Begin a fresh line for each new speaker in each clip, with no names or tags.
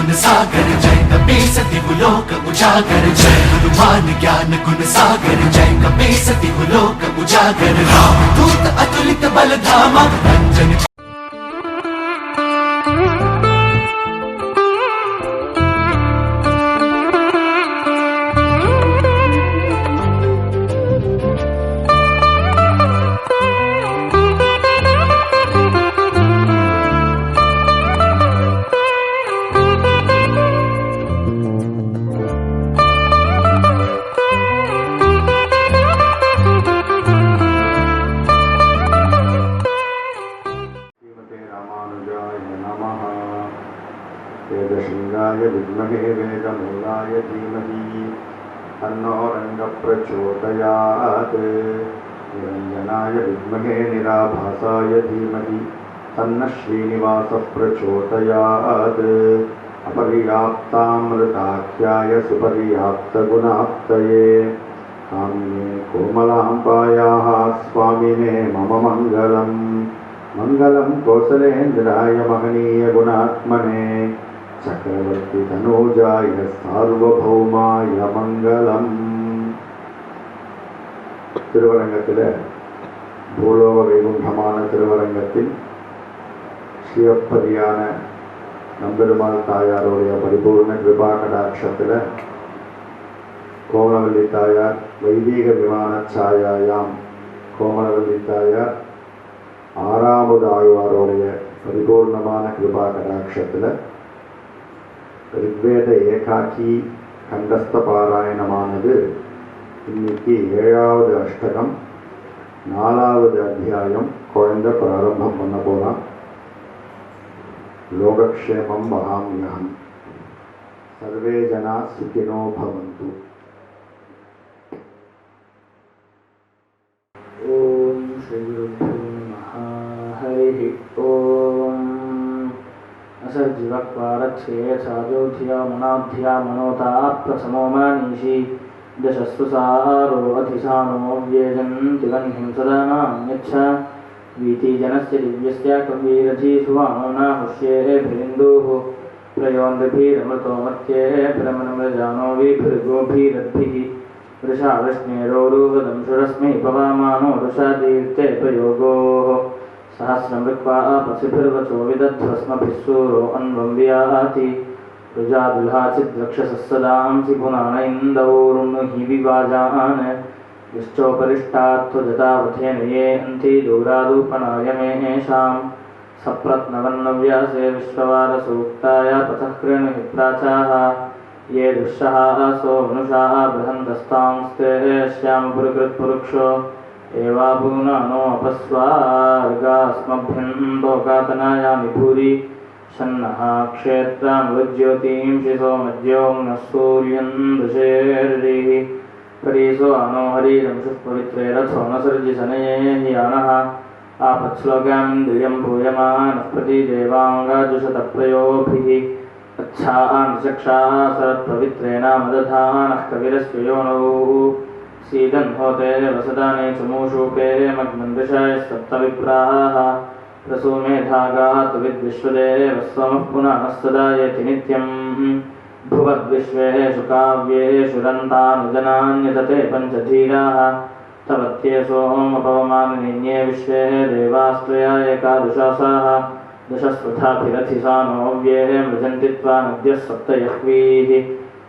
गुण सागर जय कपे सति लोक उजागर जय हनुमान ज्ञान गुण सागर जय कपे सति लोक उजागर राम दूत अतुलित बल धामा अंजन
वेदशृंगाय विद्महे वेदमूलाय धीमहि तन्नो रङ्गः प्रचोदयात् निरञ्जनाय विद्महे निराभासाय धीमहि तन्नः श्रीनिवासः प्रचोदयात् अपर्याप्तामृताख्याय सुपर्याप्तगुणाप्तये कामिने कोमलाम्बायाः स्वामिने मम मङ्गलम् मङ्गलं कौसलेन्द्राय महनीय गुणात्मने चक्रवर्ती तनूजाय सार्वभौमाय मङ्गलम् திருவரங்கத்தில் பூலோக வைகுண்டமான திருவரங்கத்தில் சிவப்பதியான நம்பெருமாள் தாயாருடைய பரிபூர்ண கிருபா கடாட்சத்தில் கோமலவல்லி தாயார் வைதீக விமான சாயாயாம் கோமலவல்லி தாயார் ஆறாவது ஆழ்வாரோடைய பரிபூர்ணமான கிருபா கடாட்சத்தில் ரிக்வேத ஏகாக்கி கண்டஸ்த பாராயணமானது இன்னைக்கு 7வது அஷ்டகம் 4வது அத்தியாயம் குழந்தை பிராரம்பம் பண்ண போகிறான். லோகக்ஷேமம் வகாம்யஹம் சர்வே ஜனா சுகினோ பவந்து. ஓம் ஸ்ரீ குருभ्यो நமः. ஹரி ஓம். असर्जिवक्वारच्छे साजोधिया मनाध्या मनोता प्रथमो मानीषि दशस्वसारो अधिसानो व्येजन्ति गह्निं सदा नान्यच्छ वीतिजनस्य दिव्यस्य कवीरधीसुवानो नाहुष्येभिरिन्दुः प्रयोन्दभिरमृतो मत्ये भ्रमणमृजानो विभृगोभिरद्भिः वृषावृष्णेरोरुवदं शुरस्मै पवामानो वृषादीर्ते प्रयोगोः सहस्रमृक्वा पथिभिर्वचो विदध्वस्मभिस्सूरो अन्वं व्याति रुजादुल्हाचिद्रक्षसः सदांसि पुनान इन्दवोरुन्नुहि विवाजान् यश्चोपरिष्टात्वजतावथेन ये अन्ति दूरादूपणाय मेषां सप्रत्नवन्नव्यासे विश्ववारसूक्ताय पथः कृणुहि प्राचाः ये दुःशः सो मनुषाः बृहन्तस्तांस्ते श्यामपुरुकृत्पुरुक्षो एवाभूनानो अपस्वार्गास्मभ्यं लोकातनायामि भूरि शन्नः क्षेत्रानुज्योतींषि सोमज्योङ्नः सूर्यं दृशेर्षिः परीसो अनो हरिरंशुः पवित्रे रथो न सर्जिसनये ह्यानः आपत्श्लोकामिन्द्रियं भूयमानः प्रतिदेवाङ्गाजुषतप्रयोभिः अच्छान्चक्षाः सरत्पवित्रेण मदधानः कविरस्य योनौ सीदन् होते वसदाने चमूषूपे मग्मन्दृशाय सप्तविप्राः प्रसूमेधागात् विद्विश्वदेव स्वमः पुनः सदायति नित्यं भुवद्विश्वेषु काव्येषु रन्तानुजनान्यतते पञ्चधीराः तवत्ये सोमपवमाननिन्ये विश्वे देवास्त्रया एकादशासाः दशस्वथाभिरथिसानो व्ये मृजन्ति त्वा नद्यः सप्तयह्वीः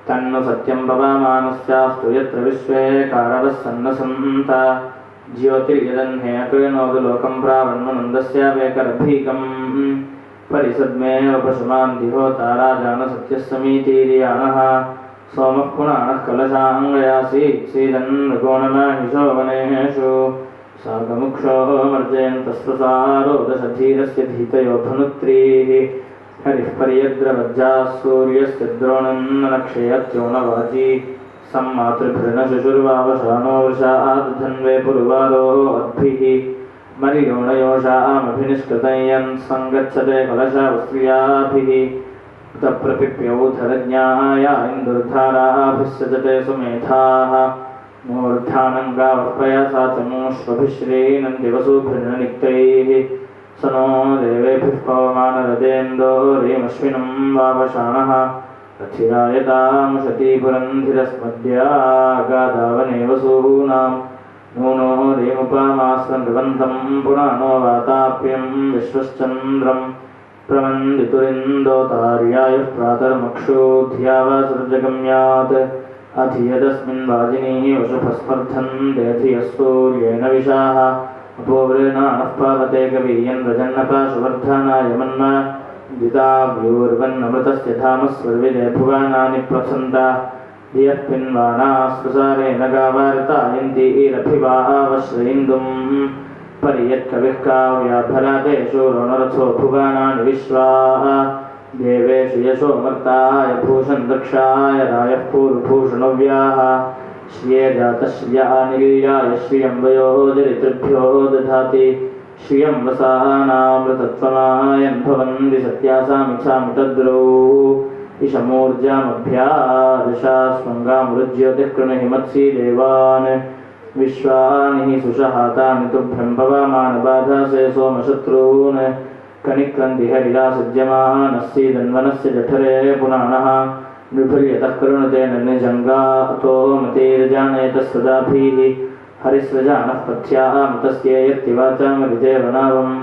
तन्नु सत्यं पवमानस्यास्तु यत्र विश्वे कारवः सन्नसन्त ज्योतिर्यदह्ने अकृणोदु लोकं प्रावन्मनन्दस्यावेकरभीकम् परिसद्मेव पशुमान् दिहोता राजानसत्यः समीतीर्याणः सोमः पुनानः कलशाङ्गयासि सीदन् मृगोणमाहिषो वनेषु सागमुक्षो मर्जयन्तस्वसारो दशधीरस्य धीतयो धनुत्रीः हरिः पर्यद्रवज्जाः सूर्यस्य द्रोणं नक्षयत्योनवाजी सम्मातृभृणशिशुर्वावशानो वृषादधन्वे पुरुवादो अद्भिः मरियोणयोषामभिनिष्कृतयन् सङ्गच्छते कलशावस्त्रियाभिः उतप्रपिप्यौधरज्ञाय इन्दुर्धाराभिः सजते सुमेधाः मूर्धानं गावः पयसा चमूष्वभिः श्रीनन्दिवसुभिर्निक्तैः स नो देवेभिः पवमानरतेन्दोरीमश्विनं वावशानः रथिरायतामुशती पुरन्धिरस्मद्यागादावने वसूनां नूनो रेमुपामास्तं नृवन्तं पुराणो वाताप्यं विश्वश्चन्द्रं प्रमन्दितुरिन्दोतार्यायुः प्रातर्मक्षूध्या वा सृजगम्यात् अधियदस्मिन् वाजिनी वशुभस्पर्धन्ते धियः सूर्येण विशाः अपोवृणानः पावते कवीयन् व्रजन्नपाशुवर्धनाय मन्मा दिताव्यूर्वन्नमृतस्य धामस्वर्विदे भुवानानि प्रसन्ता धियः पिन्वानास्पृसारेण गावारितायन्तीरभिवावश्रयिन्दुम् परियत्कविः काव्याभराते शूरोणरथो भुवानानि विश्वाः देवेषु यशोमर्ताय भूषन् दक्षाय रायः पूर्वभूषणव्याः श्रिये जातश्रियानिल्याय श्रियं वयोजरितृभ्यो दधाति श्रियं वसानामृतत्वमायन् भवन्ति सत्यासामिच्छामि तद्रौ इषमूर्जामभ्यादशास्वङ्गामृज्योतिः कृणहि मत्सि देवान् विश्वानि हि सुषहातानि तुभ्यं पवमानबाधासे सोमशत्रून् कनिक्रन्ति हरिरासज्यमानस्सीदन्वनस्य जठरे पुराणः विभुर्यतः करुणते निर्निजङ्गातो मतिर्जानयतः सदाभिः हरिस्रजानः पथ्यामतस्य यत्तिवाचामरिदेवनावम्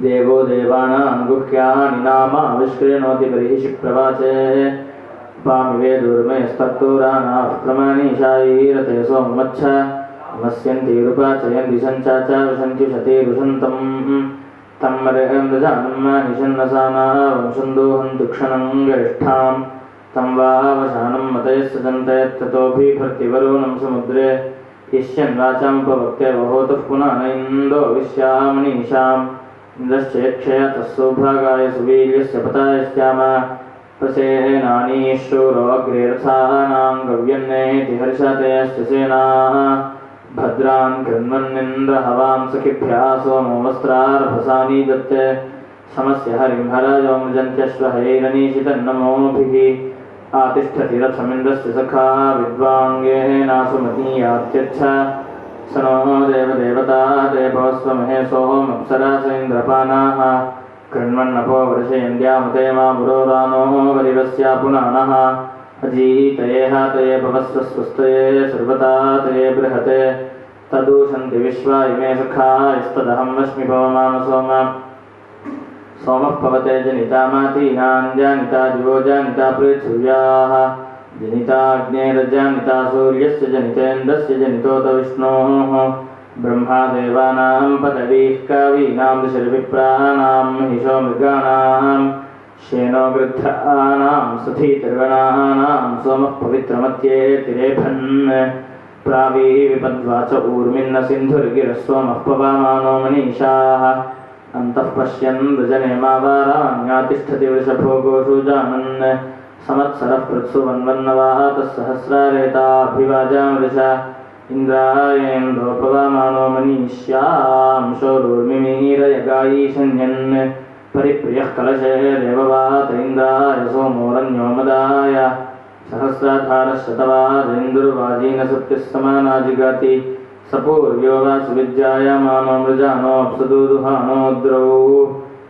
देवो देवानां गुह्यानि नामाविष्कृणोति बर्हिषि प्रवाचे पामिवे दुर्मयस्तत्तोरानाः प्रमाणीशायीरते सोममच्छ नमस्यन्तीरुपाचयन्ति सञ्चाचा विशन्त्युशतीरुषन्तम् तं मरेन्द्रजानं माहिषन्नसानावंशन्दोहन्तु क्षणं गरिष्ठां तं वावशानं मतयस्सजन्तयत्ततोऽभिभर्तिवरुणं समुद्रे यस्यन्वाचामुपवक्ते वहोतुः पुनः न इन्दो विश्यामनीषाम् इन्द्रश्च यक्षयतः सौभागाय सुवीर्यस्य पतायश्याम प्रसेनानीशूरो अग्रे रथानां गव्यन्नेति हर्षातेश्च सेनाः भद्रान् कृण्वन्निन्द्रहवां सखिभ्यः सोमो वस्त्रार्भसानि दत्ते समस्य हरिं हरायो मृजन्त्यश्वहैरनीशितन्नमोभिः आतिष्ठति रथमिन्द्रस्य सखा विद्वाङ्गेनासुमतीयात्यच्छ स नो देवदेवता देवस्वमहे सोमप्सरास इन्द्रपानाः कृण्वन्नपो वर्षयन्द्यामुते मामुरोरानो वरिवस्या पुनानः अजीतये हातये भवस्वस्वस्तये सर्वतातये बृहते तदूषन्ति विश्वा इमे सखायस्तदहं वश्मि पवमान सोम सोमः पवते जनिता मातीनां जानिता दिवो जानिता पृथिव्याः जनिताग्नेरजानिता सूर्यस्य जनितेन्द्रस्य जनितोत विष्णोः ब्रह्मादेवानां पदवीः कावीनां ऋषिर्विप्राणां महिषो मृगाणां श्येनो गृद्धानां सखीतिर्गणानां सोमः पवित्रमत्येतिरेभन् प्रावीविपद्वाच ऊर्मिन्न सिन्धुर्गिरस्वमः पवामानो मनीषाः अन्तः पश्यन् वृजने मावाराण्यातिष्ठति वृषभो गोषु जानन् संवत्सरः पृत्सुवन्वन्नवातः सहस्रारेताभिवाजामृषा इन्द्रायेन्दोपवामानो मनीष्यां शोरुर्मिमीरयगायीशन्यन् परिप्रियः कलशे देववात इन्द्राय सोमोरन्यो मदाय सहस्राधारशतवादेन्दुर्वाजीनसत्यः समानाजिगाति सपूर्व्यो वा सुविद्यायमानो मृजानोऽप्सदुदुहानोद्रौ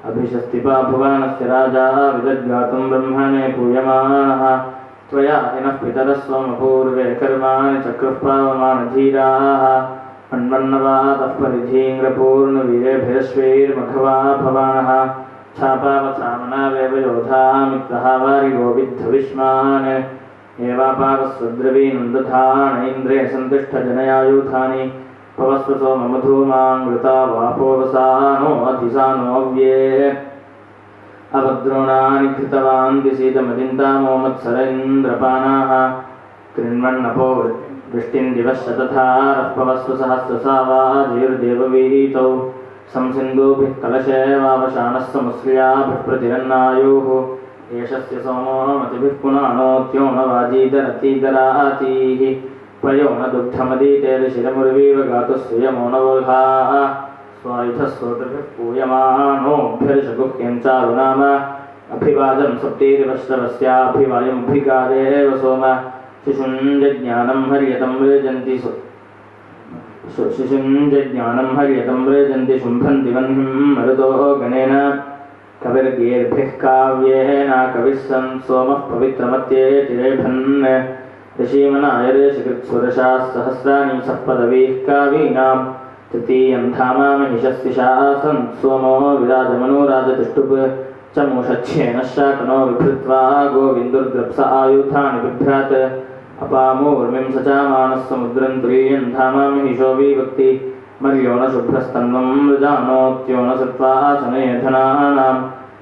अभिषस्तिपा भुवानस्य राजा विदद्गातुं ब्रह्मणे पूयमानः त्वया हिनः पितरः सोमपूर्वे कर्माणि चक्रुः पावमानधीराः मन्वन्नवातः परिधीङ्ग्रपूर्णवीरेभिरश्वैर्मघवा भवानः छापावसामनावेव योधामित्रः वारिगो विद्धविष्मान् एवापावस्वद्रवीनं दधान इन्द्रे सन्तिष्ठजनयायूथानि पवस्व सोममधूमाङ्गृता वापोवसानो अधिसानो अव्ये अभद्रोणानि घृतवान् दिशीतमदिन्तामो मत्सर इन्द्रपानाः कृण्वन्नपो वृष्टिं दिवश्च तथारः पवस्व सहस्रसावाजीर्देववीतौ संसिन्धुभिः कलशे वावशानः समुश्रियाभिः प्रतिरन्नायुः एषस्य सोमो मतिभिः पुनानोत्योणवाजीदरतीदरातीः पयोनदुग्धमदीतेर्शिरमुर्वीव गातुः सुयमो नवोधाः स्वायुधः सोतृभिः पूयमानोऽभ्यर्षगुह्यं चारुनाम अभिवाजं सप्तीरिवश्रवस्याभिवायुमभिगादेव सोम शिशुञ्जज्ञानं हर्यतं वृजन्ति शिशिञ्जज्ञानं हर्यतं व्रजन्ति शुम्भन्ति वह्निं मरुतो गणेन कविर्गीर्भिः काव्येन कविः सन् सोमः पवित्रमत्येतिरेभन् ऋषीमनायर्षिकृत्सुरशाः सहस्राणि सप्तपदवीः कावीनां तृतीयं धामा महिषस्तिशासन् सोमो विराजमनोराजतिष्ठुप् चमूषच्छेन शाकनो विभृत्वा गोविन्दुर्द्रप्स आयुधानि बिभ्रात् अपामूर्मिं सचामानः समुद्रं तुरीयं धामा महिषो विभक्ति मर्यो न शुभ्रस्तन्वं मृजानोत्यो न सत्त्वा आसने धनानां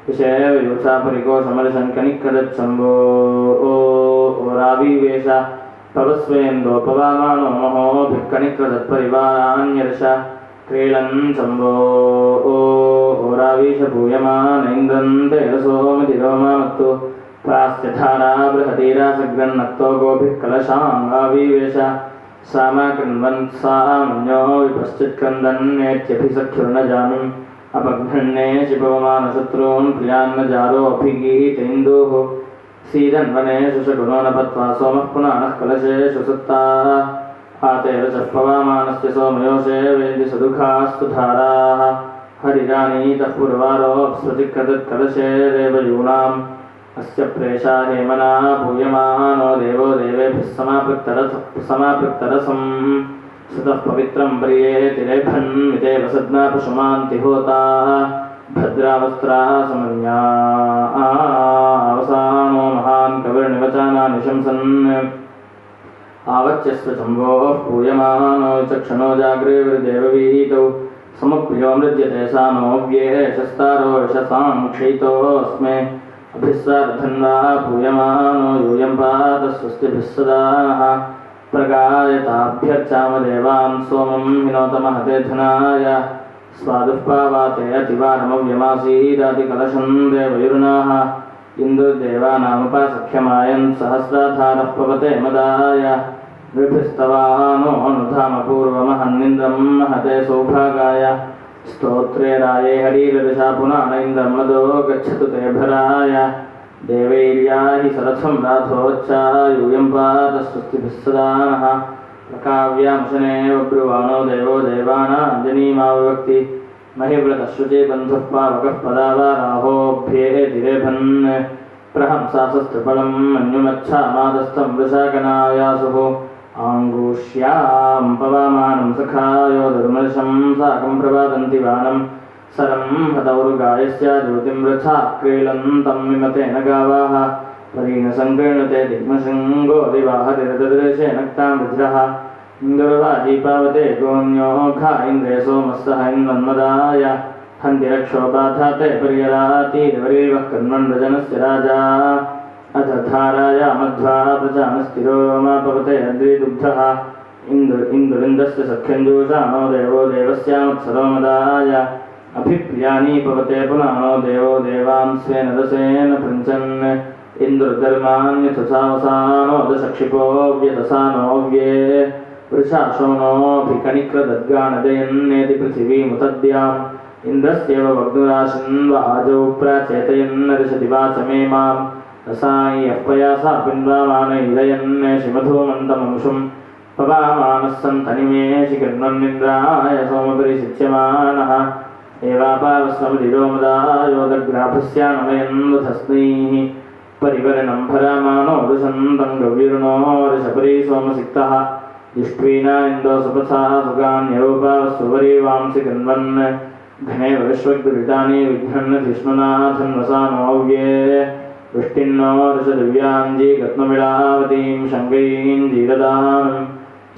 विषयवियुषापरिकोशमलशङ्कनिकदच्छम्भो ओराविवेश पवस्वेन्दोपवामानो महोभिक्कनिक्रदत्परिवारान्यर्ष क्रीडन् शम्भो ओरावीश भूयमान इन्द्रं तेरसोमतिरोमामत्तु प्रास्त्यधारा बृहतीरासग्रन्नक्तो गोभिः कलशाङ्गाविवेश सामा कृण्वन् सामन्यो विपश्चित्क्रन्दन्नेत्यभिसख्युर्न जामिम् अपघ्नन्ने शिपवमानशत्रून् प्रियान्न जारोऽभिगीतेन्दुः सीदन्वने शुशगुणो न पत्वा सोमः पुनानः कलशेषु सत्ताः आतेरचः पवामानस्य सोमयोषे वेदि सदुखास्तु धाराः हरिरानीतः पुरवारोऽप्स्वतिक्रदत्कलशे देवयूनाम् अस्य प्रेषा हेमना भूयमानो देवो देवेभिः समापृक्तरसं सुतः पवित्रं पर्येतिरेभन्मिते वसद्ना पशुमान्ति होता भद्रावस्त्रा समन्यावसानो महान् कविर्निवचाना निशंसन् आवच्यस्व शम्भोः पूयमानो चक्षणो जागृविर्देववीतौ समप्रियो मृज्यते सा नो व्येशस्तारो यशसां क्षयितोऽस्मे अभिस्सार्धन्वा पूयमानो यूयं पाद स्वस्तिभिः सदा प्रगायताभ्यर्चाम देवान् सोमं हिनोतमहते धनाय स्वादुःपावाते अतिवारमव्यमासीदातिकलशं देवयुर्नाः इन्दुर्देवानामुपासख्यमायन् सहस्राधारः पवते मदाय नृभिस्तवानो अनुधाम पूर्वमहन्निन्द्रं महते सौभागाय स्तोत्रे राये हरिरदशा पुनान इन्द्रं मदो गच्छतु ते भराय देवैर्याहि सरथं राथोच्चायूयं पाद स्वस्तिभिः सदा नः प्रकाव्यामुशनेव ब्रुवाणो देवो देवानाञ्जनीमाविभक्ति महिव्रतश्रुचे बन्धुः पावकः पदावाराहोऽभ्येतिरेभन् प्रहंसासस्त्रिफलं मन्युमच्छामादस्थं वृषाकनायासुः आङ्गूष्यां पवामानं सखायो दुर्मर्शं साकं प्रवादन्ति वानं सरं हतौरुगायस्य ज्योतिं वृथा क्रीडन्तं विमतेन गावाः परीणसङ्कीर्णते दिग्मशृङ्गो दिवाहतिरदृशे नक्तां वज्रः इन्दुर्वाजीपावते गोन्योखा इन्द्रे सोमस्सह इन्वन्मदाय हन्ति रक्षोपाधाते पर्यरातीरिवरीवः कन्वन्व्रजनस्य राजा अथ धाराया मध्वा प्रजानस्थिरो रोमापवते अद्रिदुग्धः इन्दुरिन्दस्य सख्यञ्जूषानो देवो देवस्यामुत्सरो मदाय अभिप्रियानि पवते पुनानो देवो देवान् स्वेन रसेन पृञ्चन् इन्दुर्धर्मान्यथसावसानो दशक्षिपो व्यतसानोऽव्ये वृषाशोनोऽभिकनिक्रदद्गानदयन्नेति पृथिवीमुतद्याम् इन्द्रस्येव वग्नुराशिन्व आजौ प्राचेतयन्नरिषति वाचमे माम् रसाय्यः पयासा पिन्वामानैलयन् शिमधूमन्तमंशुं पवामानः सन्तनिमेषि कृण्वन्निन्द्राय सोमपरिशिच्यमानः एवापावस्वमधिरोमदायोदग्राभस्यानमयन्वधस्नैः परिवरणं भरामानो वृषन्तं गव्युर्णो ऋषपरी सोमसिक्तः दिष्ट्वीना इन्दो सुपथा सुगान्यरूपावस्वरीवांसि गन्वन् घने विश्वग्दुरितानि विघ्नन् धिष्णुनाथन्वसानोऽव्ये वृष्टिन्नो ऋषदिव्याञ्जी गत्मविलावतीं शङ्गैं जीरदानं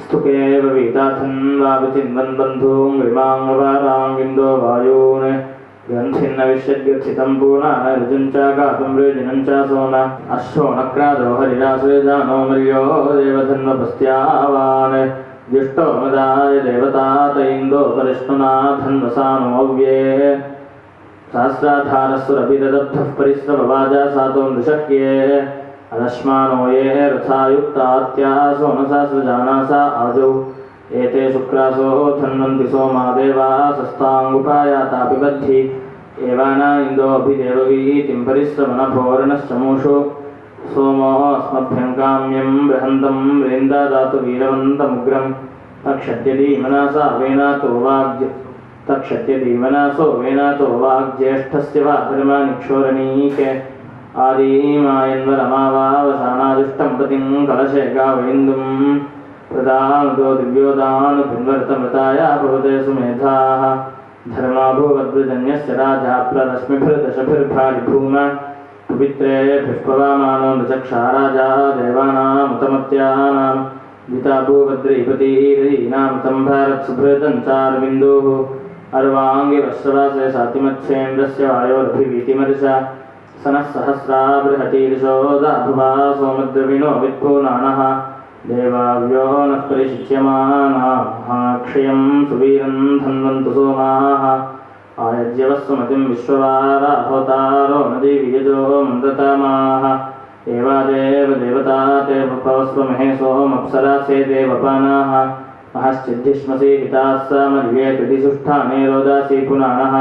स्तुकेव वीताथन्वापिचिन्वन् बन्धूं ग्रिमाङ्गवारां विन्दो वायून् ग्रन्थिन्नविश्यद्गर्थितं पूर्णान ऋजुं च गातुं वृजिनं च सोन अश्वोनक्रादो हरिरासृजानो मर्यो देवधन्वपस्त्यावान् जुष्टो मदाय देवतात इन्दोपरिष्णुनाथन्वसानोऽव्ये सहस्राधारस्सुरभिददब्धः परिस्रववाजा सातो नृशक्ये अदश्मानो ये रथायुक्तात्यासो न सहस्रजानासा आजौ एते शुक्रासो धन्वन्ति सोमा देवासस्ताङ्गुपायातापि बद्धि एवाना इन्दोऽभिदेववीतिं परिस्रवनभोरणश्चमूषु सोमो अस्मभ्यं काम्यं बृहन्तं वृन्दादातु वीरवन्तमुग्रं तक्षत्यदीमनासा वेनातो वाग्ज्येष्ठस्य वा धर्मानिक्षोरणीके आदिमायन्वरमावावसानादुष्टं पतिं कलशे गावयिन्दुं प्रदानुतो दिव्योदानु पिन्वर्तमृताया भवते सुमेधाः धर्माभूवद्वृजन्यस्य राजा प्ररश्मिभिर्दशभिर्भारिभूमा पवित्रे पुष्पवामानो नचक्षा राजा देवानामुतमत्यानां द्विताभूवद्रीपतीरीनां तं भारत्सुभृतञ्चारविन्दुः अर्वाङ्गिवश्रवासे सातिमत्सेन्द्रस्य वायोरभिवीतिमर्षा सनः सहस्रा बृहतीर्षोदाभुवा सोमद्रविणो वित्पूनानः देवाव्यो नः परिशिच्यमानाः क्षयं सुवीरं धन्वन्तु सोमाः आयज्यवस्वमतिं विश्ववारा होतारो नदीवियजो मन्दतामाः देवादेव देवता ते भवस्वमहे सोमप्सरासे देवपानाः महश्चिद्धिष्मसि हिताः समर्येतुधिसुष्ठाने रोदासि पुनानः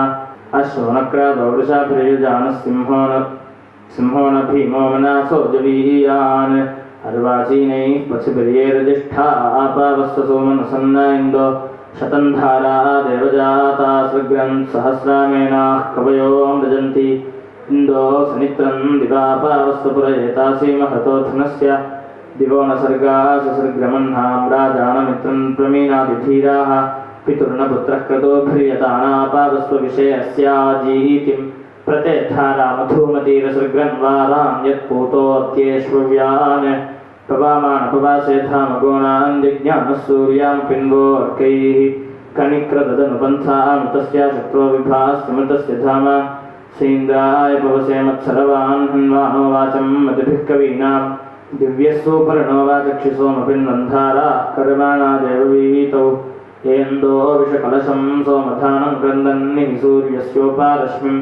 अश्वनक्रादो वृषाभिर्युजानः सिंहो न भीमो मनासो जवीयान् अर्वाचीनैः पथिभिर्येरजिष्ठा आपावस्वसोमनसन्न इन्दो शतन्धारा देवजाता सृग्रन् सहस्रामेनाः कवयो मृजन्ति इन्दो सनित्रं दिवापावस्वपुरयेतासि महतोऽथनस्य दिवो न सर्गा ससर्ग्रमह्नां राजानमित्रं प्रमीनादिधीराः पितुर्नपुत्रः क्रतोभिर्यतानापावस्वविषयस्याजीतिं प्रतेद्धारामधूमतीरसृग्रन्वारां यत्पूतोऽत्येष्वव्यान् पवामानपवासे धामगोणान् जज्ञानः सूर्यां पिन्वोर्कैः कनिक्रदनुपन्थां तस्या शत्रो विभास्मृतस्य धाम सेन्द्राय पवसे मत्सरवान् हन्वानो वाचं मतिभिः कवीनां दिव्यस्सूपर्णो वाचक्षिसोमपिन्वन्धाराः कर्माणा देववीतौ येन्दो विषकलशं सोमधानं क्रन्दन्निः सूर्यस्योपारश्मिं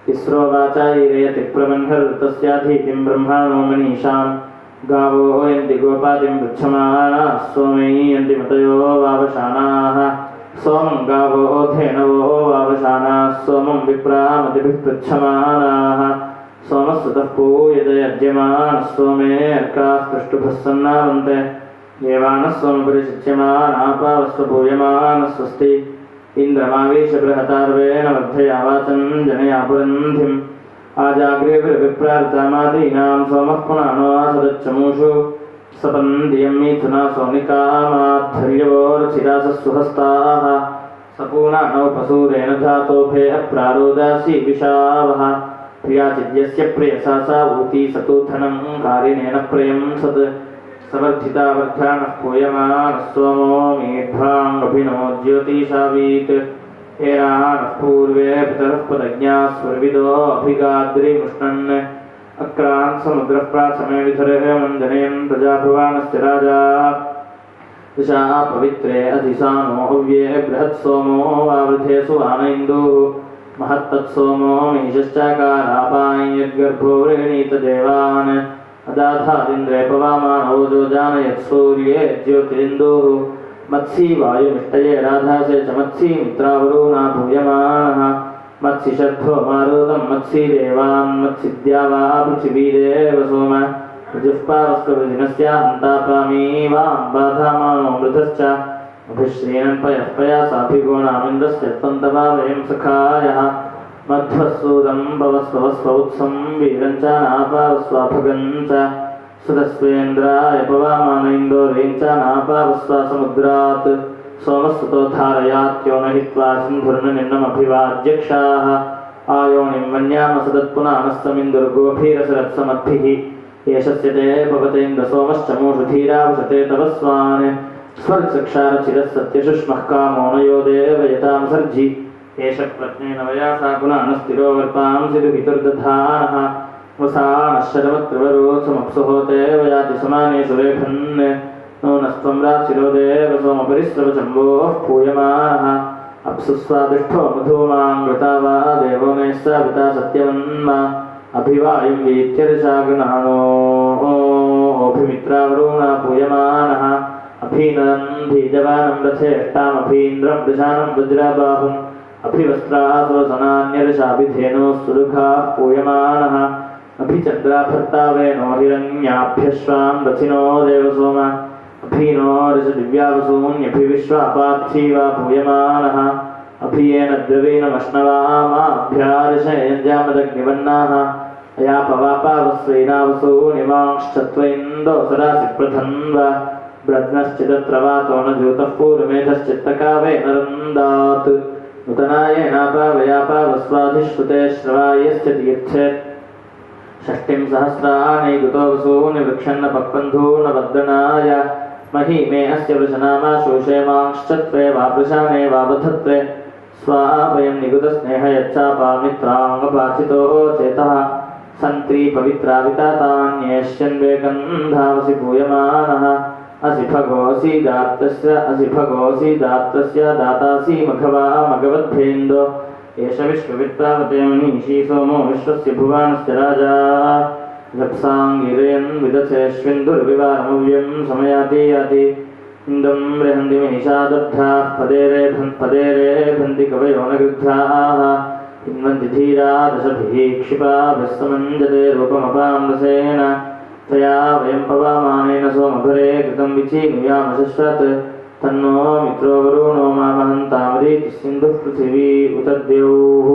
तिस्रो वाचायिरयति प्रबन्धर्तस्याधीतिं ब्रह्माणो मनीषां गावो यन्ति गोपातिं पृच्छमानाः सोमै यन्ति मतयो वावशानाः सोमं गावो धेनवो वावशानाः सोमं विप्रामतिभिः पृच्छमानाः सोमस्ततः पूयते यज्यमानः सोमे अर्काः पृष्टुभः सन्नावन्ते देवानः सोमपरिशिच्यमानापावस्वपूयमानः स्वस्ति इन्द्रमावेश बृहतार्वेण वर्धया वाचं जनया पुरन्धिम् आजाग्रेभिर्विप्रार्तामादीनां सोमः पुनानो आसदच्चमूषु सपन्दियं मिथुना सोनिकामाद्धर्यवोर्चिरासः सुहस्ताः सपूनानौ पशूरेण धातोभे अप्रारोदासी विशावः प्रियाचिद्यस्य प्रियसा सा ऊती सतूथनं कारिणेन प्रियं सत् समर्थिता वर्धानः पूयमानः सोमो मेध्वाङ्गभिनो ज्योतिषावीत् एनानः पूर्वे पितरः पदज्ञाः स्वर्विदो अभिगाद्रिमुष्णन् अक्रान् समुद्रः प्राथमे विधरे मञ्जनेन् प्रजाभुवानस्य राजा दिशा पवित्रे अधिसानो हव्ये बृहत्सोमो वावृधे सुवान इन्दुः महत्तत्सोमो मीशश्चाकारापायद्गर्भो वृणीतदेवान् अदाधादिन्द्रे पवामानो जोजानयत्सूर्ये ज्योतिरिन्दुः मत्सी वायुमिष्टये राधासे च मत्सी मित्रावरुणा भूयमानः मत्सि शर्धो मारुतं मत्सी देवान् मत्सिद्या वा पृथिवीदेव सोम जुष्पावस्कवृजिनस्यान्तापामी वां बाधामानो मृतश्च अभिश्रीणन् पयः पयासाभिगुणामिन्द्रस्य त्वन्तवा वयं सखायः मध्वस्सूदं भवस्वस्व उत्सं वीरं च नापावस्वाभगं च सुतस्वेन्द्राय पवामान इन्दोरें च नापावस्वा समुद्रात् सोमस्तुतो धारयात्यो न हित्वा सिन्धुर्निम्नमभिवाज्यक्षाः आयोनिं वन्यामसदत्पुनानस्तमिन्दुर्गोभीरसरत्समद्भिः येषस्य ते भवतेन्द्रसोमश्चमूषु धीरावशते तवस्वान् स्वर्चक्षारचिरः सत्यशुष्मः कामो न यो देवयतां सर्जि एष प्रज्ञेन वयासा पुनानस्तिरो वर्पांसि दुहितुर्दधानः वसानश्चरमत्रिवरोत्समप्सुहोते वयाति समानेषु रेफन् नूनस्त्वं रात्रिरो देव सोमपरिस्रवचम्बोः पूयमानः अप्सुस्वादिष्ठो मधूमाङ्गृता वा देवो मे साविता सत्यवन्मा अभिवायुं वीत्यर्षागृणानोऽभिमित्रावरुणा पूयमानः अभीनन्धीजवानं रथेष्टामभीन्द्रं वृषानं वज्राबाहुम् अभिवस्त्रासोसनान्यर्षाभिधेनोः सुदुघाः पूयमानः अभिचन्द्राभर्तावेनो हिरण्याभ्यश्वां रथिनो देवसोम अभीनोरिष दिव्यावसून्यभिविश्वापार्थीवा पूयमानः अभियेन द्रवीणमश्नवामाभ्यारिषयञ्जामदग्निवन्नाः अयापवापावस्वैनावसूनिवांश्चत्वैन्दो सदासि प्रथन्व ब्रध्नश्चिदत्र वातो न ज्यूतः पूर्वमेधश्चित्तकावे नरन्दात् नूतनायेनापावयापावस्वाधिश्रुते श्रवायश्च तीर्थे षष्टिं सहस्राणि गुतो वसूनि वृक्षन्न पक्वन्धून वद्दनाय महीमे अस्य वृषनामाशोषेमांश्चत्वे वापृशाने वावधत्वे स्वापयं निगुतस्नेहयच्चापामित्राङ्गपाथितो चेतः सन्त्री पवित्रावितातान्येष्यन्वे गन्धावसि पूयमानः असि भगोऽसि दात्तस्य दातासि मघवा मघवद्भेन्दो एष विश्ववित्तावते मनीषी सोमो विश्वस्य भुवानस्य राजा रप्साङ्गिरेन् विदथेष्विन्दुर्विवारमव्यं समयाति याति इन्दं रेहन्ति महिषादब्धाः पदेरे भन्ति कवयो न गृद्धाः इन्वन्ति धीरा दशभिः क्षिपाभिः समञ्जते रूपमपाम्रसेन तया वयं पवामानेन सोमभरे कृतं विचीनुयामशश्वत् तन्नो मित्रो वरुणो मामहन्तामरीति सिन्धुः पृथिवी उत द्यौः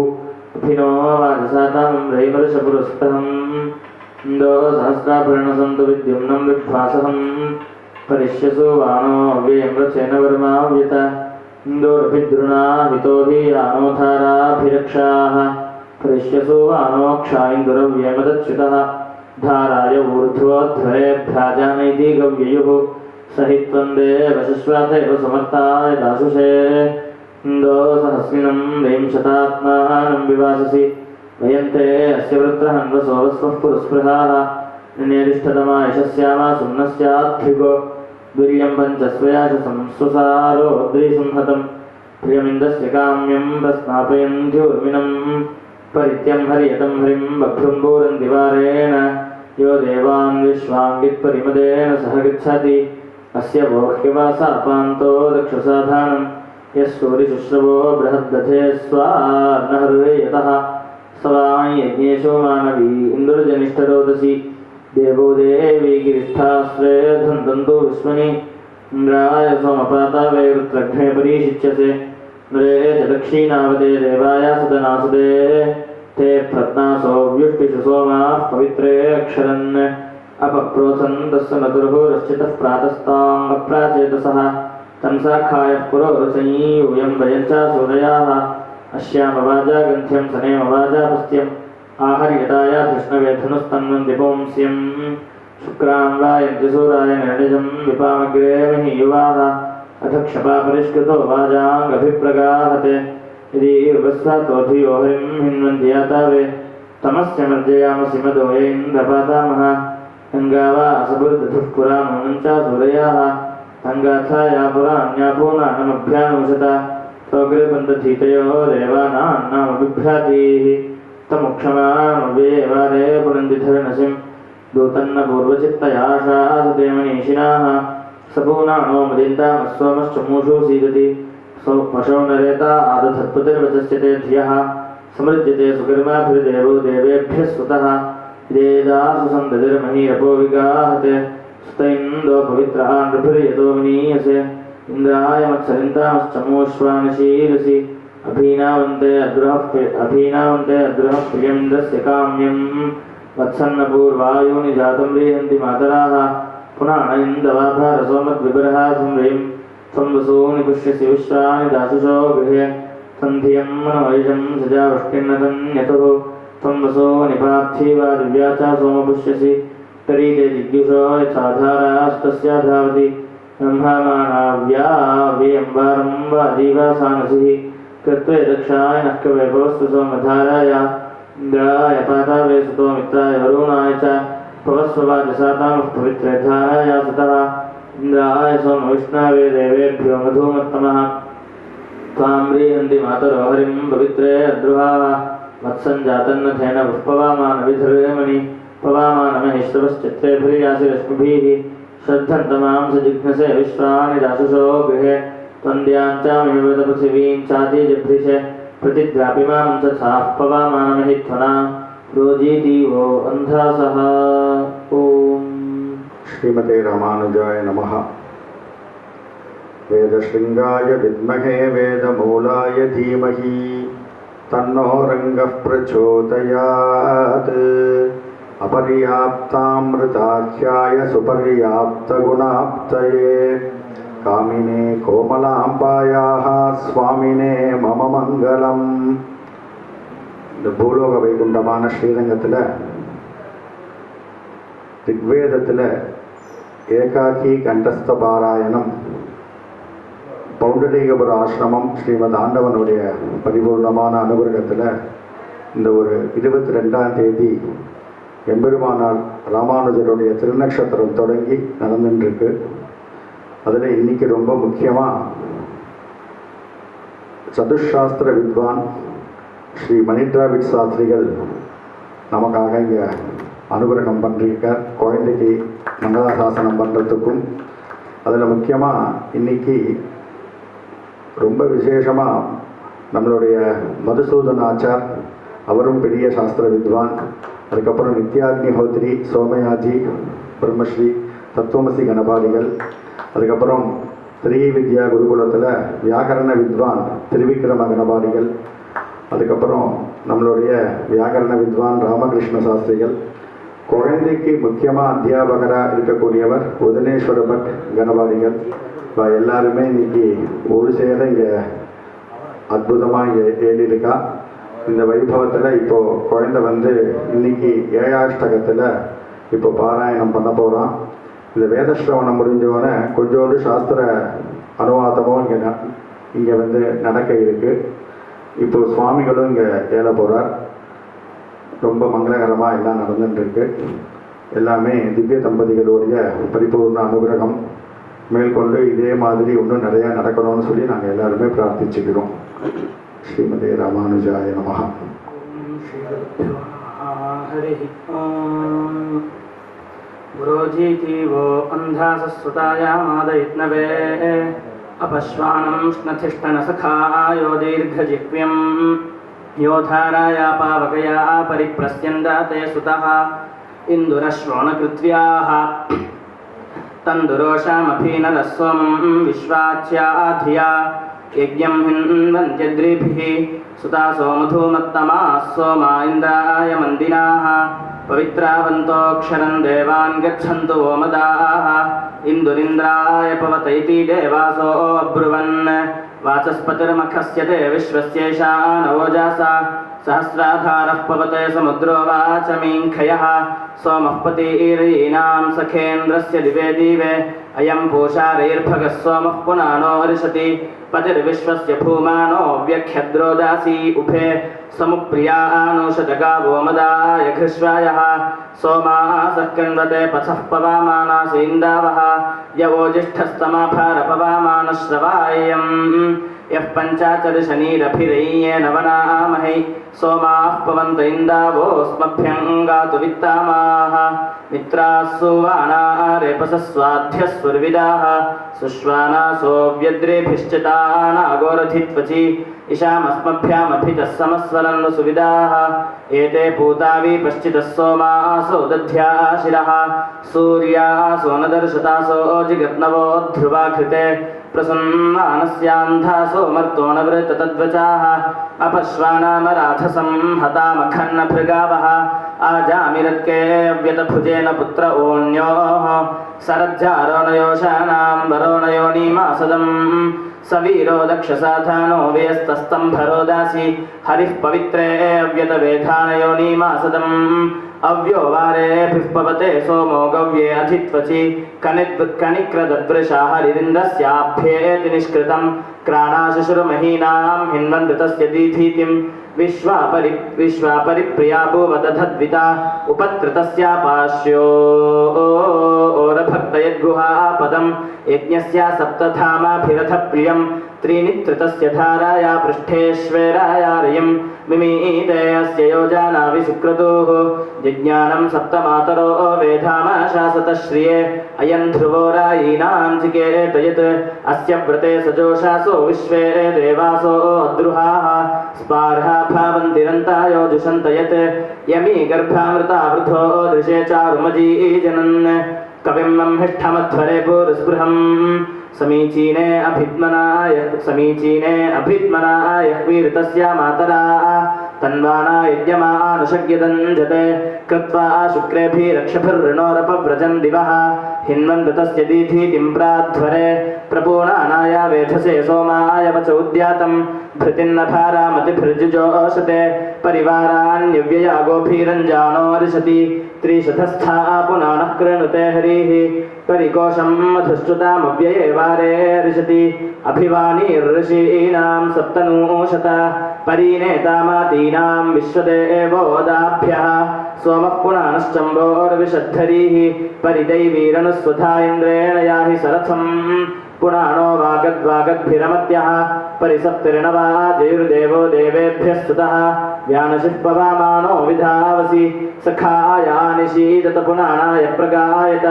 अभिनो वाजसातां रैवर्षपुरस्पहम् इन्दो सहस्राभरणसन्तु विद्युम्नं विभ्वासहम् परिष्यसु वानो व्ययं रथेन वर्माव्यत इन्दोरभिद्रुणा हितोऽभि यानोधाराभिरक्षाः परिष्यसु वानोक्षा इन्दुरव्ययमदच्युतः धाराय ऊर्ध्वोध्वरे भ्राजानैति गव्ययुः सहित्वन्दे वशश्वाथैव समर्थाय दाशुषे इन्दो सहस्रिनं विंशतात्मानं विवाससि वयन्ते अस्य वृत्रहन्वसो वस्वः पुरस्पृहाः निनेरिष्ठतमा यशस्यामा सुम्नस्याद्धिगो दुर्यं पञ्चस्वयाशसं स्वसारो द्विसंहतं प्रियमिन्दस्य काम्यं प्रस्नापयन्त्यूर्मिनं परित्यं हरियतं हरिं बभ्रुम्बूरं दिवारेण यो देवान् विश्वाङ्गित्परिमदेन सह गच्छति अस्य वोह्यवासापान्तो दक्षसाधानं यः सूरिशुश्रवो बृहद्दधे स्वार्णहर्वे यतः स वां यज्ञेषु मानवी इन्दुर्जनिष्ठरोदसी देवो देवी गिरिष्ठाश्रे धन्दन्तु विस्मनि इन्द्राय सोमपातावे वृत्रघ्ने परीशिच्यसे नृरे च दक्षिणावते देवाय सदनासुदे ते प्रत्नासो व्युष्टिषु सोमाः पवित्रे अक्षरन् अपप्रोथन्तस्य मतुर्हुरश्चितः प्रातस्ताम् अप्राचेतसः तंसाखायः पुरोरचयी यूयं वयञ्चा सूरयाः अस्यामवाजा गन्ध्यं सनेमवाजापस्त्यम् आहर्यताय धृष्णवे धनुस्तन्वन्ति पुंस्यं शुक्रां वायन्ति सूराय निर्णिजं विपामग्रे महीयुवाः अथ क्षपा परिष्कृतो वाजाङ्गभिप्रगाहते यदि उपस्वातो धियो हरिं हिन्वन्ति यातावे तमस्य मर्जयामसि मदो यैन्द्रपातामः गङ्गावा असपुर्दधुः पुरा नूनञ्चा सूरयाः गङ्गाथाया पुराण्यापूर्णानमभ्यानुषत स्वगृहबन्धधीतयो देवानान्नामभिभ्रातीः तमुक्षमानुवेवारे पुरन्दिधर्नसिं दूतन्न पूर्वचित्तयाशासुते मनीषिणाः सपूनानो मदिन्तामस्वमश्चमूषु सीदति पशौ नरेता आदधत्पतिर्वचस्य ते धियः समृज्यते सुकर्माभिर्देवो देवेभ्यः सुतः वेदासु सन्दधिर्महीरपो विगाहते सुत इन्दो पवित्र नृभिर्यतो विनीयसे इन्द्राय मत्सरिन्तामश्चमूष्वानशीरसि अभीनावन्ते अद्रुहः प्रियमिन्द्रस्य काम्यं वत्सन्नपूर्वायूनि जातं रेहन्ति मातराः पुनः इन्दवाभारसोमद्विबर्हा संह्रीं त्वं वसूनि पुष्यसि विश्वानि दाशुषो गृहे सन्धियं मनोयशं सजावष्टिन्नतन्यतुः त्वं वसूनि पार्थिवा दिव्या च सोमपुष्यसि तरीते जिज्ञुषो यथाधारास्तस्या धावति ब्रह्मामाणाव्या व्ययं वारं वा जीवासानसिः कृत्वे दक्षाय नः कवेभवस्तु सोमधाराय इन्द्राय पातावे सुतो मित्राय वरुणाय च पवस्ववाजसातामः पवित्रेधाय सुतः इन्द्राय सोमविष्णावे देवेभ्यो मधुमत्तमः त्वां रीहन्ति मातरो हरिं पवित्रे अद्रुहाः मत्सञ्जातन्नथेन पुष्पवामानविधर्मणि पवामानमहेश्वरश्चित्तेभिर्यासिरश्मिभिः श्रद्धन्तमां स जिघ्नसे विश्वानि दाशुषो गृहे त्वन्द्याञ्चामिवृतपृथिवीं चातीजभृशे प्रतिद्रापिमां तथाः पवामानमहिध्वना रोजीति वो अन्धासः। ॐ
श्रीमते रामानुजाय नमः। वेदशृङ्गाय विद्महे वेदमूलाय धीमहि तन्नो रङ्गः प्रचोदयात् अपर्याप्तामृताख्याय सुपर्याप्तगुणाप्तये कामिने कोमलाम्बायाः स्वामिने मम मङ्गलम्. இந்த பூலோக வைகுண்டமான ஸ்ரீரங்கத்தில் ரிக்வேதத்தில் ஏகாக்கி கண்டஸ்த பாராயணம் பௌண்டரீகபுர ஆசிரமம் ஸ்ரீமத் ஆண்டவனுடைய பரிபூர்ணமான அனுகிரகத்தில் இந்த ஒரு 22ஆம் தேதி எம்பெருமானார் ராமானுஜருடைய திருநக்ஷத்திரம் தொடங்கி நடந்துட்டுருக்கு. அதில் இன்னைக்கு ரொம்ப முக்கியமாக சதுஷாஸ்திர வித்வான் ஸ்ரீ மணித்ராவிட் சாஸ்திரிகள் நமக்காக இங்கே அனுகிரகம் பண்ணியிருக்கார். குழந்தைக்கு மங்களாசாசனம் பண்ணுறதுக்கும் அதில் முக்கியமாக இன்னைக்கு ரொம்ப விசேஷமாக நம்மளுடைய மதுசூதன் ஆச்சார், அவரும் பெரிய சாஸ்திர வித்வான். அதுக்கப்புறம் நித்யாக்னிஹோத்ரி, சோமயாஜி, பிரம்மஸ்ரீ, தத்துவமசி கணபாதிகள். அதுக்கப்புறம் திரிவித்யா குருகுலத்தில் வியாக்கரண வித்வான் திருவிக்கிரம கணபாதிகள். அதுக்கப்புறம் நம்மளுடைய வியாக்கரண வித்வான் ராமகிருஷ்ண சாஸ்திரிகள். குழந்தைக்கு முக்கியமாக அத்தியாபகராக இருக்கக்கூடியவர் உதனேஸ்வர பட் கணபாதிகள். இப்போ எல்லாருமே இன்னைக்கு ஒரு சேர இங்கே அற்புதமாக இங்கே ஏறியிருக்கா. இந்த வைபவத்தில் இப்போது குழந்தை வந்து இன்னைக்கு ஏழாஷ்டகத்தில் இப்போ பாராயணம் பண்ண போகிறான். இந்த வேதஸ்ரவணம் முடிஞ்சோடனே கொஞ்சோண்டு சாஸ்திர அனுவாதமும் இங்கே வந்து நடக்க இருக்குது. இப்போ சுவாமிகளும் இங்கே ஏற போகிறார். ரொம்ப மங்களகரமாக எல்லாம் நடந்துட்டுருக்கு. எல்லாமே திவ்ய தம்பதிகளுடைய பரிபூர்ண அனுகிரகம் மேற்கொண்டு இதே மாதிரி இன்னும் நிறையா நடக்கணும்னு சொல்லி நாங்கள் எல்லாருமே பிரார்த்திச்சுக்கிறோம். ஸ்ரீமதே ராமானுஜாய நமஹ.
गुरोजीतीवो अन्धासस्वतायामादयित्नवे अपश्वानं स्नथिष्ठनसखायो दीर्घजिह्व्यं यो धाराया पावकया परिप्रस्यन्दाते सुतः इन्दुरश्रोणकृत्व्याः तन्दुरोषामभीनरस्वं विश्वाच्या धिया यज्ञं हिन्वन्त्यद्रिभिः सुतासो मधुमत्तमाः सोमा इन्द्राय मन्दिनाः पवित्रावन्तोऽक्षरं देवान् गच्छन्तु वो मदाः इन्दुरिन्द्राय पवत इति देवासो अब्रुवन् वाचस्पतिर्मखस्य ते विश्वस्येषा नवोजासा सहस्राधारः पवते समुद्रो वाचमीङ्खयः सोमः पतिर्यीनां सखेन्द्रस्य दिवे दिवे अयं पूषारैर्भगः सोमः पुनानो अर्षति पतिर्विश्वस्य भूमानो व्यख्यद्रोदासी उभे समुप्रियानुषदगावो मदाय घृष्वायः सोमासः कण्वते पथः पवामानास इन्दावः यवोजिष्ठस्तमाभारपवामानश्रवायम् यः पञ्चाचर्शनीरभिरय्येन वनामहे सोमाः पवन्त इन्दावोऽस्मभ्यं गातु वित्तामाः मित्राः सुवानारेपसस्वाध्यः सुर्विदाः सुश्वानासो व्यद्रेभिश्चितानागोरधित्वचि इशामस्मभ्यामभितः समस्वरन् सुविदाः एते पूतावि पश्चितः सोमासो दध्याशिरः सूर्यासो न दर्शतासो जिगत्नवो ध्रुवाकृते प्रसन्नानस्यान्धासो मर्तो न वृत तद्वचाः अपश्वानामराधसं हतामखन्नभृगावः आजामिरत्के व्यतभुजेन पुत्र ओन्योः सरज्जारोणयोषाणां वरोणयोनीमासदम् सवीरो दक्षसाधानो व्यस्तस्तम्भरोदासी हरिः पवित्रे व्यतवेधानयोनीमासदम् अव्यो वारेभिः पवते सोमो गव्ये अधित्वचि कनिक्रदद्वृषा हरिरिन्दस्याभ्येति निष्कृतं क्राणाशिशुर्महीनां हिन्वन्दतस्य दीधीतिं विश्वापरिप्रिया भूवदधद्विता उपत्कृतस्यापाश्यो ओरभक्तयद्गुहापदं यज्ञस्या सप्तधामाभिरथप्रियं त्रीणि धाराया पृष्ठेश्वेरायार्यं मिमीते अस्य योजाना विसुक्रतुः जिज्ञानं सप्तमातरो वेधामाशासत श्रिये अयं ध्रुवो रायीनां चिकेतयत् अस्य व्रते सजोषासो विश्वे देवासो द्रुहाः स्पार्हा भावन्तिरन्तायो जुषन्त यत् यमी गर्भामृता वृद्धो दृशे चारुमजी जनन् कविं लम्हिष्ठमध्वरे पूर्स्पृहं समीचीने अभिद्मनाय वीरतस्य मातरा तन्वाना यज्ञमानुषज्ञदञ्जते कृत्वा शुक्रेभिरक्षभिर्ऋणोरपव्रजन् दिवः हिन्वन्ततस्य दीधीतिं प्राध्वरे प्रपूर्णानाय वेधसे सोमाय वचौद्यातं भृतिन्नभारामतिभिर्जुजोषते परिवारान्यव्यया गोभीरञ्जानो अर्षति त्रिशतस्था पुनानः कृणुते हरिः परिकोशं मधुश्रुतामव्यये वारे ऋषति अभिवानीर्षीणां सप्तनूशत परीनेतामातीनां विश्वदेवोदाभ्यः सोमः पुनानश्चम्बोर्विषद्धरीः परिदैवीरनुस्वधा इन्द्रेण याहि सरथम् पुनानो वागद्वागद्भिरमत्यः परिसप्तिर्णवा जयुर्देवो देवेभ्यः स्तुतः व्यानशिः पवामानो विधावसि सखायानिशीदत पुनानाय प्रगायत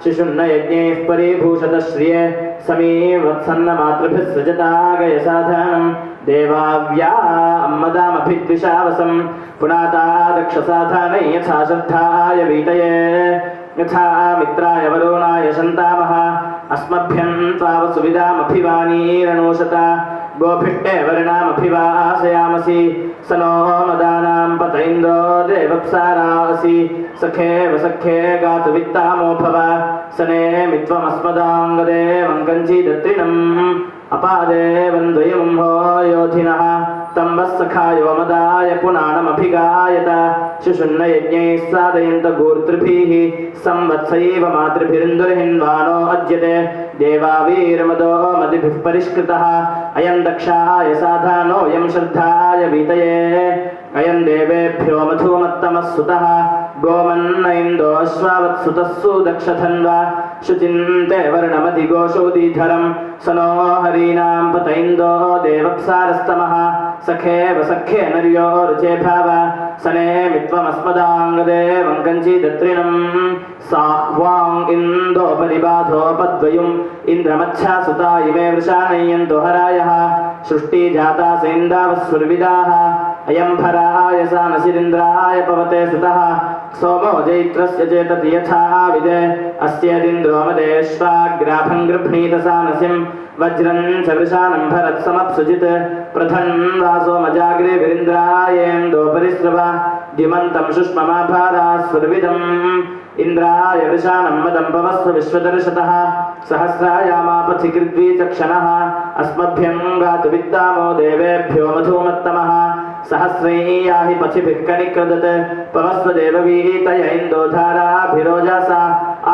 शिशुन्न यज्ञैः परिभूषत श्रिये समीवत्सन्नमातृभिः सृजतागय साधनम् देवाव्या अम्मदामभिद्विषावसं पुनाता दक्षसाधनै यथा श्रद्धाय वीतये यथा मित्राय वरुणाय शन्तामः अस्मभ्यं त्वावसुविदामभिवानीरनोषत गोभिष्टे वर्णामभिवासयामसि स नो मदानां पत इन्द्रो देवप्सारासि सखेव सखे गातुवित्तामो भव सने मित्वमस्मदाङ्गदेवं कञ्चिदत्रिणम् अपादे वन्द्वयमुंहो योधिनः तं वत्सखायो मदाय पुनानमभिगायत शिशुन्न यज्ञैः साधयन्त गोर्तृभिः संवत्सैव मातृभिरिन्दुर्हिन्वानो अज्यते देवावीरमदो मदिभिः परिष्कृतः अयं दक्षाय साधानोऽयं श्रद्धाय वीतये अयं देवेभ्यो मधुमत्तमः सुतः गोमन्न इन्दोऽश्वावत्सुतः सुदक्षधन्वा शुचिन्ते वर्णमधिघोषोदीधरं स नो हरीणां पत इन्दो देवप्सारस्तमः सखेव सखे नर्यो रुचे भाव सने मित्वमस्मदाङ्गदेवं कञ्चिदत्रिणम् साह्वां इन्दो परिबाधोपद्वयुम् इन्द्रमच्छासुता इमे वृषाणय्यन्तो हरायः सृष्टिजाता सेन्दावस्सुर्विदाः अयं भराय सानसिरिन्द्राय पवते सुतः सोमो जैत्रस्य चेतति यथा विदे अस्येदिन्द्रो मदेश्वाग्राभं गृह्णीत सानसिं वज्रं च वृषानं भरत्समप्सुजित् प्रथन् वासो मजाग्रे वीरिन्द्रायेन्दो परिस्रव द्युमन्तं शुष्ममाभारास्वरविदम् इन्द्राय वृषानं मदं पवस्व विश्वदर्शतः सहस्रायामापथि कृद्वीचक्षणः अस्मभ्यं गातुवित्तामो देवेभ्यो मधुमत्तमः सहस्रैयाहि पथिभिः कनिक्रदत् पवस्व देववीतय इन्दोधाराभिरोजासा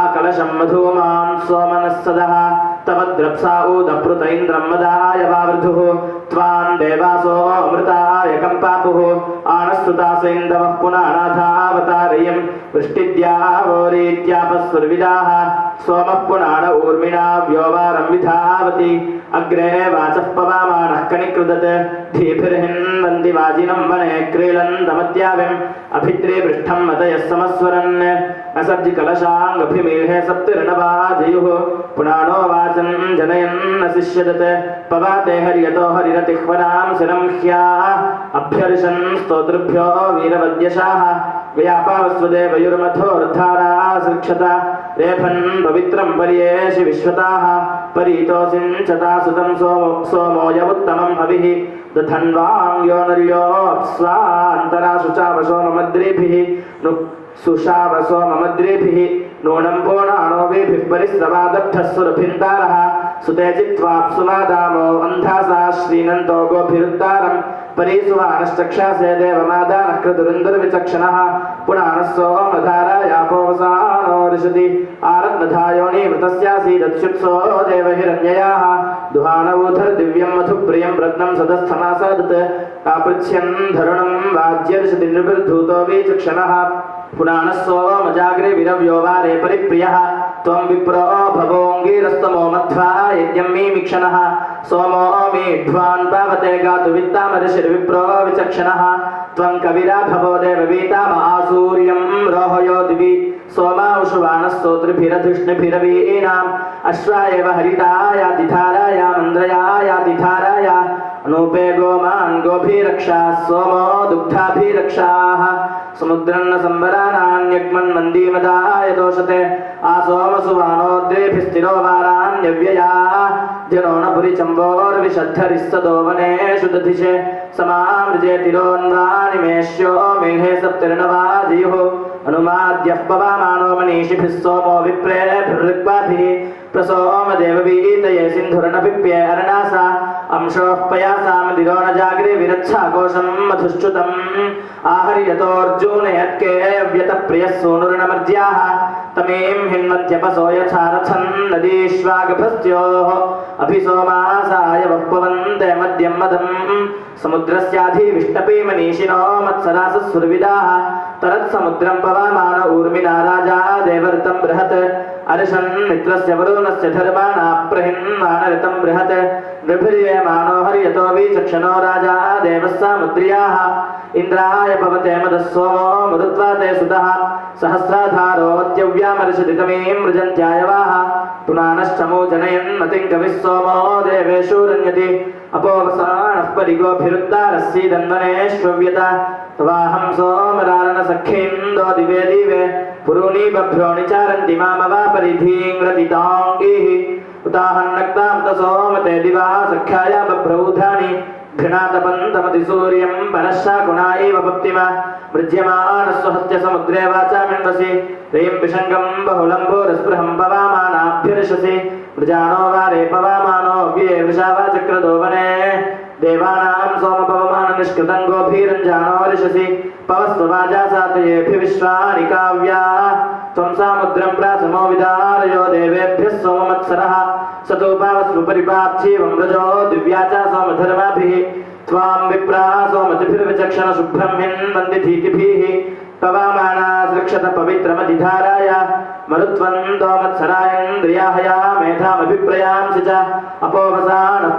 आकलशं मधूमां सोमनस्सदः तव द्रप्सा ऊदप्रुत इन्द्रं मदाय वावृधुः त्वां देवासो अमृताय कम्पापुः आनस्तुतासेन्दवः पुनानाथावतारयं वृष्टिद्यावोरीत्यापस्वर्विदाः सोमः पुनान ऊर्मिणा व्योवारं विधावति अग्रे वाचः पवामानः कनिकृदत् धीभिर्हिन्वन्ति वाजिनं वने क्रीलन्तमद्याविम् अभिद्रे पृष्ठं मतयः समस्वरन् असर्जिकलशाङ्गभिमीहे सप्तिर्नवाजयुः पुनानो वाचं जनयन् शिष्यदत् पवाते हर्यतो हरिरतिह्वनां शिरं ह्या अभ्यर्षन् स्तोतृभ्यो वीरवद्यशाः व्यापावस्वदेवयुर्मथोर्धारा सृक्षता रेफन् पवित्रं पर्येषि विश्वताः परीतोऽसिञ्चता सुतं सोमो यमुत्तमं हविः दधन्वाङ्ग्यो नर्यो अप्स्वान्तरा शुचावशोममद्रिभिः सुषावसोममद्रिभिः नूनं पूर्णाणोभिः परिस्रवादब्धः सुरभिन्दारः सुते चित्वाप्सुमादामो अन्धासा श्रीनन्तो गोभिरुद्दारं परीसुवानश्चक्षासे देवमादानः क्रतुरिन्दुर्विचक्षणः पुनानः सोमधारायापोवसानो ऋषति आरत्नधायोनीवृतस्यासीदत्युत्सो देवहिरण्ययाः दुहानवूधर्दिव्यं मधुप्रियं रत्नं सदस्थमासादत् आपृच्छ्यन् धरुणं वाज्यर्षति नृभिर्धूतो विचक्षणः पुनानः सोमजाग्रे विरव्यो वारे परिप्रियः त्वं विप्रो भवोऽङ्गीरस्तमो मध्वा यज्ञं मीमिक्षणः सोमो मीढ्वान् पावते गातुवित्तामऋषिर्विप्रो विचक्षणः त्वं कविरा भवो देववीताम आसूर्यं रोहयो दिवि सोमांशुवानस्तोत्रिभिरधिष्णुभिरवीणाम् अश्वायव हरितायातिधाराया मन्द्रयायातिधाराया अनूपे गोमान् गोभिरक्षा सोमो दुग्धाभिरक्षाः समुद्रन्न संवरानान्यग्मन् मन्दीमदाय दोषते आसोमसुवानोद्रेभिस्थिरो वारान्यव्यया जनो न पुरिचम्बोर्विशद्धरिस्तदो वनेषु दधिषे समामृजेतिरोन्वानिमेष्यो मेघे सप्तर्णवाजियुः अनुमाद्यः पवामानो मनीषिभिः सोमो विप्रेभिर्ऋग्वाभिः प्रसोम देववीतये सिन्धुरनपिप्ये अर्णासा अंशोः पयासामदिरो न जाग्रे विरच्छाकोशं मधुश्च्युतम् आहर्यतोऽर्जुनयत्के व्यतप्रियः सूनुर्नमर्ज्याः तमीं हिन्मत्यपसो यथा रथन् नदीष्वागभस्त्योः अभिसोमासाय वः पवन्ते मद्यं मदम् समुद्रस्याधिविष्टपे मनीषिणो मत्सरासुर्विदाः तरत्समुद्रं पवामान ऊर्मिणा राजा देवर्तं बृहत् अर्षन् मित्रस्य वरुणस्य धर्माणा प्रहिन्वानरितं बृहत् नृभिर्यमानो हर्यतो विचक्षणो राजा देवः सामुद्र्याः इन्द्राय पवते मदः सोमो मरुत्वा ते सुतः सहस्राधारो मत्यव्यामर्षति तमीं मृजन्त्यायवाः पुनानश्चमो जनयन् मतिं कविः सोमो देवेषु रण्यति अपोवसानः परिगोभिरुद्धारस्सीदन्वनेष्वव्यत तवाहं सोमरारणसख्येन्दो दिवे दिवे पुरूणी बभ्रोणि चारन्ति मामवापरिधीं रतिताङ्गीः उताहन्नक्तां तसोमते दिवा सख्याया बभ्रौधानि घृणातपन्तमति सूर्यं परश्शाकुणा एव पप्तिमा मृज्यमानस्वहत्य समुद्रे वाचामिन्वसि रयिं विषङ्गं बहुलं भूरस्पृहं पवामानाभ्यर्षसि मृजानो वारे पवामानो व्ये वृषावाचक्रदो वने देवानां सोमपवमाननिष्कृतं गोभीरञ्जानो ऋषसि पवस्ववाजा सातयेऽभिविश्वानि काव्या त्वं सामुद्रं प्रासमो विदारयो देवेभ्यः सोममत्सरः सतोपावस्व परिपार्थीवं व्रजो दिव्या च सोमधर्माभिः त्वां विप्रा सोमतिभिर्विचक्षण शुभ्रं हिन्वन्दिधीतिभिः पवामाना सृक्षत पवित्रमधिधाराय मरुत्वन्दो मत्सरायन्द्रियाहया मेधामभिप्रयांसि च अपोवसानः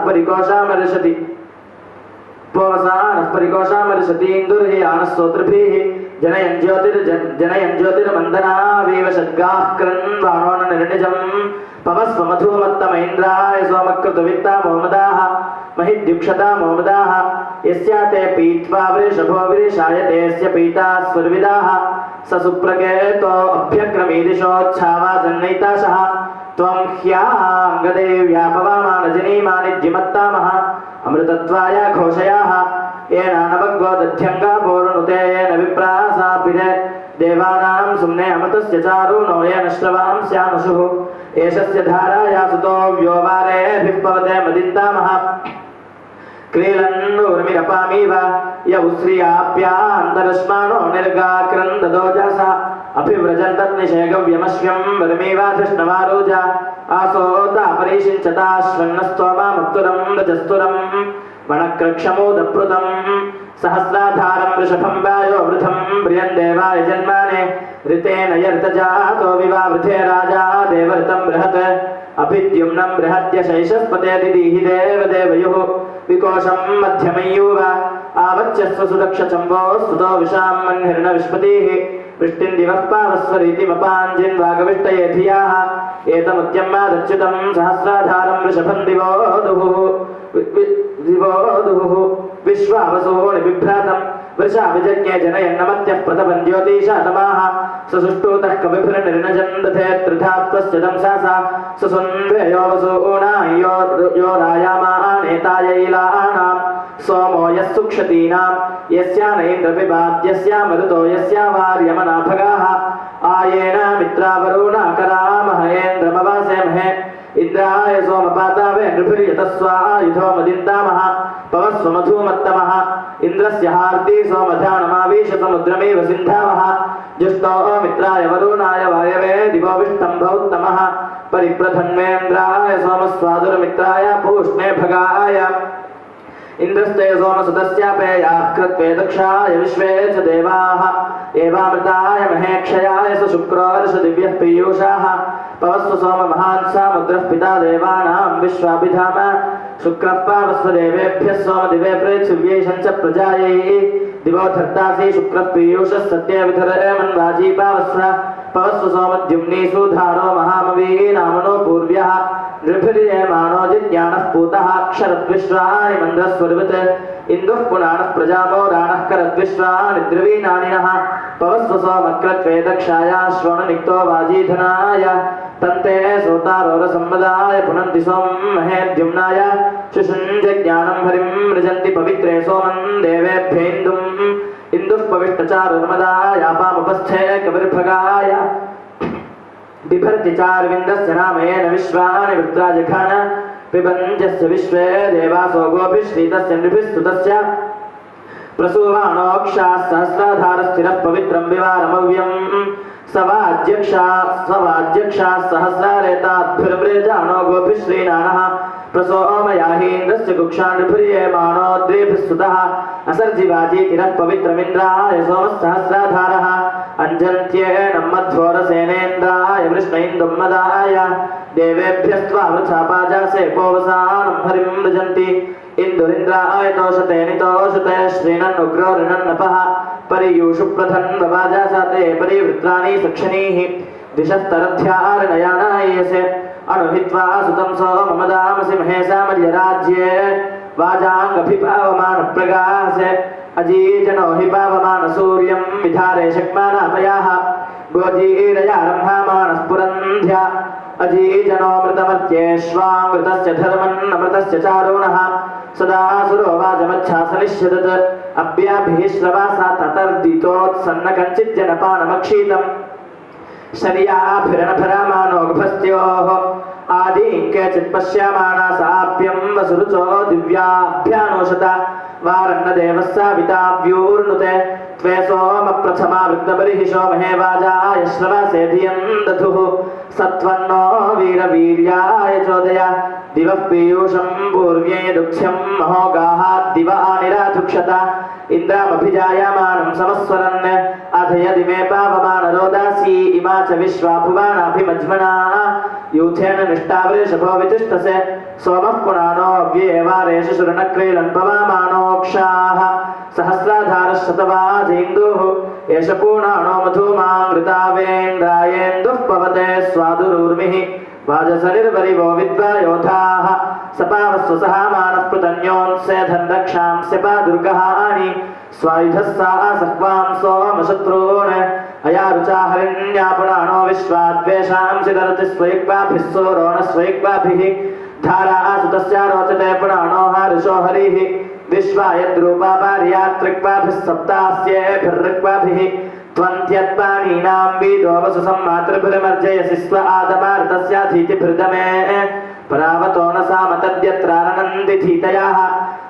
परिकोशामर्षति अपोवसानः परिकोशामर्षतीन्दुर्हि आनस्तोत्रभिः जनयन् ज्योतिर्मन्दनावेव षड्गाः क्रन्वाणो न निर्निजम् पवस्व मधुमत्तमैन्द्राय सोमकृतवित्ता मोमदाः महिद्युक्षता मोमदाः यस्याते पीत्वा वृषभो वृषायतेऽस्य पीता स्वर्विदाः स सुप्रकेतो अभ्यक्रमीदिशोच्छावा जन्नैताशः त्वं ह्याङ्गदेव्या पवामानजनीमानिज्यमत्तामः अमृतत्वाय घोषयाः येन नवग्गो दध्यङ्गापोरुनुते येन विप्रासापिरे देवानां सुम्ने अमृतस्य चारुणो येन श्रवांस्यानुषुः एषस्य धाराया सुतो व्योवारेभिः पवते मदिन्तामः क्रीलन्नूर्मिरपामीव य उश्रियाप्यान्तरश्मानो निर्गाक्रन्ददोजसा अभिव्रजन्तन्निषेगव्यमश्व्यं वरमेवाधिष्णवारोज आसोतापरीषिञ्चताश्वन्नस्तोमामत्तुरं रजस्तुरं वणक्रक्षमोदप्रुतं सहस्राधारं वृषभं वायो वृथं प्रियं देवाय जन्माने ऋतेन यर्तजातो विवावृथे राजा देवर्तं बृहत् अभिद्युम्नं बृहत्य शैशस्पते दिदीहि देवदेवयुः विकोशं मध्यमयूव आवच्यस्व सुदक्षचम्बो स्तुतो विशां मन्हिर्न विष्पतिः वृष्टिं दिवः पावस्वरीतिमपाञ्जिन्वागविष्टये धियाः एतमुत्यं मादच्युतं सहस्राधारं वृषभं दिवोदुः विश्वावसोनि बिभ्रातं वृषा विजज्ञे जनयन्नमत्यः प्रतपन् ज्योतिषातमाः ससुष्टुतः कविभिर्निर्नजन् दधे त्रिधात्वस्य दंसासा ससुन्वेयो वसूना यो रायामानेतायैलानां सोमो यः सुक्षतीनां यस्यानैन्द्रपिबाद्यस्या मरुतो यस्या वार्यमनाभगाः आयेन मित्रावरुणा करामहेन्द्रमवासेमहे इंद्राय सोमपातावे नृभिर्यतस्वायुधो मदिन्तामः पवस्व मधुमत्तमः इंद्रस्य हार्दी सोमधानमावीश समुद्रमेव सिन्धावः जुष्टो मित्राय वरुणाय वायवे दिवोविष्टम्भौत्तमः परिप्रधन्वेन्द्राय सोमस्वादुरमित्राय पूष्णे भगाय इंद्रस्ते सोमसुतस्यापेयाः कृत्वे दक्षाय विश्वे च देवाः एवामृताय महेक्षयाय स शुक्रोर्ष दिव्यः पीयूषाः पवस्व सोम महान् सामुद्रः पिता देवानां विश्वाभिधाम शुक्रः पावस्व देवेभ्यः सोम दिवे पृथिव्यै च प्रजायै दिवो धर्तासि शुक्रः पीयूषः सत्ये विधरे मन्वाजी पावस्व पवस्व सोमद्युम्नी सुधारो महामवी नामनो पूर्व्यः नृभिर्यमानो जिज्ञानः पूतः क्षरद्विश्वानि मन्द्रस्वरवत् इंदुः पुनानः प्रजापो राणः करद्विश्वा निद्रवीनानिनः पवस्वसो मक्रत्वे दक्षाय श्रोणनिक्तो वाजीधनाय तन्ते सोतारोरसम्मदाय पुनन्ति सोम महेद्युम्नाय शुषुञ्जज्ञानं हरिं मृजन्ति पवित्रे सोमं देवेभ्येन्दुम् इंदुः पविष्टचारुर्मदाय पापपस्थे कविर्भगाय बिभर्ति चार्विन्दस्य नामेन विश्वानि वृत्राजखान पिबन्त्यस्य विश्वे देवासो गोभिश्रीतस्य नृभिस्तुतस्य प्रसूवाणोक्षाः सहस्राधारस्थिरः पवित्रं विवारमव्यम् सवाध्यक्षाः सहस्रारेताद्भिर्मृजानो गोभिश्रीनानः प्रसोमयाहीन्द्रस्य कुक्षान्नृभिर्येमाणोद्रेभिस्तुतः असर्जिवाजीतिरः पवित्रमिन्द्राय सोमः सहस्राधारः अञ्जन्त्येनं मध्वोरसेनेन्द्राय वृष्णैन्दुम्मदाय देवेभ्यस्त्वावृथा पाजासे पोवसानं हरिं मृजन्ति इंदुरिन्द्राय तोषते नितोषते श्रीणन्नुग्रो ऋणन्नपः परियूषु प्रधन् वाजासाते परिवृत्राणि सक्षणीः दिशस्तरध्यारनयानायसे अणुहित्वा सुतं सोममदामसि महेशामर्यराज्ये वाजाङ्गभिपावमानप्रगासे अजीजनो हि पावमानसूर्यं विधारे शक्मानापयाः गोजीरयारम्भामानः पुरन्ध्या अजीजनोमृतमत्येष्वामृतस्य धर्मन्नमृतस्य चारुणः सदा सुरो वाजमच्छासनिष्यदत् अभ्याभिः श्रवासा ततर्दितोत्सन्न कञ्चिज्जनपानमक्षीतम् शर्याभिरणभरामानोगभस्त्योः आदीं केचित् पश्यामाना साप्यं वसुरुचो दिव्याभ्यानोषता वारन्नदेवः साविताव्यूर्नुते त्वे सोम प्रथमा वृद्धबर्हिषो महे वाजाय श्रवासे धियं दधुः सत्वन्नो वीरवीर्याय चोदय दिवः पीयूषं पूर्व्ये दुःख्यं महोगाहात् दिव आनिराधुक्षता इन्द्रामभिजायमानं समस्वरन् अथ यदि मे पावमानरोदासी इमा च विश्वा भुवानाभिमज्मना यूथेन निष्ठावृषभो वितिष्ठसे सोमः पुनानो अव्येवारेषु शुरणक्रीडन् पवामानोक्षाः सहस्राधारः शतवाजेन्दुः एष पूर्णानो मधुमाङ्गृतावेन्द्रायेन्दुः पवते स्वादुरूर्मिः वाजसनिर्वरिवो विद्वायोधाः सपावस्वसहामानः पृतन्योन्सेधन् रक्षांस्य पादुर्गहानि स्वायुधः सा सह्वां सोमशत्रून् अयारुचा हरिण्यापुराणो विश्वाद्वेषांसि दरति स्वयक्वाभिः सोरो न स्वयक्वाभिः धारा सुतस्या रोचते पुराणो हर्षो हरिः विश्वायद्रूपा पार्यात्रिक्वाभिः सप्तास्येभिर्ऋक्वाभिः त्वन्त्यत्पानीनां बीजो वसुसम्मातृभिर्मर्जयसि स्व आदमार्तस्याधीतिभिर्दमे परावतो न सामतद्यत्रानन्ति धीतयाः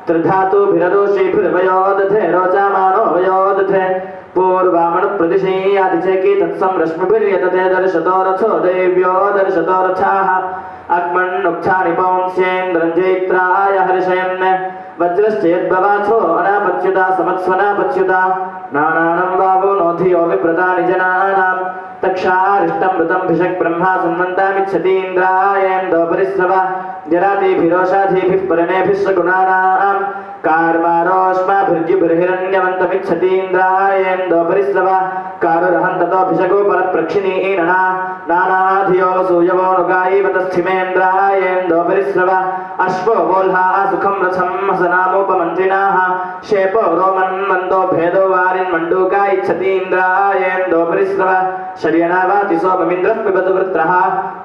त्रिधातुभिरदोषीभिर्वयोदधे रोचामानो वयोदधे पूर्वामणुप्रदिशेयादिचेकी तत्सं रश्मिभिर्यतते दर्शतो रथो देव्यो दर्शतो रथाः अग्मन्नुक्थानि पौंस्येन्द्रं जैत्राय हर्षयन् वज्रश्चेद्भवाथो अनापच्युता समत्स्वनापच्युता नानानं वावो नोधियो विप्रदानि जनानां तक्षारिष्टमृतं भिषक् ब्रह्मा सुन्वन्तामिच्छतीन्द्रायेन्दो परिस्रव जरातिभिरोषाधिभिः परिणेभिः सगुणानां कार्मारोष्माभिर्जुभिर्हिरण्यवन्तमिच्छतीन्द्रायेन्दो परिस्रव कारुरहन्ततो भिषगो परप्रक्षिणीनना नानाधियो सूयवो नुगायीवतस्थिमेन्द्रायेन्दो परिस्रव अश्वो वोल्हा सुखं रथं हसनामोपमन्त्रिणाः शेपो रोमन्वन्दो भेदो वारिन्मण्डूका इच्छतीन्द्रायेन्दो परिस्रव शर्यणावाति सोममिन्द्रः पिबतु वृत्रः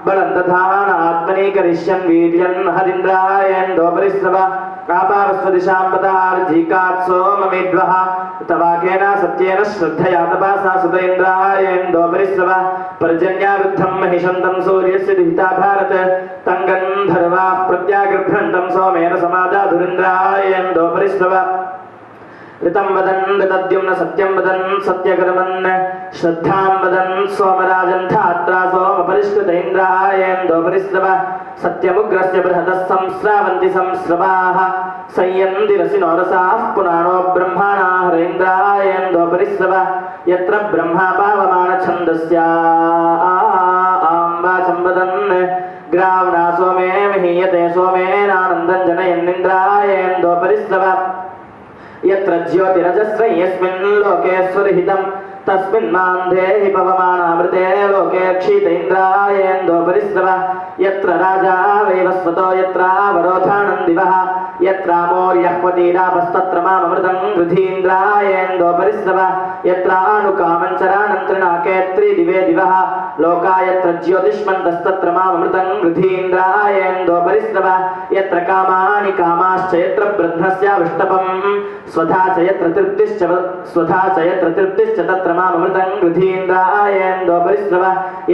बलं दधान आत्मनि करिष्यन् वीर्यन् हरिन्द्रायेन्दो परिस्रव कापावस्वदिशां पदार्धीकात् सोममेद्वः तवाकेन सत्येन श्रद्धया तपसा सुतेन्द्रायेन्दो परिस्रव पर्जन्यावृद्धं महिषन्तं सूर्यस्य दुहिता भारत तं गन्धर्वाः प्रत्यागृभ्रन्तं सोमेन समादाधुरिन्द्रायेन्दो परिस्रव ऋतं वदन् ऋतद्युम्न सत्यं वदन् सत्यकर्मन् श्रद्धां वदन् सोमराजन् धात्रा सोमपरिष्कृतेन्द्रायेन्दो परिस्रव सत्यमुग्रस्य बृहतः संस्रावन्ति संस्रवाः संयन्ति रसिनो रसाः पुराणो ब्रह्माणा हरेन्द्रायेन्दो परिस्रव यत्र ब्रह्मा पावमानछन्दस्या वाचं वदन् ग्रावणा सोमे महीयते सोमेनानन्दं जनयन्निन्द्रायेन्दो परिस्रव यत्र ज्योतिरजस्रं यस्मिन् लोके स्वरहितं तस्मिन्मां देहि पवमानामृते लोके क्षीतेन्द्रायेन्दो परिस्रव यत्र राजा वैवस्वतो यत्रावरोधानं दिवः यत्रामोर्यह्वतीरापस्तत्र मामृतं गृधीन्द्रायेन्दो परिस्रव यत्रानुकामं चरानं त्रिनाकेत्री दिवे दिवः लोका यत्र ज्योतिष्मन्तस्तत्र मामृतं गृधीन्द्रायेन्दो परिस्रव यत्र कामानि कामाश्च यत्र ब्रह्मस्याविष्टपं स्वधा च यत्र तृप्तिश्च तत्र मामृतं गृधीन्द्रायेन्दो परिस्रव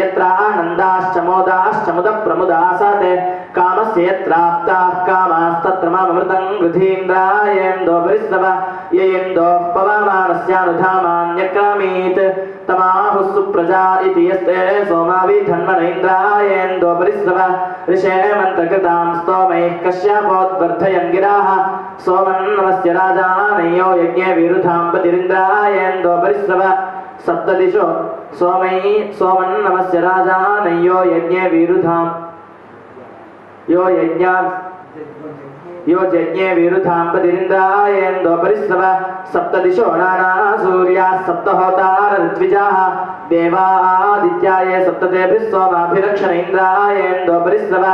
यत्र आनन्दाश्च मोदाश्च मुदप्रमुदासाते कामस्य यत्राप्ताः कामास्तत्र मामृतं गृधीन्द्रायेन्दो परिस्रव येन्दो पवमानस्यानुधामान्यक्रामीत् तमाहुः सुप्रजा इति यस्ते सोमाभिधन्वनेन्द्रायेन्दो परिस्रव ऋषे मन्त्रकृतां स्तोमैः कश्यपोद्वर्धयन् गिराः सोमन्नमस्य राजानयो यज्ञे विरुधां पतिरिन्द्रायेन्दो परिस्रव सप्तदिशो सोमन्नमस्य राजानयो यज्ञे विरुधां यो यज्ञे विरुधां पतिरिन्द्रायेन्दो परिस्रव सप्तदिशो नाना सूर्याः सप्तहोतार ऋत्विजाः देवादित्याये सप्ततेभिः सोमाभिरक्षण इन्द्रायेन्दो परिस्रव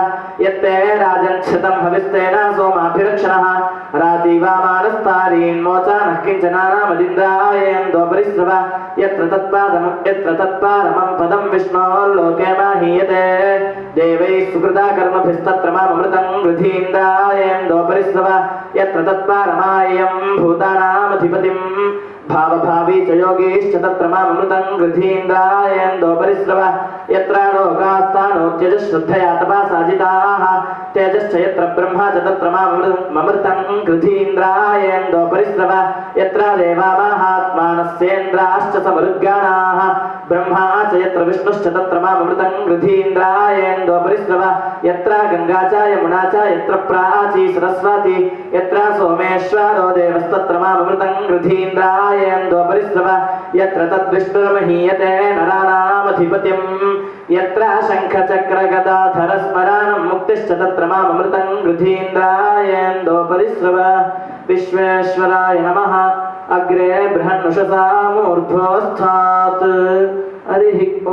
यत्ते राजच्छतं हविस्तेन सोमाभिरक्षणः रातीवामानस्तारीन्मोचानः किञ्चनानामदिन्द्रायेन्दो परिस्रव यत्र तत्पारमं पदं विष्णोर्लोके माहीयते देवैः सुकृता कर्मभिस्तत्र मामृतं गृधीन्द्रायेन्दो परिस्रव यत्र तत्पारमायं भूतानामधिपतिं भावभावी च योगीश्च तत्र मामृतं गृधीन्द्रायेन्दो परिस्रव यत्र लोकास्तानो त्यजश्रद्धया तपसा जिताः तेजश्च यत्र ब्रह्मा च तत्र मामृतं गृधीन्द्रायेन्दो परिस्रव यत्र देवा महात्मानस्येन्द्राश्च समरुद्गानाः ब्रह्मा च यत्र विष्णुश्च तत्र मामृतं गृधीन्द्रायेन्दो परिस्रव यत्र गंगा च यमुना च यत्र प्राची सरस्वती यत्र सोमेश्वरो देवस्तत्र मामृतं गृधीन्द्रायेन्दो परिस्रव यत्र तद्विष्णुर्महीयते नराणामधिपतिं यत्र शङ्खचक्रगदाधर स्मरानं मुक्तिश्च तत्र मामृतं गृधीन्द्रायेन्दो परिस्रव विश्वेश्वराय नमः अग्रे बृहन्नुषसा मूर्ध्वोऽस्थात् हरिः ॐ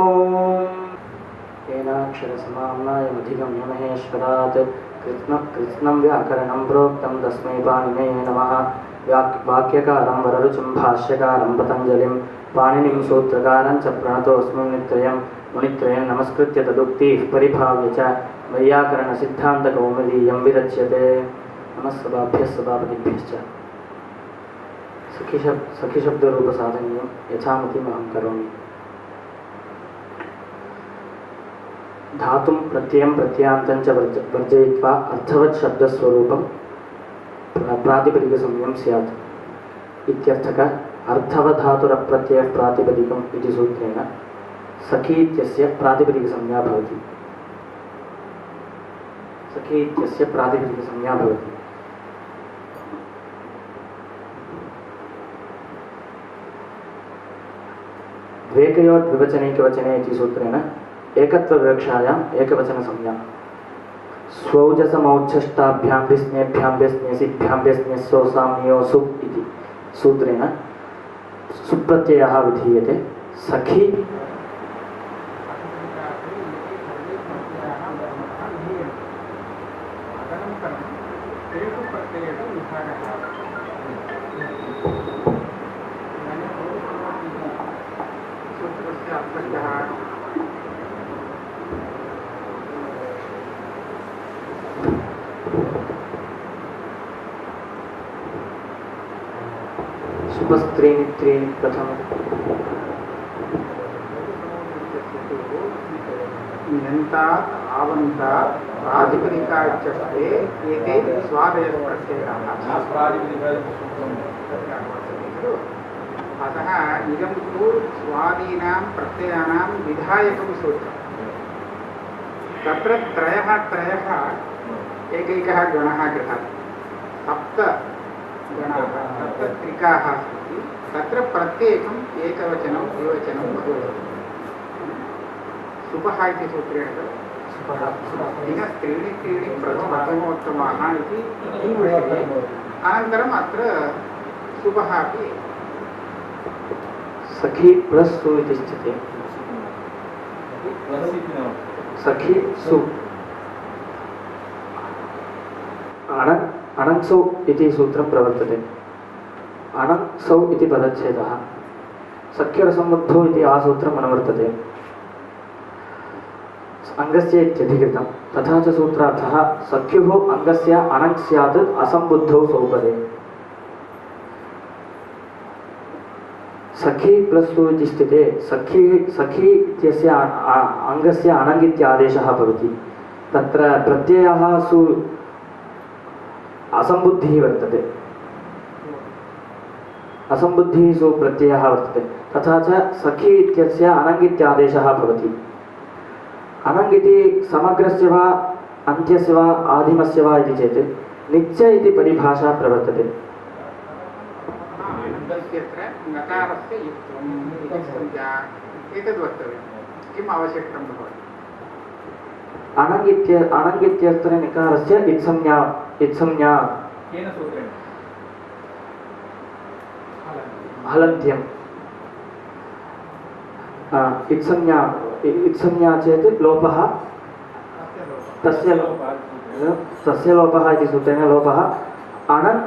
येनाक्षरसमाम्नायमधिगम्य महेश्वरात् कृत्स्नं व्याकरणं प्रोक्तं तस्मै पाणिनये नमः वाक्यकारं वररुचिं भाष्यकारं पतञ्जलिं पाणिनिं सूत्रकारं च प्रणतोऽस्मि मुनित्रयं नमस्कृत्य तदुक्तिः परिभाव्य च वैयाकरणसिद्धान्तकौमुदीयं विरच्यते नमः सभाभ्यः सभापतिभ्यश्च सखिशब्दरूपसाधनीयं यथामतिमहं करोमि धातुं प्रत्ययं प्रत्ययान्तं च वर्जयित्वा अर्थवत् शब्दस्वरूपं प्रातिपदिकसंज्ञं स्यात् इत्यर्थक अर्थवधातुरप्रत्ययः प्रातिपदिकम् इति सूत्रेण सखी इत्यस्य प्रातिपदिकसंज्ञा भवति। सखी इत्यस्य प्रातिपदिकसंज्ञा भवति। द्वेकयोर्द्विवचनैकवचने इति सूत्रेण एकत्वविवक्षायाम् एकवचनसंज्ञा स्वौजसमौच्छष्टाभ्यां विस्नेभ्यां व्यस्नेसिभ्यां व्यस्नेस्सो साम्योऽसु इति सूत्रेण सुप्रत्ययः विधीयते। सखी सुपस्त्रीणि त्रीणि प्रथम
नियन्तात् आवन्तात् प्रातिपदिकाच्चस्ते एते स्वादयः प्रत्ययाः। अतः इदं तु स्वादीनां प्रत्ययानां विधायकं सूत्रम्। तत्र त्रयः एकैकः गणः कृतः, सप्त गणाः सप्तत्रिकाः सन्ति। तत्र प्रत्येकम् एकवचनं द्विवचनं भवति। सुपः इति सूत्रेण दिनस्त्रीणि त्रीणि प्रथमोत्तमाः इति अनन्तरम् अत्र सुपः अपि
सखी प्लस सु इति स्थिते सखी सु अनंसौ इति सूत्रं प्रवर्तते। अनंसौ इति पदच्छेदः सख्यरसम्बद्धौ इति आसूत्रम् अनुवर्तते। अंगस्य इत्यधिकृतं तथा च सूत्रार्थः सख्युः अंगस्य अनङ् स्यात् असम्बुद्धौ सौपदे। सखी प्लस सु इति स्थिते सखी इत्यस्य अंगस्य अनङ् इत्यादेशः भवति। तत्र प्रत्ययः सु असम्बुद्धिः वर्तते। असम्बुद्धिः सु प्रत्ययः वर्तते। तथा च सखी इत्यस्य अनङ् इत्यादेशः भवति। अनङ् इति समग्रस्य वा अन्त्यस्य वा आदिमस्य वा इति चेत् नित्य इति परिभाषा प्रवर्तते।
अनन्तस्य नकारस्य युक्तम् इति संज्ञा एतद् वक्तव्यं किम् आवश्यकं भवति।
अनङ् इत्यत्र निकारस्य इत्संज्ञा
केन सूत्रेण
हलन्त्यम् इत्संज्ञा चेत् लोपः तस्य लोपः इति सूत्रेण लोपः अनन्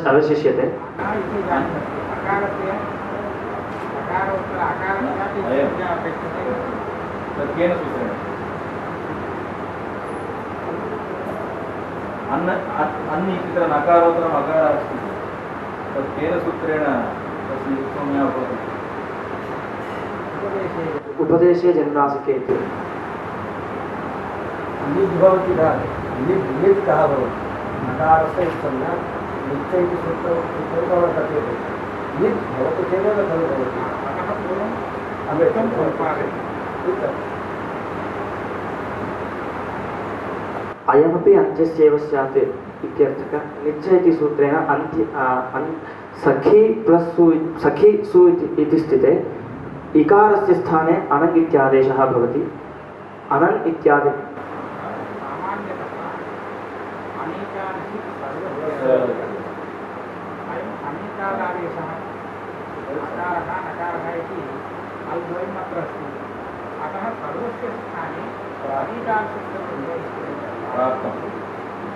अवशिष्यते।
केन सूत्रेण अन् इत्यत्र नकारोत्तरम् अकारः अस्ति तत् केन सूत्रेण तस्य संज्ञा भवति।
उपदेशे जन्मासिके इति
लिट् भवति लिट् कः भवति नकारस्य संज्ञा नित्य इति सूत्रं वर्तते। लिट् भवति चेदेव खलु भवति।
अयमपि अन्त्यस्यैव स्यात् इत्यर्थः। नित्य इति सूत्रेण सखी प्लस सखी सु इति स्थिते इकारस्य स्थाने अनङ् इत्यादेशः भवति। अनन् इत्यादि
अनेकादेशः नकारः नकारः इति अल्द्वयम् अत्र अस्ति। अतः सर्वस्य स्थाने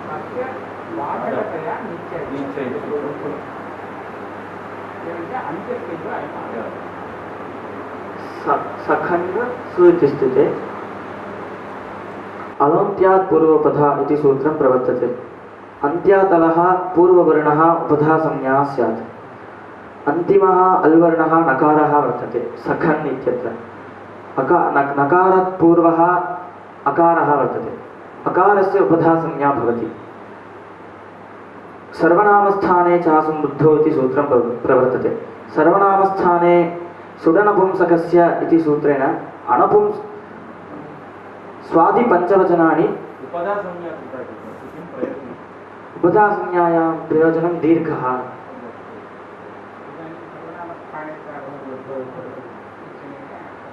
तस्य वाचकतया निश्चय अन्त्यस्यैव अयम्
सखन् सु इति स्थिते अलोन्त्यात् पूर्वपदा इति सूत्रं प्रवर्तते। अन्त्यातलः पूर्ववर्णः उपधासंज्ञा स्यात्। अन्तिमः अल्वर्णः नकारः वर्तते सखन् इत्यत्र। नकारात् पूर्वः अकारः वर्तते। अकारस्य उपधासंज्ञा भवति। सर्वनामस्थाने चासंबुद्धौ इति सूत्रं प्रवर्तते। सर्वनामस्थाने सुडनपुंसकस्य इति सूत्रेण स्वादिपञ्चवचनानि उपधासंज्ञायां प्रयोजनं दीर्घः।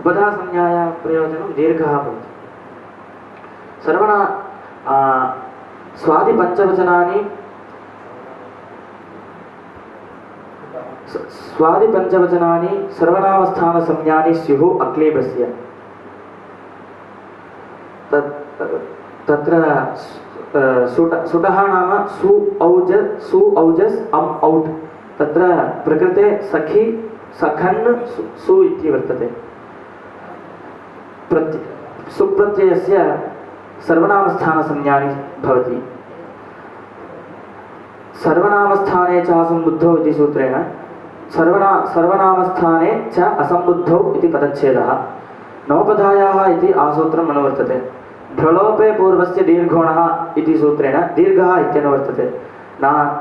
उपधासंज्ञायां प्रयोजनं दीर्घः भवति। स्वादिपञ्चवचनानि सर्वनामस्थानसंज्ञानि स्युः अक्लेबस्य। तत्र सुटः नाम सु औजस् अम् औट्। तत्र प्रकृते सखी सखन् सु इति वर्तते। सुप्रत्ययस्य सर्वनामस्थानसंज्ञानि भवति। सर्वनामस्थाने च असम्बुद्धौ इति सूत्रेण सर्वनामस्थाने च असम्बुद्धौ इति पदच्छेदः नवपदायाः इति आसूत्रम् अनुवर्तते। भ्रलोपे पूर्वस्य दीर्घोणः इति सूत्रेण दीर्घः इत्यनुवर्तते।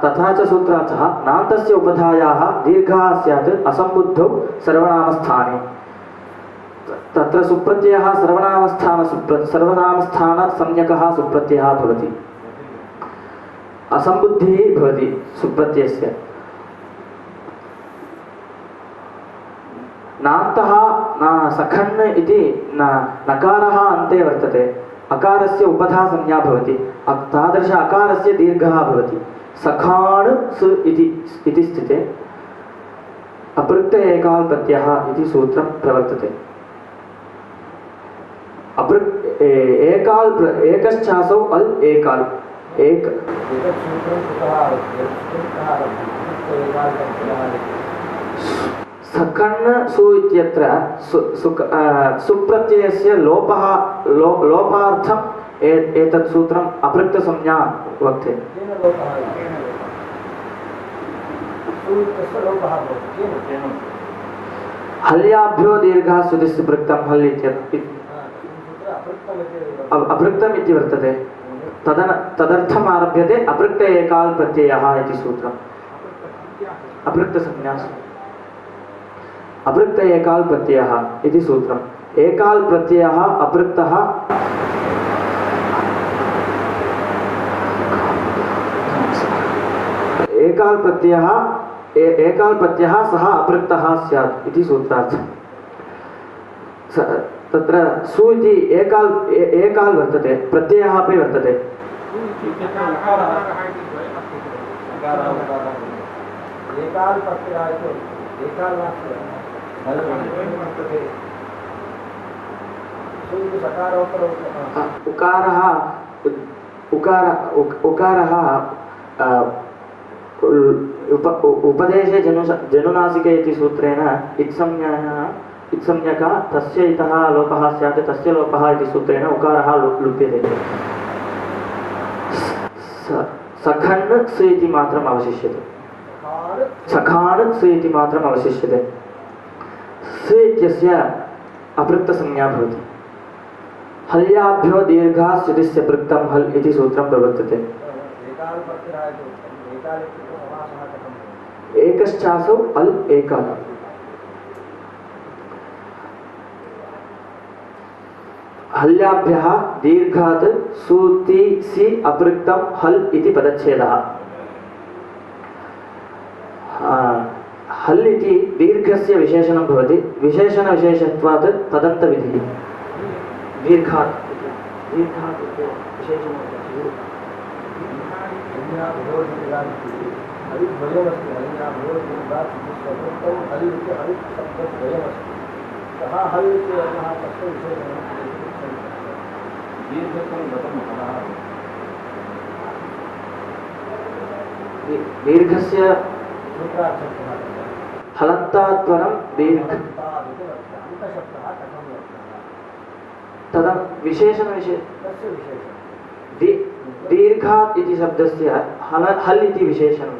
तथा च सूत्रार्थः नान्तस्य उपधायाः दीर्घः स्यात् असम्बुद्धौ सर्वनामस्थाने। तत्र सुप्रत्ययः सर्वनामस्थानसंज्ञकः सुप्रत्ययः भवति। असम्बुद्धिः भवति सुप्रत्ययस्य। नान्तः सखन् इति नकारः अन्ते वर्तते। अकारस्य उपधासंज्ञा भवति। तादृश अकारस्य दीर्घः भवति। सखाण सु इति स्थिते अपृक्त एकाल प्रत्ययः इति सूत्रं प्रवर्तते। एकश्चासौ अल् एकाल एक सखण् सु इत्यत्र सुप्रत्ययस्य लोपार्थम् एतत् सूत्रम् अपृक्तसंज्ञा वक्ते। हल्याभ्यो दीर्घः सुदिस्य पृक्तं हल् अपृक्तम् इति वर्तते। तदर्थम् आरभ्यते अपृक्त एकाल प्रत्ययः इति सूत्रम्। अपृक्तसंज्ञा अपृक्त एकाल प्रत्ययः इति सूत्रम्। एकाल प्रत्ययः अपृक्तः एकाल प्रत्ययः सः अपृक्तः स्यात् इति सूत्रार्थम्। तत्र सु इति एकाल वर्तते, प्रत्ययः अपि वर्तते।
एकाल प्रत्ययः एकाल नास्ति
उकारः उपदेशे जनुनासिके इति सूत्रेण इत्संज्ञका तस्य इतः लोपः स्यात् तस्य लोपः इति सूत्रेण उकारः लुप्यते। सखण् स इति मात्रम् अवशिष्यते। सखाण स इति मात्रम् अवशिष्यते। स इत्यस्य अपृक्तसंज्ञा भवति। हल्याभ्यो दीर्घः सुदिस्य पृक्तं हल् इति सूत्रं प्रवर्तते। एकश्चासौ अल् एकाल हल्याभ्यः दीर्घात् सूति सि अपृक्तं हल् इति पदच्छेदः। हल् इति दीर्घस्य विशेषणं भवति। विशेषणविशेषत्वात् तदन्तविधिः दीर्घात् विशेषणं दीर्घस्य हलन्तात् परं तदा दीर्घात् इति शब्दस्य हल् इति विशेषणं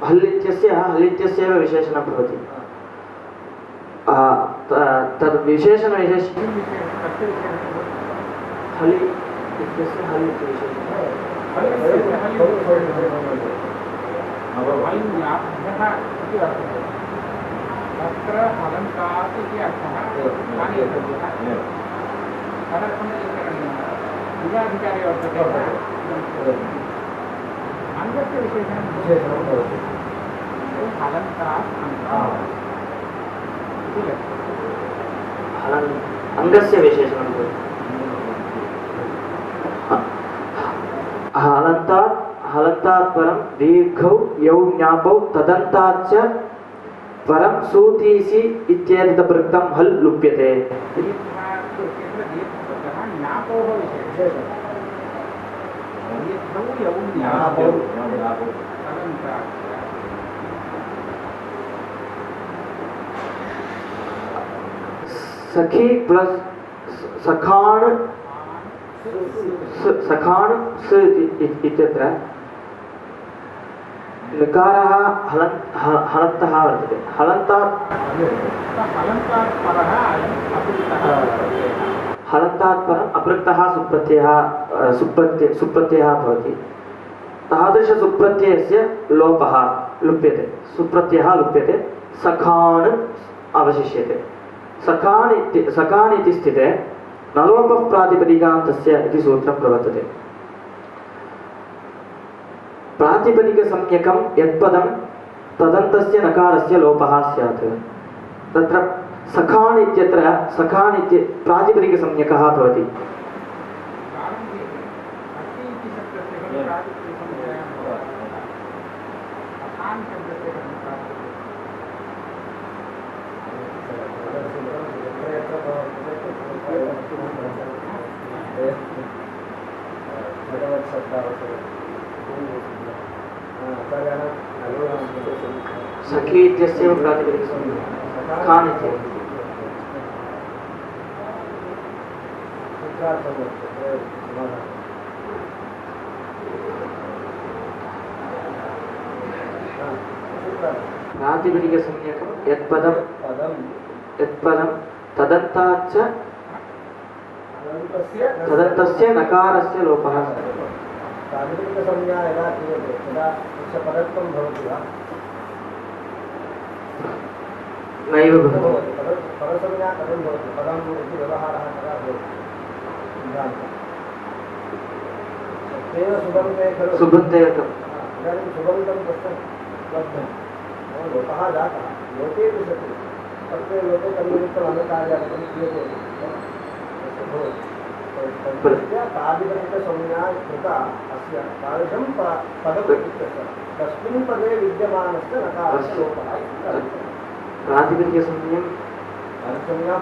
हल् इत्यस्यैव विशेषणं भवति। तद् विशेषणविशेष हल् इत्यस्य हल् इति विशेषणं
तत्र हलन्तात् इति अर्थः युगाधिकारे वर्तते। अङ्गस्य विशेषणं भवति। हलन्तात्
अङ्गस्य विशेषणं भवति। हलन्तात् परं दीर्घौ यौ ज्ञापौ तदन्तात् च परं सूतीसि इत्येतत् पृक्तं हल् लुप्यते। सखी प्लस सखाण स इत्यत्र लकारः हलन्तः वर्तते। हलन्तात् परम् अपृक्तः सुप्रत्ययः भवति। तादृशसुप्रत्ययस्य लोपः लुप्यते, सुप्रत्ययः लुप्यते, सखाण अवशिष्यते। सखाण इति स्थिते नलोपः प्रातिपदिकान्तस्य इति सूत्रं प्रवर्तते। प्रातिपदिकसंज्ञकं यत्पदं तदन्तस्य नकारस्य लोपः स्यात्। तत्र सखान् इत्यत्र सखान् इति प्रातिपदिकसंज्ञकः भवति। सखी इत्यस्यैव प्रातिपदिकसंज्ञा खान् इति प्रातिपदिकसंज्ञकं यत्पदं तदन्ताच्च तदन्तस्य नकारस्य लोपः।
प्रातिपदिकसंज्ञा यदा क्रियते तदा तस्य पदत्वं भवति वा?
नैव भवति।
पदसंज्ञा कथं भवति? पदम् इति व्यवहारः कदा भवति? तेन सुबन्ते खलु
सुबन्तेकम्
इदानीं सुबन्तं तस्य लब्धं लोपः जातः लोकेपि सति तत्र लोके तन्निमित्तम् अन्यकार्यादिकं क्रियते तस्य भवति। प्रातिपदिकसंज्ञा कृता अस्य तादृशं पदम् इत्यस्य तस्मिन् पदे विद्यमानस्य नकारस्य लोपः
प्रातिपदिकसंज्ञा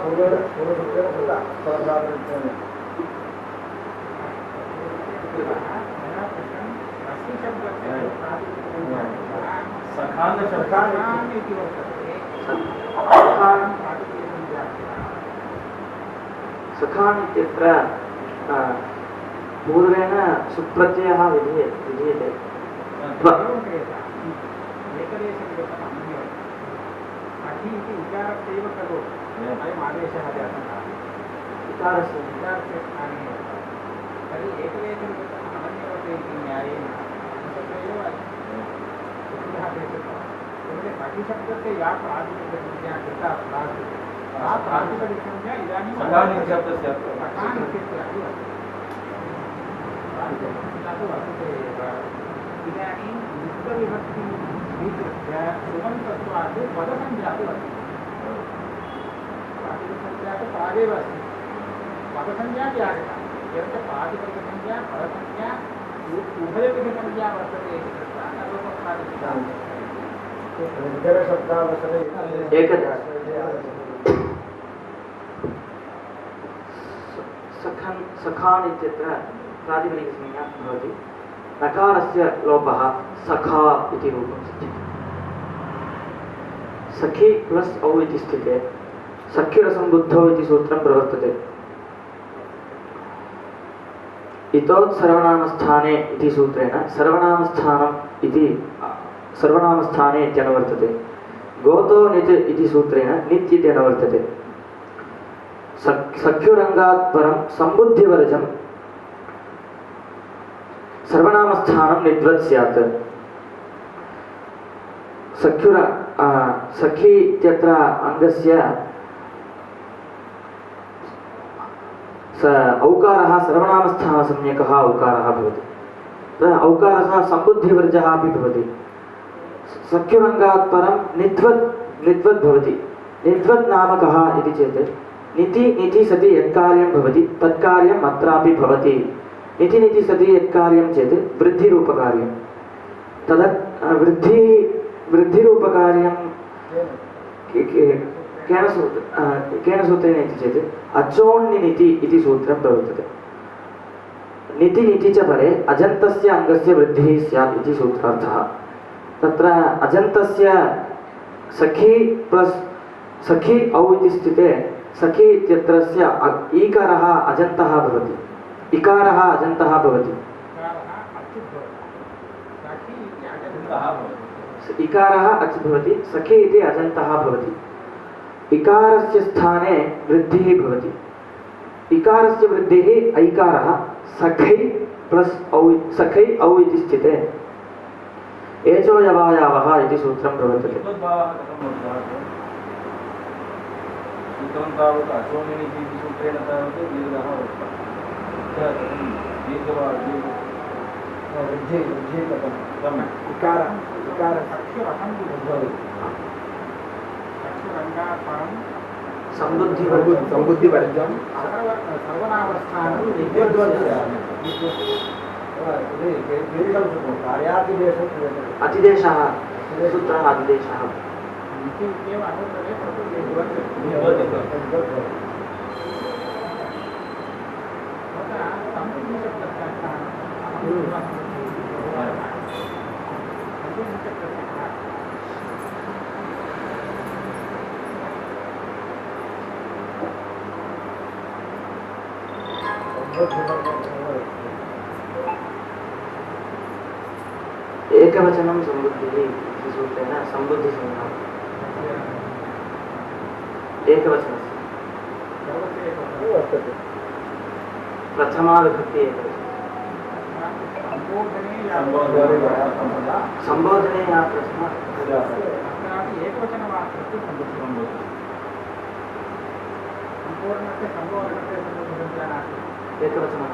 पूर्वसूत्रेण कृता स्पर्धापरित्रेण
सखान् इत्यत्र पूर्वेण सुप्रत्ययः विधीयते।
शब्दस्य या प्रातिपदिकसंज्ञा कृता प्रातिपदिकसंज्ञा इदानीं
सखान् शब्दस्य
सखान् इत्यत्र प्रातिपदिकसंज्ञा वर्तते एव। इदानीं युक्तविभक्तिं स्वीकृत्य सुबन्तत्वात् पदसंज्ञा वर्तते। प्रातिपदिकसंज्ञा तु प्रागेव अस्ति, पदसंज्ञापि आगता। यत्र प्रातिपदिकसंज्ञा पदसंज्ञा उभयविधसंज्ञा वर्तते इति कृत्वा नलोपप्रातिपदिका
निर्जरशब्दावसरे
सखान् इत्यत्र प्रातिपदिकसंज्ञा भवति। नकारस्य लोपः सखा इति रूपं सिद्ध्यति। सखी प्लस् औ इति स्थिते सख्युरसम्बुद्धौ इति सूत्रं प्रवर्तते। इतोत्सर्वनामस्थाने इति सूत्रेण सर्वनामस्थानम् इति सर्वनामस्थाने इत्यनुवर्तते। गोतो नित् इति सूत्रेण नित् इति अनुवर्तते। सख्युरङ्गात् परं सम्बुद्धिवर्जं सर्वनामस्थानं निद्वत् स्यात्। सखी इत्यत्र अङ्गस्य औकारः सर्वनामस्थानसंज्ञकः औकारः भवति। औकारः सम्बुद्धिवर्जः अपि भवति। सख्युरङ्गात् परं निद्वत् भवति। निद्वत् नाम कः इति चेत् निति सति यत्कार्यं भवति तत्कार्यम् अत्रापि भवति। निति सति यत्कार्यं चेत् वृद्धिरूपकार्यं। वृद्धिरूपकार्यं केन सूत्रेण इति चेत् अचोन्निनिति इति सूत्रं प्रवर्तते। निति च परे अजन्तस्य अङ्गस्य वृद्धिः स्यात् इति सूत्रार्थः। तत्र अजन्तस्य सखी प्लस् सखी औ इति स्थिते सखी इत्यत्रस्य ईकारः अजन्तः भवति, इकारः अजन्तः भवति। इकारः अच् भवति, सखी इति अजन्तः भवति। इकारस्य स्थाने वृद्धिः भवति। इकारस्य वृद्धिः ऐकारः सखै प्लस् औ सखै औ इति स्थिते एचोयवायावः इति सूत्रं प्रवर्तते।
सूत्रं तावत् अचोमिनि इति सूत्रेण तावत् दीर्घः उक्तः सम्यक्
इकार
चक्षुरङ्गात्मनं
सम्बुद्धिवर्जं
सर्वनावस्थानं
कार्यातिदेशं
अतिदेशः सूत्रः अतिदेशः
इत्येव अनुसरे प्रकृतिः
एकवचनं सम्बुद्धिः इति सूत्रेण सम्बुद्धिसंज्ञा एकवचनस्य
वर्तते
प्रथमा विभक्ति एकवचनं संबोधने या प्रथमा
एकवचनमात्रस्य सम्पूर्णस्य सम्बोधनस्य सम्बोधनस्य नास्ति
एकवचनः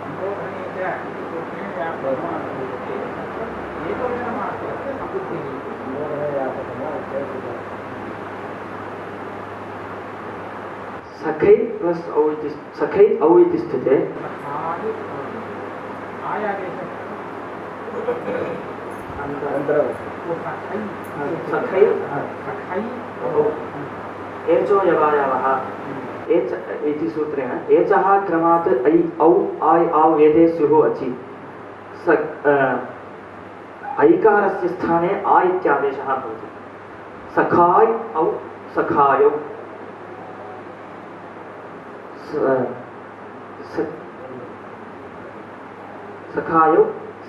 सम्बोधने च इति सूत्रेण या प्रथमा विभक्ति एकवचनमात्रस्य सम्बुद्धिः
सखै प्लस औ इति सखै औ इति स्थिते सखै एचो यवायावः एच इति सूत्रेण एचः क्रमात् ऐ औ आय् आव् एते स्युः अचि ऐकारस्य स्थाने आ इत्यादेशः भवति सखाय् औ सखायौ सखायौ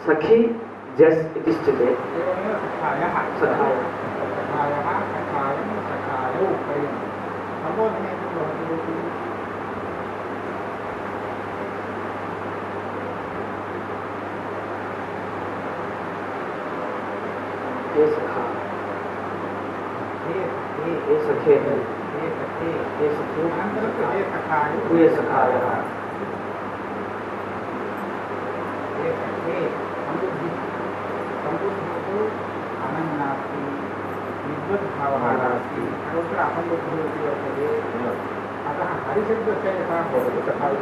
सखी जस् इति स्थिते
एवमेव सखायः
सखायौ
सखायं सखायौ सम्बोधने किं भवति
हे सखा
हे
सखे
हे सखे
हे सखे
अनन्तरं हे सखायौ
हे सखायः
हे सखे सम्बुद्धिः तु अनन्नास्ति विद्वद्भावः नास्ति सर्वत्र असम्बुद्धिः इति वर्तते अतः हरिशब्दस्य यथा भवति तथा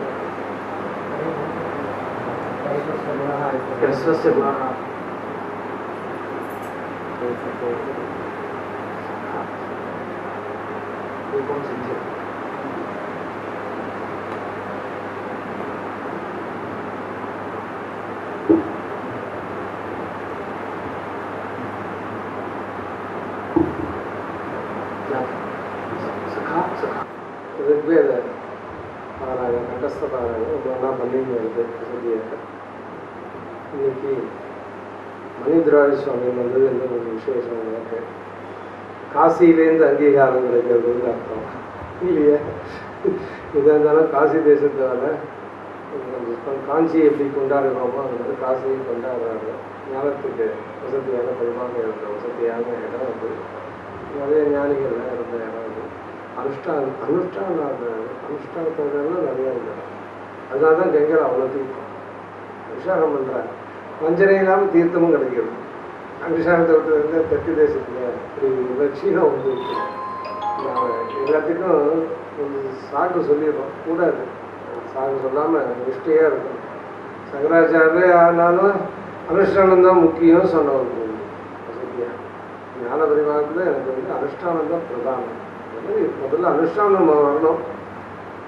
ह्रस्वस्य गुणः रूपं सिद्ध्यति सखा सखा
ಋಗ್ವೇದ பாராக கண்டஸ்த பாராக ஒவ்வொன்றா பண்ணிட்டு வருது சொல்லியாக இன்னைக்கு மணிதிராஜ சுவாமி வந்தது எந்த ஒரு விசேஷம் எனக்கு காசியிலேருந்து அங்கீகாரம் கிடைக்கிறதுன்னு அர்த்தம் இல்லையா இதாக இருந்தாலும் காசி தேசத்தால் காஞ்சி எப்படி கொண்டாடுறோமோ அது மாதிரி காசியை கொண்டாடுறாங்க ஞானத்துக்கு வசதியான பெருமாங்க இருந்த வசதியான இடம் அது நிறைய ஞானிகள்லாம் இருந்த இடம் அது அனுஷ்டானத்தெல்லாம் நிறையா இருந்தது அதனால தான் கங்கை அவ்வளோ தீர்த்தம் அபிஷேகம் பண்ணுறாங்க வஞ்சனை இல்லாமல் தீர்த்தமும் கிடைக்கிறது அபிஷேகத்தை விட்டு தெற்கு தேசத்தில் இப்படி லட்சியம் வந்து எல்லாத்துக்கும் ஒரு சாக்கு சொல்லிடுறோம் கூடாது சாக்கு சொல்லாமல் நிஷ்டையாக இருக்கும் சங்கராச்சாரியே ஆனாலும் அனுஷ்டானம் தான் முக்கியம் சொன்னவங்க வசதியாக ஞான பரிமாணத்தில் எனக்கு வந்து அனுஷ்டானம் தான் பிரதானம் முதல்ல அனுஷ்டானம் வரணும்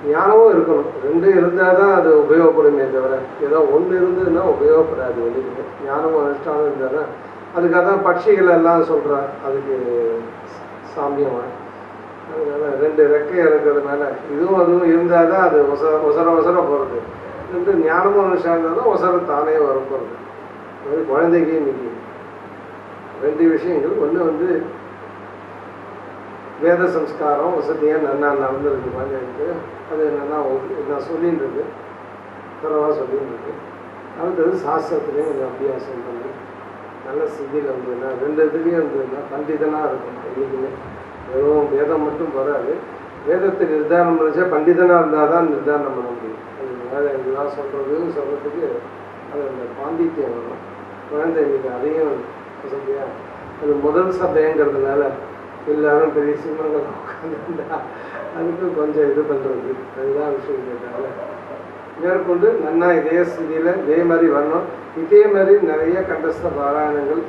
ஞானமும் இருக்கணும் ரெண்டு இருந்தால் தான் அது உபயோகப்படுமே தவிர ஏதோ ஒன்று இருந்ததுன்னா உபயோகப்படாது வெளியே ஞானமும் அனுஷ்டானம் இருந்தால் தான் அதுக்காக தான் பட்சிகள் எல்லாம் சொல்கிறா அதுக்கு சாமியமாக அதனால ரெண்டு ரெக்கை இருக்கிறதுனால இதுவும் அதுவும் இருந்தால் தான் அது ஒசர போகிறது ரெண்டு ஞானமும் அனுஷ்டானம் இருந்தால் தான் ஒசர தானே வரப்போகிறது அது குழந்தைக்கு இன்னைக்கு ரெண்டு விஷயங்கள் ஒன்று வந்து வேத சம்ஸ்காரம் வசதியாக நல்லா நடந்துருக்கு குழந்தைக்கு அது என்னென்னா நான் சொல்லின்னு இருக்கு தரவாக சொல்லின்னு இருக்கு அடுத்தது சாஸ்திரத்துலேயும் கொஞ்சம் அபியாசம் பண்ணி நல்ல சித்தியில் இருந்ததுன்னா ரெண்டு இதுலேயும் இருந்ததுன்னா பண்டிதனாக இருக்கும் என்றைக்குமே வெறும் வேதம் மட்டும் வராது வேதத்தை நிர்தாரணம் பண்ணிச்சா பண்டிதனாக இருந்தால் தான் நிர்தாரணம் பண்ண முடியும். அது வேறு இதெல்லாம் சொல்கிறதுக்கு அது அந்த பாண்டித்யம் வரும். குழந்தை இன்னைக்கு அதையும் வசதியா அது முதல் சபைங்கிறதுனால எல்லாரும் பெரிய சிம்மங்கள் உட்காந்துருந்தா அதுக்கு கொஞ்சம் இது பண்ணுறது அதுதான் விஷயம் கேட்டால மேற்கொண்டு நன்னா இதே ஸ்திதியில் இதே மாதிரி வரணும். இதே மாதிரி நிறைய கண்டஸ்த பாராயணங்கள்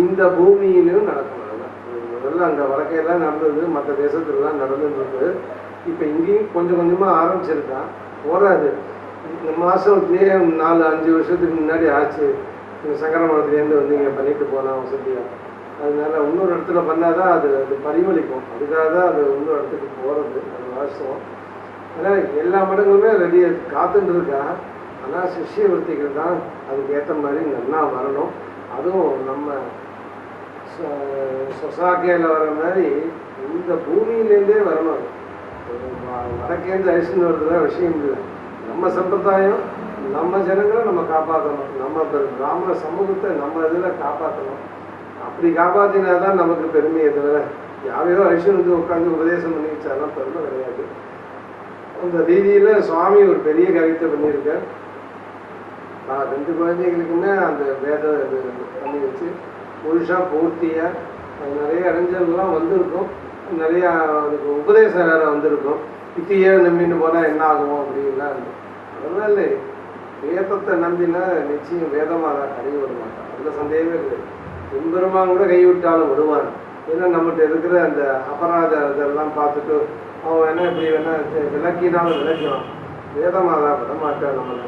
இந்த பூமியிலும் நடக்கணும். அதுதான் முதல்ல அங்கே வடக்கையெல்லாம் நடந்தது, மற்ற தேசத்துலலாம் நடந்துருக்கு. இப்போ இங்கேயும் கொஞ்சம் கொஞ்சமாக ஆரம்பிச்சிருக்கான். போராது இந்த மாதத்துலேயே 4-5 வருஷத்துக்கு முன்னாடி ஆச்சு. இந்த சங்கரமடத்துலேருந்து வந்து இங்கே பண்ணிட்டு போனால் வசதியாக. அதனால இன்னொரு இடத்துல பண்ணால் தான் அது பரிமளிக்கும். அதுக்காக தான் அது இன்னொரு இடத்துக்கு போகிறது. அது வாஸ்தவம். ஆனால் எல்லா மடங்குமே ரெடியாக காத்துட்டு இருக்கா. ஆனால் சிஷ்யவர்த்திகள் தான் அதுக்கு ஏற்ற மாதிரி நல்லா வரணும். அதுவும் நம்ம சொசாக்கியில் வர மாதிரி இந்த பூமியிலேருந்தே வரணும். வடக்கேந்து அழிச்சுன்னு வருதுதான் விஷயம் இல்லை. நம்ம சம்பிரதாயம் நம்ம ஜனங்களை நம்ம காப்பாற்றணும். நம்ம பிராமண சமூகத்தை நம்ம இதில் காப்பாற்றணும். அப்படி காப்பாற்றினா தான் நமக்கு பெருமையை தவிர யாரையோ அழிச்சுன்னு வந்து உட்காந்து உபதேசம் பண்ணி வச்சாலும் பெருமை கிடையாது. அந்த ரீதியில் சுவாமி ஒரு பெரிய காரியத்தை பண்ணியிருக்கார். 2 குழந்தைகளுக்குமே அந்த வேத இது பண்ணி வச்சு முழுசாக பூர்த்தியாக அது நிறைய இடைஞ்சல்லாம் வந்திருக்கும். நிறையா அதுக்கு உபதேசம் வேறு வந்திருக்கும். இத்தையே நம்பின்னு போனால் என்ன ஆகும் அப்படின்லாம் இருக்கும். அதனால வேதத்தை நம்பினா நிச்சயம் வேதமாக தான் கை விட மாட்டான். அதில் சந்தேகமே இல்லை. எம்பெருமான் கூட கைவிட்டாலும் விடுவான். ஏன்னா நம்மகிட்ட இருக்கிற அந்த அபராத இதெல்லாம் பார்த்துட்டு அவன் என்ன இப்படி வேணா விளக்கினாலும் விளக்கலாம். வேதமாதா விட மாட்டான். நம்மளை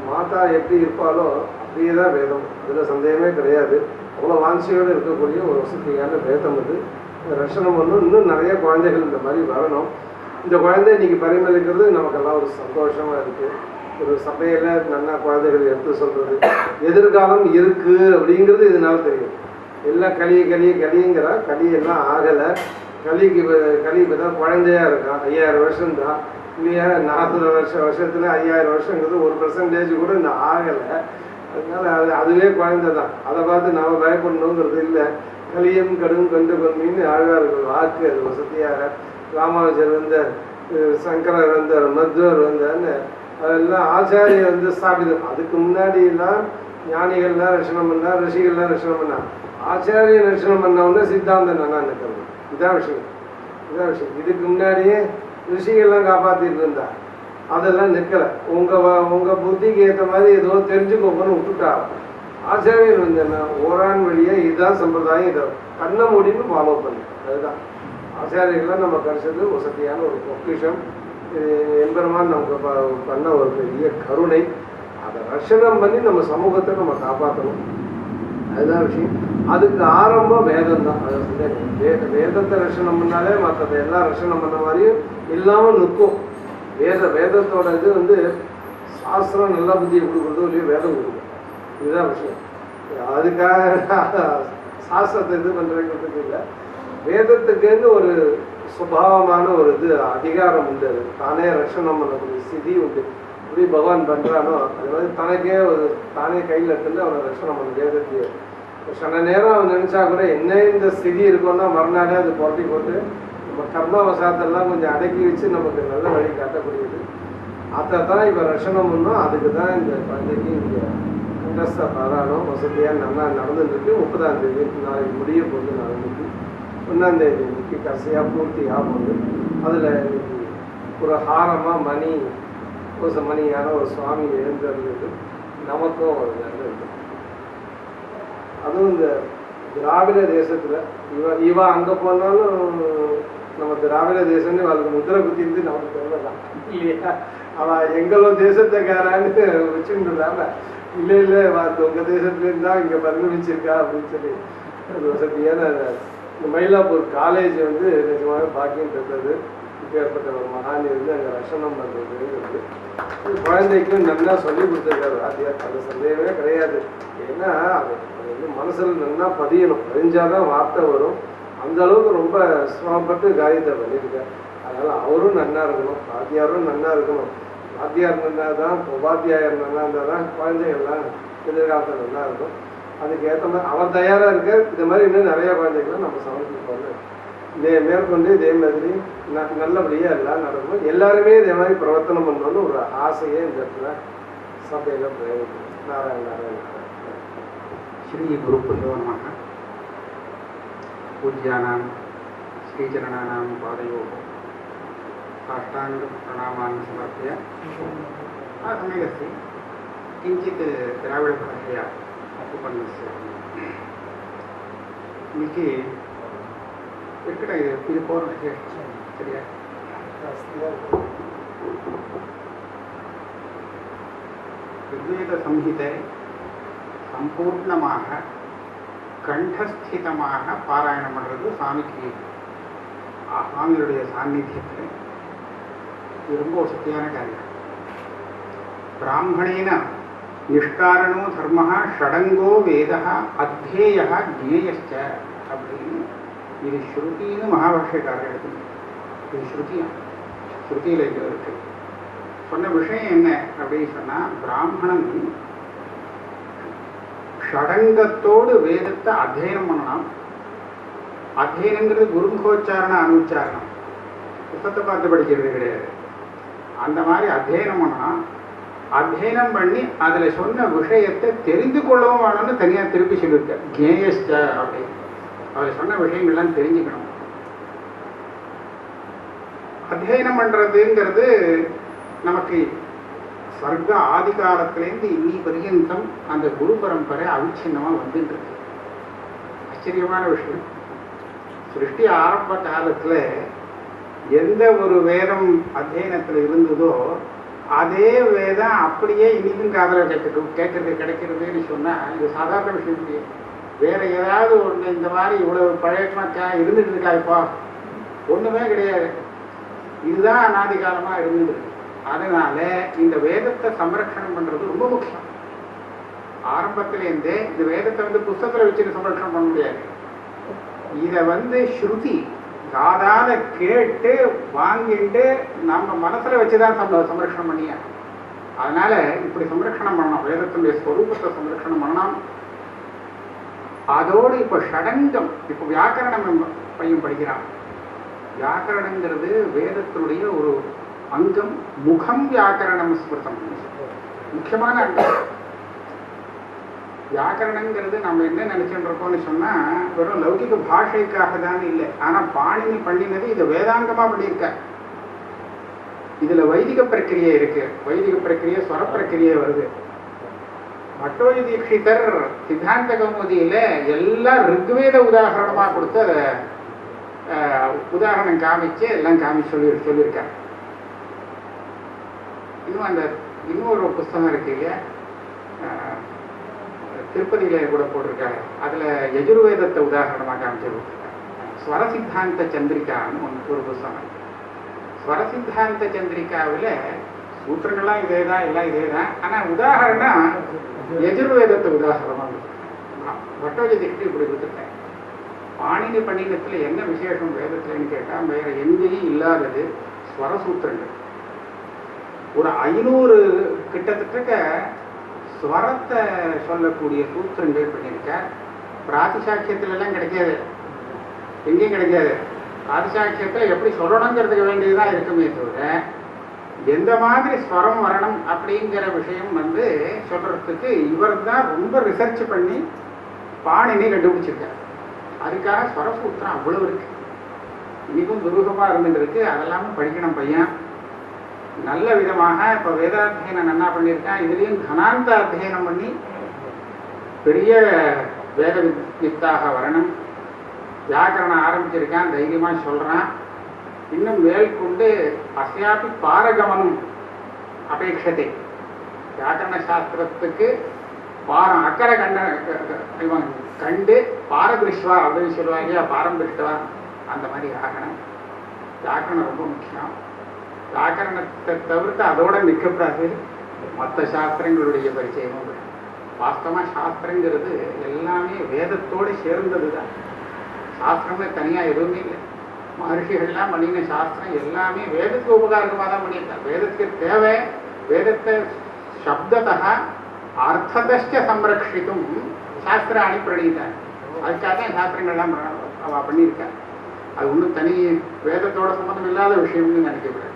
மாதா எப்படி இருப்பாலோ அப்படியே தான் வேதம். அதில் சந்தேகமே கிடையாது. அவ்வளோ வாஞ்சியோடு இருக்கக்கூடிய ஒரு வசதியான வேதம் அது. ரஷனம் ஒன்றும் இன்னும் நிறைய குழந்தைகள் இந்த மாதிரி வரணும். இந்த குழந்தை இன்னைக்கு பரிமளிக்கிறது நமக்கெல்லாம் ஒரு சந்தோஷமாக இருக்குது. ஒரு சபையில் நல்லா குழந்தைகள் எடுத்து சொல்கிறது எதிர்காலம் இருக்குது அப்படிங்கிறது இதனால தெரியும். எல்லாம் களிங்கிறா களியெல்லாம் ஆகலை. களி இப்போ தான் குழந்தையாக இருக்கான். 5000 வருஷம்தான் இல்லையா? 40 வருஷத்தில் 5000 வருஷங்கிறது 1% கூட இந்த ஆகலை. அதனால அதுவே குழந்தை தான். அதை பார்த்து நாம் பயப்படணுங்கிறது இல்லை. கலியம் கடும் கண்டு கொன்மின்னு ஆழ்வார்கள் வாக்கு. அது வசதியாக ராமானுஜர் வந்தார், சங்கரர் வந்தார், மத்வர் வந்தார்னு அதெல்லாம் ஆச்சாரியர் வந்து ஸ்தாபிதம். அதுக்கு முன்னாடியெல்லாம் ஞானிகள்லாம் ரஷனம் பண்ணார், ரிஷிகள்லாம் ரஷனம் பண்ணார். ஆச்சாரியர் ரஷனம் பண்ணவொன்னே சித்தாந்தம் நல்லா நிற்கிறது. இதான் விஷயம். இதுக்கு முன்னாடியே ரிஷிகள்லாம் காப்பாற்றிட்டு இருந்தா அதெல்லாம் நிற்கலை. உங்கள் புத்திக்கு ஏற்ற மாதிரி ஏதோ தெரிஞ்சுக்கோங்கன்னு விட்டுட்டா. ஆச்சாரியர் வந்து என்ன ஓரான் வழியே இதுதான் சம்பிரதாயம், இதை கண்ணை மூடின்னு ஃபாலோ பண்ணு. அதுதான் ஆச்சாரியர்கள்லாம் நம்ம கழிச்சது வசதியான ஒரு பொக்கிஷம். எம்பெருமான் நமக்கு பண்ண ஒரு பெரிய கருணை. அதை ரஷனம் பண்ணி நம்ம சமூகத்தை நம்ம காப்பாற்றணும். அதுதான் விஷயம். அதுக்கு ஆரம்பம் வேதம் தான். அது வேதத்தை ரஷனம் பண்ணாலே மற்றது எல்லாம் ரஷனம் பண்ண மாதிரியும் இல்லாமல் நிற்கும். வேதத்தோட இது வந்து சாஸ்திரம் நல்ல புத்தியை கொடுக்குறதோ இல்லையோ வேதம் கொடுக்கும். இதுதான் விஷயம். அதுக்காக சாஸ்திரத்தை இது பண்ணுறதுக்கு இல்லை. வேதத்துக்குன்னு ஒரு சுபாவமான ஒரு இது அதிகாரம் உண்டு. அது தானே ரஷனம் பண்ணக்கூடிய ஸ்திதி உண்டு. எப்படி பகவான் பண்ணுறானோ அது மாதிரி தனக்கே ஒரு தானே கையில் எடுத்துட்டு அவனை ரஷனம் பண்ண வேதத்தையே சில நேரம் அவன் நினச்சா கூட என்ன இந்த ஸ்திதி இருக்குன்னா மறுநாளே அது புரட்டி போட்டு நம்ம கர்மவசாத்தெல்லாம் கொஞ்சம் அடக்கி வச்சு நமக்கு நல்ல வழி காட்டக்கூடியது. அதை தான் இப்போ ரஷனம் பண்ணோம். அதுக்கு தான் இந்த குழந்தைக்கு இங்கே கண்டஸ்த பாராயணம் வசதியாக நல்லா நடந்துருக்கு. 30ஆம் தேதி நாளைக்கு முடிய போகுது. நாளைக்கு 1ஆம் தேதி இன்னைக்கு கடைசியாக பூர்த்தி ஆகுது. அதில் இன்னைக்கு ஒரு ஹாரமாக மணியான ஒரு சுவாமி எழுந்திருந்தது. நமக்கும் ஒரு நல்லது. அதுவும் இந்த திராவிட தேசத்தில் இவ அங்கே போனாலும் நம்ம திராவிட தேசம்னு அவளுக்கு முத்திரை குத்திருந்து நமக்கு சொல்லலாம் இல்லையா? அவள் எங்களோ தேசத்தைக்காரான்னு வச்சுருந்தாம இல்லை உங்கள் தேசத்துலேருந்து தான் இங்கே பரிணமிச்சிருக்கா அப்படின்னு சொல்லி அது வசதியான இந்த மயிலாப்பூர் காலேஜ் வந்து நிஜமாக பாக்கியம் பெற்றது. இப்பேற்பட்ட ஒரு மகான் இருந்து அங்கே ரஷனம் பண்ணுறது குழந்தைக்கும் நல்லா சொல்லி கொடுத்துருக்காரு வாத்தியார். அது சந்தேகமே கிடையாது. ஏன்னா அது வந்து மனசில் நல்லா பதியணும். பதிஞ்சாதான் வார்த்தை வரும். அந்த அளவுக்கு ரொம்ப சிரமப்பட்டு காரியத்தை பண்ணியிருக்கார். அதனால் அவரும் நன்னா இருக்கணும், வாத்தியாரும் நன்னா இருக்கணும். வாத்தியார் நன்னா தான், உபாத்தியாயர் நல்லா இருந்தால் தான் குழந்தைகள்லாம் எதிர்காலத்தில் நல்லா இருக்கும். அதுக்கு ஏற்ற மாதிரி அவர் தயாராக இருக்க. இது மாதிரி இன்னும் நிறைய குழந்தைகள்லாம் நம்ம சமைச்சு போகணும். மேற்கொண்டு இதே மாதிரி நல்லபடியாக எல்லாம் நடக்கும். எல்லாருமே இதே மாதிரி பிரவர்த்தனம் பண்ணணும்னு ஒரு ஆசையே இந்த இடத்துல சபையில் பிரயோகம். நாராயண நாராயண.
श्री गुरुभ्यो नमः. पूज्यानां श्रीचरणानां पादयोः साष्टाङ्गप्रणामान् समर्प्य सम्यगस्ति. किञ्चित् द्राविडभाषया उपन्यस्यामि. మీకు ఇక్కడ ఇది పూర్వం சரியா? ऋग्वेद संहिते சம்பூர்ணமாக கண்டஸ்திதமாக பாராயணம் பண்ணுறது சுவாமிக்கு சுவாமியுடைய சாநித்தியத்தில் இது ரொம்ப சக்தியான காரியம். பிராமணேன நிஷ்காரணோ தர்ம ஷடங்கோ வேத அத்தியேய ஜேயச்ச அப்படின்னு இது ஸ்ருதின்னு மகாபாஷ்யக்காரர் எடுக்கணும். இது ஸ்ருதியில் இருக்கு. சொன்ன விஷயம் என்ன அப்படின்னு சொன்னால், பிராமணன் ஷடங்கத்தோடு வேதத்தை அத்தியனம் பண்ணலாம். அத்தியனங்கிறது குருமுகோச்சாரணம் அனுச்சாரணம், புத்தகத்தை பார்த்து படிக்கிறது கிடையாது. அந்த மாதிரி அத்தியனம் பண்ணலாம். அத்தியனம் பண்ணி அதில் சொன்ன விஷயத்தை தெரிந்து கொள்ளவும் வேணும்னு தனியாக திருப்பி சொல்லியிருக்க. ஜேயஸ்ட அப்படின்னு அதில் சொன்ன விஷயங்கள்லாம் தெரிஞ்சுக்கணும். அத்தியனம் பண்ணுறதுங்கிறது நமக்கு சர்க்க ஆதி காலத்திலேருந்து இன்னி பரியந்தம் அந்த குரு பரம்பரை அவிச்சின்னமாக வந்துட்டு இருக்கு. ஆச்சரியமான விஷயம். சிருஷ்டி ஆரம்ப காலத்தில் எந்த ஒரு வேதம் அத்தியனத்தில் இருந்ததோ அதே வேதம் அப்படியே இன்னைக்கும் காதல கேட்கறது கிடைக்கிறதுன்னு சொன்னால் இது சாதாரண விஷயம் இல்லையே. வேற ஏதாவது ஒன்று இந்த மாதிரி இவ்வளவு பழையமாக்கா இருந்துட்டு இருக்கா இப்போ ஒன்றுமே கிடையாது. இதுதான் அநாதி காலமாக இருந்துட்டு. அதனால இந்த வேதத்தை சம்ரட்சணம் பண்ணுறது ரொம்ப முக்கியம். ஆரம்பத்திலேருந்தே இந்த வேதத்தை புஸ்தகத்தில் வச்சுட்டு சம்ரட்சணம் பண்ண முடியாது. இதை ஸ்ருதி காதால கேட்டு வாங்கிட்டு நம்ம மனசுல வச்சுதான் சம்ரட்சணம் பண்ணிய. அதனால இப்படி சம்ரட்சணம் பண்ணணும். வேதத்தினுடைய ஸ்வரூபத்தை சம்ரட்சணம் பண்ணணும். அதோடு இப்போ ஷடங்கம், இப்போ வியாக்கரணம் பையன் படிக்கிறான். வியாக்கரணங்கிறது வேதத்தினுடைய ஒரு அங்கம். முகம் வியாக்கரணம் ஸ்மிருதம், முக்கியமான அங்கம். வியாக்கரணங்கிறது நம்ம என்ன நினைச்சுட்டு இருக்கோம்னு சொன்னா வெறும் லௌகிக பாஷைக்காக தான் இல்லை. ஆனா பாணினி பண்ணினது இதை வேதாங்கமா பண்ணியிருக்க. இதுல வைதிக பிரக்கிரியை இருக்கு. வைதிக பிரக்கிரியை ஸ்வர பிரக்கிரியை வருது. பட்டோஜி தீட்சிதர் சித்தாந்த கௌமுதியில எல்லாம் ரிக்வேத உதாரணமா கொடுத்து அதை உதாரணம் காமிச்சு எல்லாம் காமிச்சு சொல்லியிருக்காங்க. இன்னும் ஒரு புஸ்தகம் இருக்கு இல்லையா, திருப்பதியில கூட போட்டிருக்காரு. அதுல யஜுர்வேதத்தை உதாரணமாக காமிச்சு கொடுத்துருக்காங்க. ஸ்வர சித்தாந்த சந்திரிகான்னு ஒரு புஸ்தகம் இருக்கு. ஸ்வர சித்தாந்த சந்திரிகாவில் சூத்திரங்கள்லாம் இதேதான், எல்லாம் இதேதான். ஆனா உதாரணம் யஜுர்வேதத்தை உதாரணமாக பட்டோஜி தீட்சிதர் இப்படி கொடுத்துருக்காங்க. பாணினி பண்ணினத்துல என்ன விசேஷம் வேதத்துலன்னு கேட்டா வேற எங்கேயும் இல்லாதது ஸ்வரசூத்திரங்கள். ஒரு 500 கிட்டத்தட்ட ஸ்வரத்தை சொல்லக்கூடிய சூத்திரங்கள் பண்ணியிருக்க. பிராதிசாட்சியத்துல எல்லாம் கிடைக்காது, எங்கேயும் கிடைக்காது. பிராதிசாட்சியத்துல எப்படி சொல்லணுங்கிறதுக்கு வேண்டியதுதான் இருக்குமே தவிர எந்த மாதிரி ஸ்வரம் வரணும் அப்படிங்கிற விஷயம் சொல்றதுக்கு இவர் தான் ரொம்ப ரிசர்ச் பண்ணி பாணினி கண்டுபிடிச்சிருக்கார். அதுக்காக ஸ்வரசூத்திரம் அவ்வளவு இருக்கு. இன்னைக்கும் துருகமா இருந்துட்டு இருக்கு. அதெல்லாமும் படிக்கணும் பையன் நல்ல விதமாக. இப்போ வேதாத்தியனம் என்ன பண்ணியிருக்கான், இதுலேயும் கனாந்த அத்தியனம் பண்ணி பெரிய வேத வித்தாக வரணும். வியாக்கரணம் ஆரம்பிச்சிருக்கான், தைரியமாக சொல்கிறான். இன்னும் மேற்கொண்டு அஸ்யாபி பாரகமனம் அபேட்சத்தை. வியாக்கரண சாஸ்திரத்துக்கு பாரம் அக்கறை கண்டு பாரதிருஷ்வா அப்படின்னு சொல்லுவாங்க, பாரம்பிருஷ்டவா அந்த மாதிரி ஆகணும். வியாக்கரணம் ரொம்ப முக்கியம். வியாக்கரணத்தை தவிர்த்து அதோட நிற்கப்படாது மற்ற சாஸ்திரங்களுடைய பரிச்சயமும். வாஸ்தவமாக சாஸ்திரங்கிறது எல்லாமே வேதத்தோடு சேர்ந்தது தான். சாஸ்திரமே தனியாக எதுவுமே இல்லை. மகர்ஷிகள்லாம் பண்ணின சாஸ்திரம் எல்லாமே வேதத்துக்கு உபகாரமாக தான் பண்ணியிருக்காங்க. வேதத்துக்கு தேவை. வேதத்தை சப்தத்தா அர்த்ததஷ்ட சம்ரட்சித்தும் சாஸ்திராணி பிரணீதான். அதுக்காக தான் சாஸ்திரங்கள்லாம் அவ பண்ணியிருக்காங்க. அது ஒன்றும் தனி வேதத்தோட சம்மந்தம் இல்லாத விஷயம்னு நினைக்கக்கூடாது.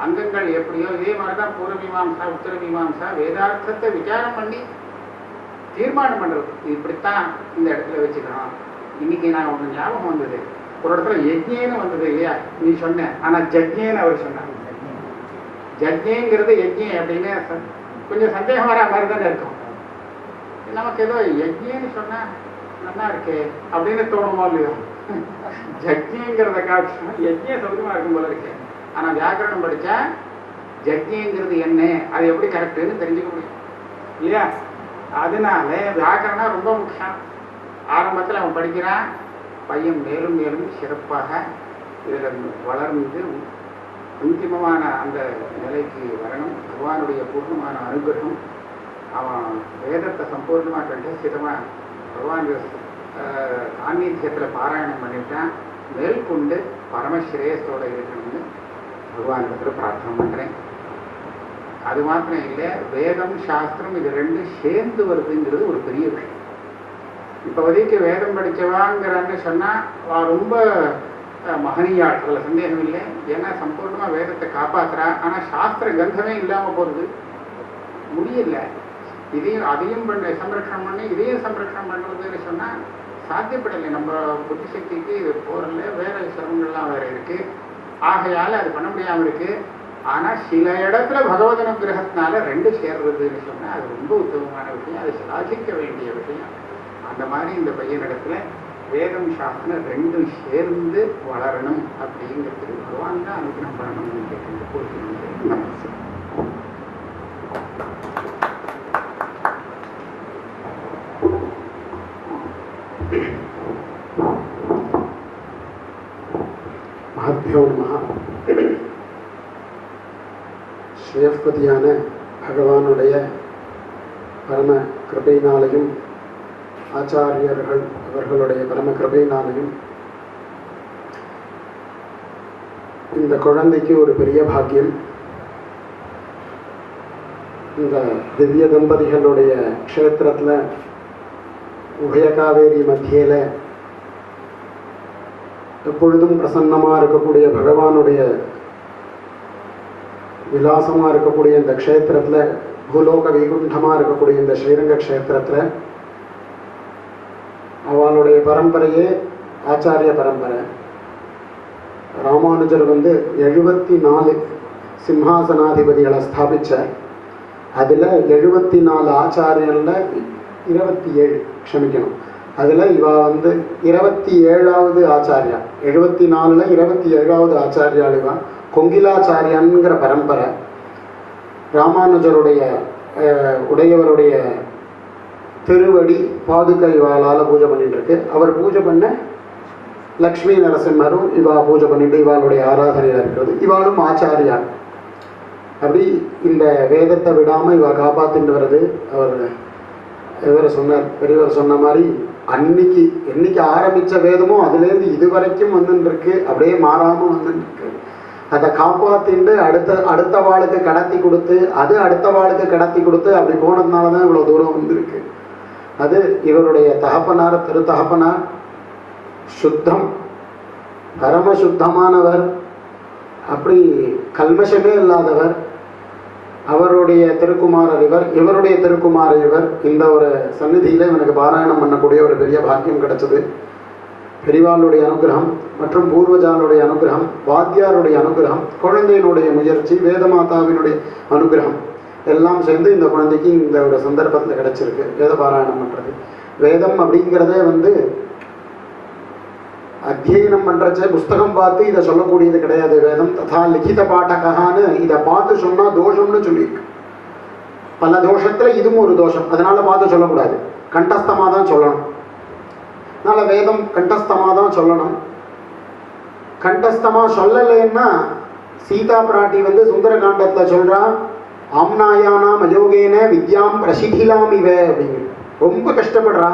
அங்கங்கள் எப்படியோ இதே மாதிரி தான் பூர்வ மீமாம்சா உத்தர மீமாம்சா வேதார்த்தத்தை விசாரம் பண்ணி தீர்மானம் பண்ணுறது. இப்படித்தான் இந்த இடத்துல வச்சுக்கணும். இன்னைக்கு நான் ஒன்று ஞாபகம் வந்தது, ஒரு இடத்துல யஜ்ஞேன்னு வந்தது இல்லையா, நீ சொன்ன, ஆனால் ஜக்ஞேன்னு அவர் சொன்னாங்க. ஜக்ஞேங்கிறது யஜ்ஞே அப்படின்னு கொஞ்சம் சந்தேகம் வர மாதிரி தானே இருக்கும். நமக்கு ஏதோ யஜ்ஞேன்னு சொன்னா நல்லா இருக்கே அப்படின்னு தோணுமோ இல்லையோ. ஜக்ஞேங்கிறத காட்சி யஜ்ஞே சௌகரியமா இருக்கும் போல இருக்கு. ஆனால் வியாக்கரணம் படித்தா ஜக்ஞேங்கிறது என்ன, அது எப்படி கரெக்டுன்னு தெரிஞ்சுக்க முடியும் இல்லையா. அதனால வியாக்கரணம் ரொம்ப முக்கியம். ஆரம்பத்தில் அவன் படிக்கிறான், பையன் மேலும் மேலும் சிறப்பாக இதில் வளர்ந்து அந்திமமான அந்த நிலைக்கு வரணும். பகவானுடைய பூர்ணமான அனுகிரகம், அவன் வேதத்தை சம்பூர்ணமாக கண்டசிதமாக பகவான் சாநித்தியத்தில் பாராயணம் பண்ணிட்டான். மேற்கொண்டு பரமஸ்ரேயஸோடு இருக்கணும்னு பகவானிடத்தில் பிரார்த்தனை பண்ணுறேன். அது மாத்திரம் இல்லை, வேதம் சாஸ்திரம் இது ரெண்டும் சேர்ந்து வருதுங்கிறது ஒரு பெரிய விஷயம். இப்போதைக்கு வேதம் படித்தவாங்கிறான்னு சொன்னால் ரொம்ப மகனியாள், அதில் சந்தேகம் இல்லை. ஏன்னா சம்பூர்ணமாக வேதத்தை காப்பாற்றுறா. ஆனால் சாஸ்திர கந்தமே இல்லாமல் போகிறது முடியல. அதையும் சம்ரட்சணம் பண்ணி இதையும் சம்ரட்சணம் பண்ணுறதுன்னு சொன்னால் சாத்தியப்படலை. நம்ம புத்தி சக்திக்கு இது போகிறல வேறு சிரமங்கள்லாம் வேறு இருக்குது. ஆகையால் அது பண்ண முடியாமல் இருக்குது. ஆனால் சில இடத்துல பகவத் அனுகிரகத்தினால ரெண்டு சேர்றதுன்னு சொன்னால் அது ரொம்ப உத்தமமான விஷயம், அது சாதிக்க வேண்டிய விஷயம். அந்த மாதிரி இந்த பையனிடத்துல வேதம் சாஸ்திரம் ரெண்டும் சேர்ந்து வளரணும் அப்படிங்கிறதுக்கு பகவான் தான் அனுகிரகம் பண்ணணும்னு கேட்க.
மஹத்யோ நமஹ. ஸ்ரேயஸ்பதியான பகவானுடைய பரம கிருபையினாலையும் ஆச்சாரியர்கள் அவர்களுடைய பரம கிருபையினாலையும் இந்த குழந்தைக்கு ஒரு பெரிய பாக்கியம். இந்த திவ்ய தம்பதிகளுடைய க்ஷேத்திரத்தில் உபயகாவேரி மத்தியில் எப்பொழுதும் பிரசன்னமாக இருக்கக்கூடிய பகவானுடைய விலாசமாக இருக்கக்கூடிய இந்த க்ஷேத்திரத்தில், பூலோக வைகுண்டமாக இருக்கக்கூடிய இந்த ஸ்ரீரங்க க்ஷேத்திரத்தில் அவளுடைய பரம்பரையே ஆச்சாரிய பரம்பரை. ராமானுஜர் 74 சிம்ஹாசனாதிபதிகளை ஸ்தாபித்தார். அதில் 74 ஆச்சாரியனில் 27 க்ஷமிக்கணும், அதில் இவா 27வது ஆச்சாரியா. 74ல் 27வது ஆச்சாரியாள் இவா. கொங்கிலாச்சாரியான்கிற பரம்பரை ராமானுஜருடைய உடையவருடைய திருவடி பாதுகை இவாளால் பூஜை பண்ணிட்டு இருக்கு. அவர் பூஜை பண்ண லக்ஷ்மி நரசிம்மரும் இவா பூஜை பண்ணிட்டு இவாளுடைய ஆராதனையில் இருக்கிறது. இவாளும் ஆச்சாரியா. அப்படி இந்த வேதத்தை விடாமல் இவா காப்பாற்றிட்டு வருது. இவர் சொன்னார், பெரியவர் சொன்ன மாதிரி என்னைக்கு ஆரம்பித்த வேதமோ அதுலேருந்து இது வரைக்கும் வந்துருக்கு, அப்படியே மாறாமல் வந்துருக்கு. அதை காப்பாற்றிட்டு அடுத்த வாளுக்கு கடத்தி கொடுத்து, அது அடுத்த வாளுக்கு கடத்தி கொடுத்து, அப்படி போனதுனால தான் இவ்வளோ தூரம் வந்திருக்கு. அது இவருடைய தகப்பனார், திருத்தகப்பனார் சுத்தம், பரம சுத்தமானவர், அப்படி கல்மஷமே இல்லாதவர். அவருடைய திருக்குமாரர் இவர், இவருடைய திருக்குமாரர் இவர். இந்த ஒரு சந்நிதியில் எனக்கு பாராயணம் பண்ணக்கூடிய ஒரு பெரிய பாக்கியம் கிடைச்சது. பெரிவாளுடைய அனுகிரகம் மற்றும் பூர்வஜாலுடைய அனுகிரகம், வாத்தியாருடைய அனுகிரகம், குழந்தையினுடைய முயற்சி, வேதமாதாவினுடைய அனுகிரகம் எல்லாம் சேர்ந்து இந்த குழந்தைக்கு இந்த ஒரு சந்தர்ப்பத்தில் கிடைச்சிருக்கு வேத பாராயணம் பண்ணுறது. வேதம் அப்படிங்கிறதே அத்தியனம் பண்ணுறச்ச புஸ்தகம் பார்த்து இதை சொல்லக்கூடியது கிடையாது. வேதம் ததா லிখিত பாடகான்னு இதை பார்த்து சொன்னால் தோஷம்னு சொல்லியிருக்கு. பல தோஷத்தில் இதுவும் ஒரு தோஷம், அதனால பார்த்து சொல்லக்கூடாது, கண்டஸ்தமாக தான் சொல்லணும். அதனால் வேதம் கண்டஸ்தமாக தான் சொல்லணும். கண்டஸ்தமாக சொல்லலைன்னா சீதா பிராட்டி சுந்தரகாண்டத்தில் சொல்கிறா, ஆம்னாயானாம் அயோகேன வித்யாம் பிரசிதிலாம் இவ அப்படிங்கிற. ரொம்ப கஷ்டப்படுறா.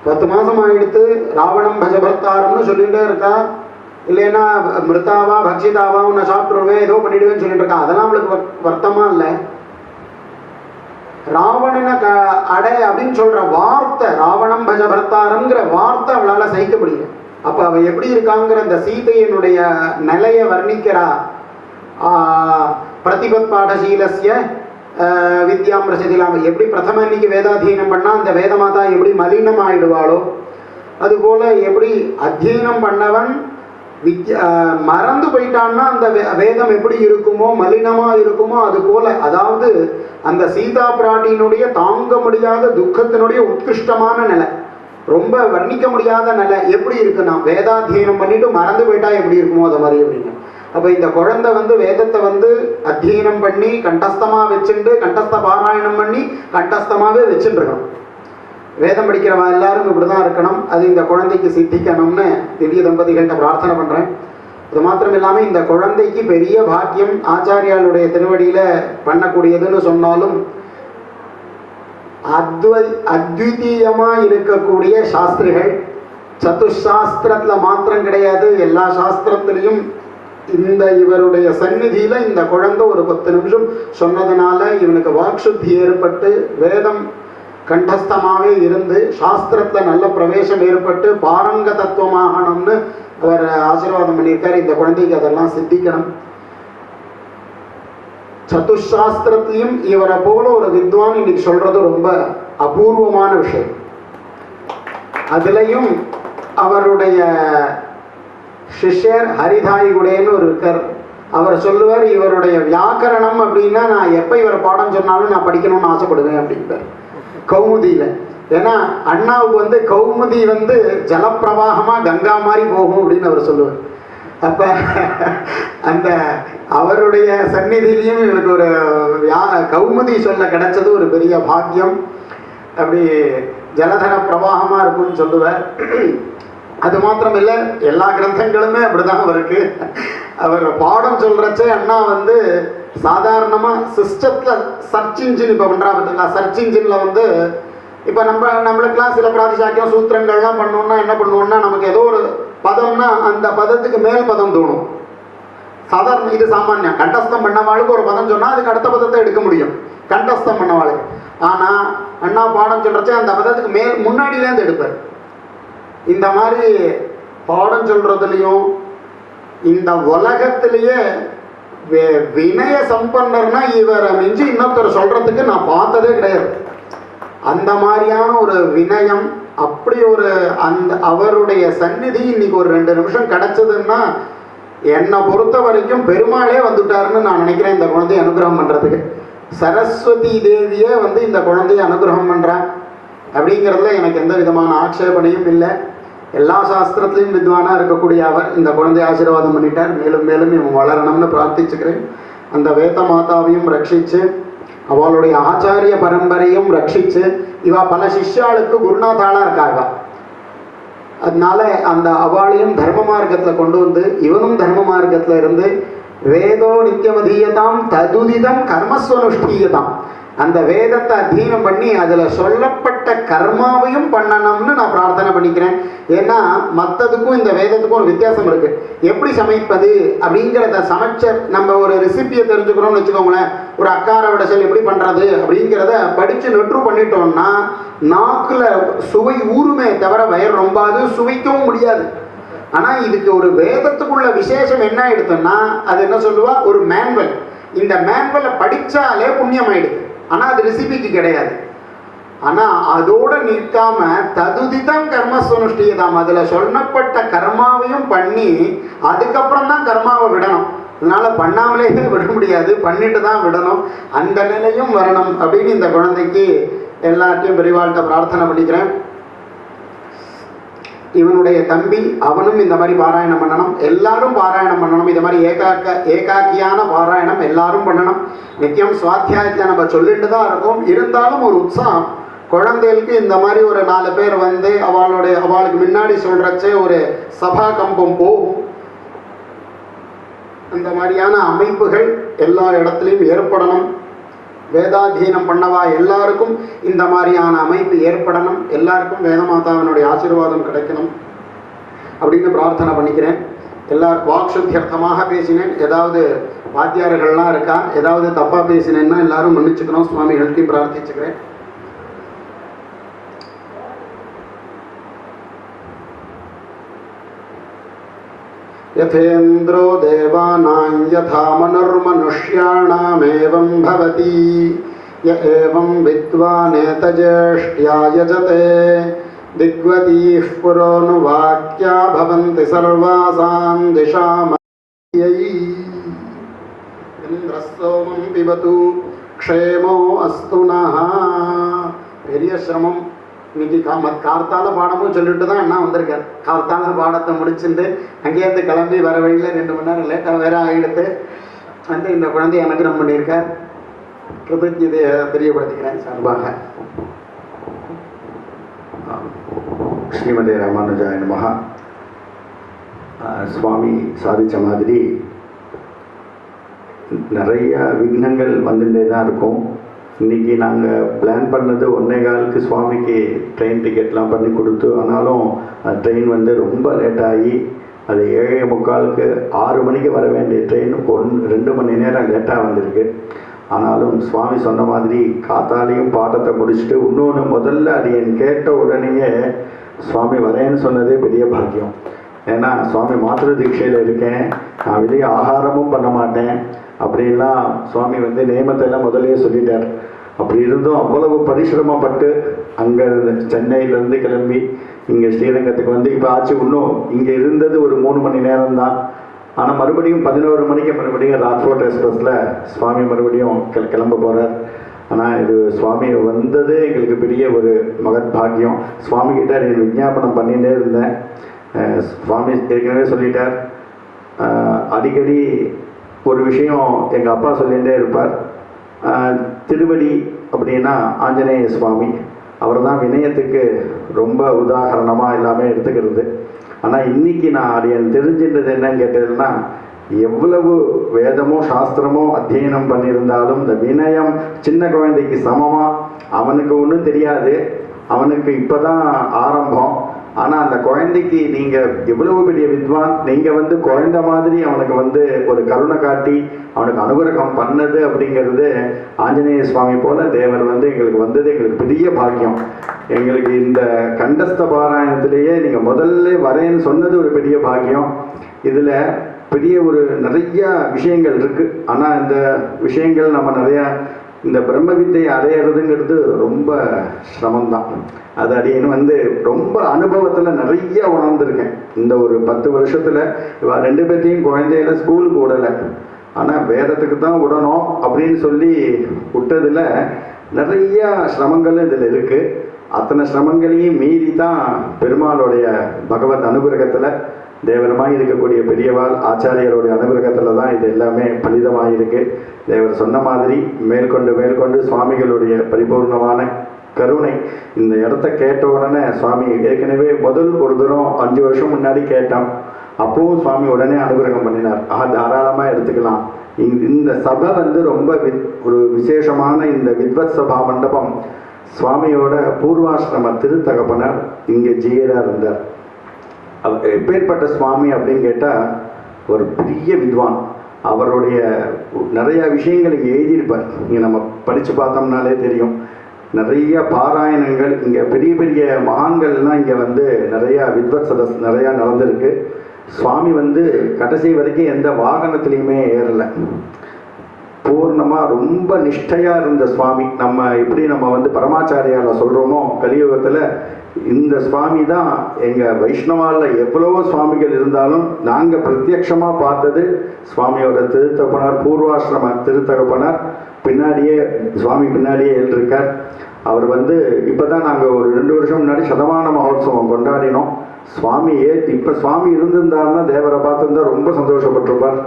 10 மாதம் ஆகிடுத்து, ராவணம் பஜபர்த்தாரம்னு சொல்லிகிட்டே இருக்கா. இல்லைன்னா மிருத்தாவா பக்ஷிதாவா உன்னை சாப்பிட்ருவேன் ஏதோ பண்ணிடுவேன்னு சொல்லிட்டு இருக்கா. அதெல்லாம் அவளுக்கு வருத்தமா இல்லை. ராவணனை அடை அப்படின்னு சொல்ற வார்த்தை, ராவணம் பஜபர்த்தாரம்ங்கிற வார்த்தை அவளால் சகிக்க முடியல. அப்போ அவள் எப்படி இருக்காங்கிற அந்த சீதையினுடைய நிலையை வர்ணிக்கிறா. பிரதிபத் பாடசீலஸ்ய வித்யாம் ரசதிலாம், எப்படி பிரதம இன்னைக்கு வேதாத்தியனம் பண்ணால் அந்த வேதமாதா எப்படி மலினம் ஆயிடுவாளோ, அதுபோல் எப்படி அத்தியனம் பண்ணவன் மறந்து போயிட்டான்னா அந்த வேதம் எப்படி இருக்குமோ, மலினமாக இருக்குமோ, அது போல. அதாவது அந்த சீதா பிராட்டியினுடைய தாங்க முடியாத துக்கத்தினுடைய உத்கிருஷ்டமான நிலை, ரொம்ப வர்ணிக்க முடியாத நிலை எப்படி இருக்குன்னா, வேதாத்தியனம் பண்ணிட்டு மறந்து போயிட்டா எப்படி இருக்குமோ அது மாதிரி அப்படின்னு. அப்போ இந்த குழந்தை வேதத்தை அத்தியனம் பண்ணி கண்டஸ்தமாக வச்சுட்டு கண்டஸ்த பாராயணம் பண்ணி கண்டஸ்தமாகவே வச்சுட்டு இருக்கணும். வேதம் படிக்கிறவன் எல்லாரும் இப்படி தான் இருக்கணும். அது இந்த குழந்தைக்கு சித்திக்கணும்னு திவ்ய தம்பதிகள்கிட்ட பிரார்த்தனை பண்ணுறேன். அது மாத்திரம் இல்லாமல் இந்த குழந்தைக்கு பெரிய பாக்கியம் ஆச்சாரியாளுடைய திருவடியில் பண்ணக்கூடியதுன்னு சொன்னாலும் அத்விதீயமாக இருக்கக்கூடிய சாஸ்திரிகள், சதுசாஸ்திரத்தில் மாத்திரம் கிடையாது, எல்லா சாஸ்திரத்திலையும் இந்த இவருடைய சந்நிதியில் இந்த குழந்தை ஒரு 10 நிமிஷம் சொன்னதுனால இவனுக்கு வாக்சுத்தி ஏற்பட்டு வேதம் கண்டஸ்தமாகவே இருந்து சாஸ்திரத்தில் நல்ல பிரவேசம் ஏற்பட்டு பாரங்க தத்துவமாகணும்னு அவர் ஆசீர்வாதம் பண்ணியிருக்கார். இந்த குழந்தைக்கு அதெல்லாம் சித்திக்கணும். சதுசாஸ்திரத்தையும் இவரை போல ஒரு வித்வான் இன்னைக்கு சொல்றது ரொம்ப அபூர்வமான விஷயம். அதுலேயும் அவருடைய சிஷ்யர் ஹரிதாயிகுடேன்னு ஒரு இருக்கார். அவர் சொல்லுவார், இவருடைய வியாக்கரணம் அப்படின்னா நான் எப்போ இவரை பாடம் சொன்னாலும் நான் படிக்கணும்னு ஆசைப்படுவேன் அப்படின்பார் கௌமுதியில். ஏன்னா அண்ணாவுக்கு கௌமுதி ஜலப்பிரவாகமாக கங்கா மாதிரி போகும் அப்படின்னு அவர் சொல்லுவார். அப்போ அந்த அவருடைய சந்நிதியிலையும் இவருக்கு ஒரு கௌமுதி சொல்ல கிடைச்சது ஒரு பெரிய பாக்கியம். அப்படி ஜலதர பிரவாகமாக இருக்கும்னு சொல்லுவார். அது மாத்திரம் இல்லை, எல்லா கிரந்தங்களுமே அப்படிதான் அவருக்கு. அவர் பாடம் சொல்கிறச்சே அண்ணா சாதாரணமாக சிஸ்டத்தில் சர்ச் இன்ஜின் இப்போ பண்ணுறா பார்த்தீங்களா, சர்ச் இன்ஜினில் இப்போ நம்மளுக்கெல்லாம் சில பிராதிசாக்கியம் சூத்திரங்கள்லாம் பண்ணோம்னா என்ன பண்ணுவோம்னா, நமக்கு ஏதோ ஒரு பதம்னா அந்த பதத்துக்கு மேல் பதம் தோணும். சாதாரண இது சாமானியம். கண்டஸ்தம் பண்ணவாளுக்கு ஒரு பதம் சொன்னால் அதுக்கு அடுத்த பதத்தை எடுக்க முடியும் கண்டஸ்தம் பண்ணவாளுக்கு. ஆனால் அண்ணா பாடம் சொல்கிறச்சே அந்த பதத்துக்கு முன்னாடியிலேருந்து எடுப்பார். இந்த மாதிரி பாடம் சொல்றதுலையும் இந்த உலகத்திலேயே வினய சம்பன்னர்னா இவரை மிஞ்சி இன்னொருத்தர் சொல்றதுக்கு நான் பார்த்ததே கிடையாது. அந்த மாதிரியான ஒரு வினயம், அப்படி ஒரு அவருடைய சந்நிதி இன்னைக்கு ஒரு 2 நிமிஷம் கிடைச்சதுன்னா என்னை பொறுத்த வரைக்கும் பெருமாளே வந்துட்டாருன்னு நான் நினைக்கிறேன். இந்த குழந்தையை அனுகிரகம் பண்றதுக்கு சரஸ்வதி தேவியே இந்த குழந்தையை அனுகிரகம் பண்றான் அப்படிங்கிறதுல எனக்கு எந்த விதமான ஆட்சேபனையும் இல்லை. எல்லா சாஸ்திரத்திலையும் வித்வானாக இருக்கக்கூடிய அவர் இந்த குழந்தைய ஆசீர்வாதம் பண்ணிட்டார். மேலும் மேலும் இவன் வளரணும்னு பிரார்த்திச்சுக்கிறேன். அந்த வேத மாதாவையும் ரட்சித்து அவளுடைய ஆச்சாரிய பரம்பரையும் ரட்சித்து இவா பல சிஷ்யாளுக்கு குருநாதாளாக இருக்காங்க. அதனால அந்த அவளையும் தர்ம மார்க்கத்தில் கொண்டு இவனும் தர்ம மார்க்கத்தில் இருந்து வேதோ நித்தியமதீயதாம் ததுதிதம் கர்மஸ்வனுஷ்டீயதாம், அந்த வேதத்தை அத்தியனம் பண்ணி அதில் சொல்லப்பட்ட கர்மாவையும் பண்ணணும்னு நான் பிரார்த்தனை பண்ணிக்கிறேன். ஏன்னா மற்றதுக்கும் இந்த வேதத்துக்கும் ஒரு வித்தியாசம் இருக்குது. எப்படி சமைப்பது அப்படிங்கிறத சமைச்ச நம்ம ஒரு ரெசிபியை தெரிஞ்சுக்கிறோம்னு வச்சுக்கோங்களேன். ஒரு அக்கார விடசல் எப்படி பண்ணுறது அப்படிங்கிறத படித்து நெற்று பண்ணிட்டோம்னா நாக்கில் சுவை ஊறுமே தவிர வயிறு ரொம்பாது, சுவைக்கவும் முடியாது. ஆனால் இதுக்கு ஒரு வேதத்துக்குள்ள விசேஷம் என்ன ஆயிடுதுன்னா, அது என்ன சொல்லுவா, ஒரு மேன்வல். இந்த மேன்வலை படித்தாலே புண்ணியம் ஆயிடுது. ஆனால் அது ரெசிபிக்கு கிடையாது. ஆனால் அதோடு நிற்காம ததுதிதம் கர்மஸ்வனுஷ்டியதாம், அதில் சொல்லப்பட்ட கர்மாவையும் பண்ணி அதுக்கப்புறம் தான் கர்மாவை விடணும். அதனால பண்ணாமலே விட முடியாது, பண்ணிட்டு தான் விடணும். அந்த நிலையும் வரணும் அப்படின்னு இந்த குழந்தைக்கு எல்லாத்தையும் பெரியவாள்கிட்ட பிரார்த்தனை பண்ணிக்கிறேன். இவனுடைய தம்பி அவனும் இந்த மாதிரி பாராயணம் பண்ணணும், எல்லாரும் பாராயணம் பண்ணணும். இந்த மாதிரி ஏகாக்கியான பாராயணம் எல்லாரும் பண்ணணும். நித்தியம் சுவாத்தியாயத்தில் நம்ம சொல்லிட்டு தான் இருக்கோம். இருந்தாலும் ஒரு உற்சாகம் குழந்தைகளுக்கு இந்த மாதிரி ஒரு 4 பேர் அவளுக்கு முன்னாடி சொல்றச்சே ஒரு சபா கம்பம் போகும். அந்த மாதிரியான அமைப்புகள் எல்லா இடத்துலையும் ஏற்படணும். வேதாதீனம் பண்ணவா எல்லாருக்கும் இந்த மாதிரியான அமைப்பு ஏற்படணும். எல்லாருக்கும் வேதமாதாவினுடைய ஆசீர்வாதம் கிடைக்கணும் அப்படின்னு பிரார்த்தனை பண்ணிக்கிறேன். எல்லாரும் வாக்சுத்தியர்த்தமாக பேசினேன். ஏதாவது வாத்தியார்கள்லாம் இருக்கா, ஏதாவது தப்பாக பேசினேன்னா எல்லாரும் மன்னிச்சுக்கணும். சுவாமிகள்கிட்டையும் பிரார்த்திச்சுக்கிறேன். यथेन्द्रो देवानां यथा मनुर्मनुष्याणामेवं भवति य एवं विद्वानेतज्येष्ठ्या यजते दिग्वतीः पुरोनुवाक्या भवन्ति सर्वासां दिशामयै इन्द्रस्सोमं पिबतु क्षेमो अस्तु नः பெரிய சிரமம் இன்னைக்கு கார்த்தால பாடமும் சொல்லிட்டு தான் அண்ணா வந்திருக்கார். கார்த்தால பாடத்தை முடிச்சுட்டு அங்கேயிருந்து கிளம்பி வர வழியில் 2 மணி நேரம் லேட்டாக வேற ஆகிடுத்து வந்து இந்த குழந்தைய அனுகிரகம் பண்ணியிருக்கார். கிருதஜதையை தெரியப்படுத்திக்கிறேன் சார்பாக.
ஸ்ரீமதே ராமானுஜாய நமஹ. சுவாமி சாதித்த மாதிரி நிறைய விக்னங்கள் வந்துட்டே தான் இருக்கும். இன்றைக்கி நாங்கள் பிளான் பண்ணது 1:15 சுவாமிக்கு ட்ரெயின் டிக்கெட்லாம் பண்ணி கொடுத்து, ஆனாலும் ட்ரெயின் வந்து ரொம்ப லேட்டாகி அது 7:45 6 மணிக்கு வர வேண்டிய ட்ரெயின் 2 மணி நேரம் லேட்டாக வந்திருக்கு. ஆனாலும் சுவாமி சொன்ன மாதிரி காத்தாலையும் பாடத்தை முடிச்சுட்டு இன்னொன்று முதல்ல அது என் கேட்ட உடனேயே சுவாமி வரேன்னு சொன்னதே பெரிய பாக்கியம். ஏன்னா சுவாமி மாத்திரு தீட்சையில் இருக்கேன், நான் வெளியே ஆகாரமும் பண்ண மாட்டேன் அப்படின்லாம் சுவாமி வந்து நியமத்தையெல்லாம் முதலே சொல்லிட்டார். அப்படி இருந்தும் அவ்வளவு பரிசிரமப்பட்டு அங்கே சென்னையிலேருந்து கிளம்பி இங்கே ஸ்ரீரங்கத்துக்கு வந்து இப்போ ஆச்சு. இன்னும் இங்கே இருந்தது ஒரு 3 மணி நேரம் தான். ஆனால் மறுபடியும் 11 மணிக்கு மறுபடியும் ராஜ்கோட் எக்ஸ்பிரஸில் சுவாமி மறுபடியும் கிளம்ப போகிறார். ஆனால் இது சுவாமி வந்தது எங்களுக்கு பெரிய ஒரு மகத் பாக்கியம். சுவாமிகிட்ட நான் விஞ்ஞாபனம் பண்ணிகிட்டே இருந்தேன். சுவாமி ஏற்கனவே சொல்லிட்டார். அடிக்கடி ஒரு விஷயம் எங்கள் அப்பா சொல்லிகிட்டே இருப்பார். திருவடி அப்படின்னா ஆஞ்சநேய சுவாமி, அவர் தான் வினயத்துக்கு ரொம்ப உதாரணமாக எல்லாமே எடுத்துக்கிறது. ஆனால் இன்றைக்கி நான் அது எனக்கு தெரிஞ்சின்றது என்னன்னு கேட்டதுன்னா, எவ்வளவு வேதமோ சாஸ்திரமோ அத்தியனம் பண்ணியிருந்தாலும் இந்த வினயம் சின்ன குழந்தைக்கு சமமாக, அவனுக்கு ஒன்றும் தெரியாது, அவனுக்கு இப்போ தான் ஆரம்பம். ஆனால் அந்த குழந்தைக்கு நீங்கள் எவ்வளவு பெரிய வித்வான், நீங்கள் வந்து குழந்தை மாதிரி அவனுக்கு வந்து ஒரு கருணை காட்டி அவனுக்கு அனுகிரகம் பண்ணது அப்படிங்கிறது ஆஞ்சநேய சுவாமி போல தேவர் வந்து எங்களுக்கு வந்தது எங்களுக்கு பெரிய பாக்கியம். எங்களுக்கு இந்த கண்டஸ்த பாராயணத்திலேயே நீங்கள் முதல்ல வரேன்னு சொன்னது ஒரு பெரிய பாக்கியம். இதில் பெரிய ஒரு நிறைய விஷயங்கள் இருக்குது. ஆனால் இந்த விஷயங்கள் நம்ம நிறையா இந்த பிரம்ம வித்தை அடையிறதுங்கிறது ரொம்ப சிரமம்தான். அது அடியேன்னு வந்து ரொம்ப அனுபவத்தில் நிறைய உணர்ந்துருக்கேன். இந்த ஒரு 10 வருஷத்தில் இவ 2 பேர்த்தையும் குழந்தையில ஸ்கூலுக்கு விடலை, ஆனால் வேதத்துக்கு தான் விடணும் அப்படின்னு சொல்லி விட்டதில் நிறைய சிரமங்கள் இதில் இருக்குது. அத்தனை சிரமங்களையும் மீறி தான் பெருமாளுடைய பகவத் அனுகிரகத்தில் தேவரமாக இருக்கக்கூடிய பெரியவாள் ஆச்சாரியருடைய அனுகிரகத்தில் தான் இது எல்லாமே பலிதமாக இருக்குது. தேவர் சொன்ன மாதிரி மேற்கொண்டு சுவாமிகளுடைய பரிபூர்ணமான கருணை. இந்த இடத்த கேட்ட உடனே சுவாமி ஏற்கனவே முதல் ஒரு தூரம் 5 வருஷம் முன்னாடி கேட்டோம், அப்பவும் சுவாமி உடனே அனுகிரகம் பண்ணினார். தாராளமாக எடுத்துக்கலாம். இந்த சபை வந்து ரொம்ப ஒரு விசேஷமான இந்த வித்வத் சபா மண்டபம். சுவாமியோட பூர்வாசிரம திருத்தகப்பனர் இங்கே ஜீயராக இருந்தார். அவர் எப்பேற்பட்ட சுவாமி அப்படின்னு கேட்டால் ஒரு பெரிய வித்வான். அவருடைய நிறைய விஷயங்கள் இங்கே எழுதியிருப்பார். இங்கே நம்ம படித்து பார்த்தோம்னாலே தெரியும். நிறைய பாராயணங்கள் இங்கே பெரிய பெரிய மகான்கள்லாம் இங்கே வந்து நிறையா வித்வத் சதஸ் நிறையா நடந்திருக்கு. சுவாமி வந்து கடைசி வரைக்கும் எந்த வாகனத்துலேயுமே ஏறலை. பூர்ணமாக ரொம்ப நிஷ்டையாக இருந்த சுவாமி. நம்ம எப்படி நம்ம வந்து பரமாச்சாரியாவில் சொல்கிறோமோ கலியுகத்தில் இந்த சுவாமி தான் எங்கள் வைஷ்ணவாவில் எவ்வளவோ சுவாமிகள் இருந்தாலும் நாங்கள் பிரத்யட்சமாக பார்த்தது சுவாமியோட திருத்தகப்பனார், பூர்வாசிரம திருத்தகப்பனார். பின்னாடியே சுவாமி பின்னாடியே எழுதியிருக்கார். அவர் வந்து இப்போ தான் நாங்கள் ஒரு 2 வருஷம் முன்னாடி சதமான மகோத்சவம் கொண்டாடினோம். சுவாமியே இப்போ சுவாமி இருந்திருந்தாருன்னா தேவரை பார்த்துருந்தா ரொம்ப சந்தோஷப்பட்டிருப்பார்.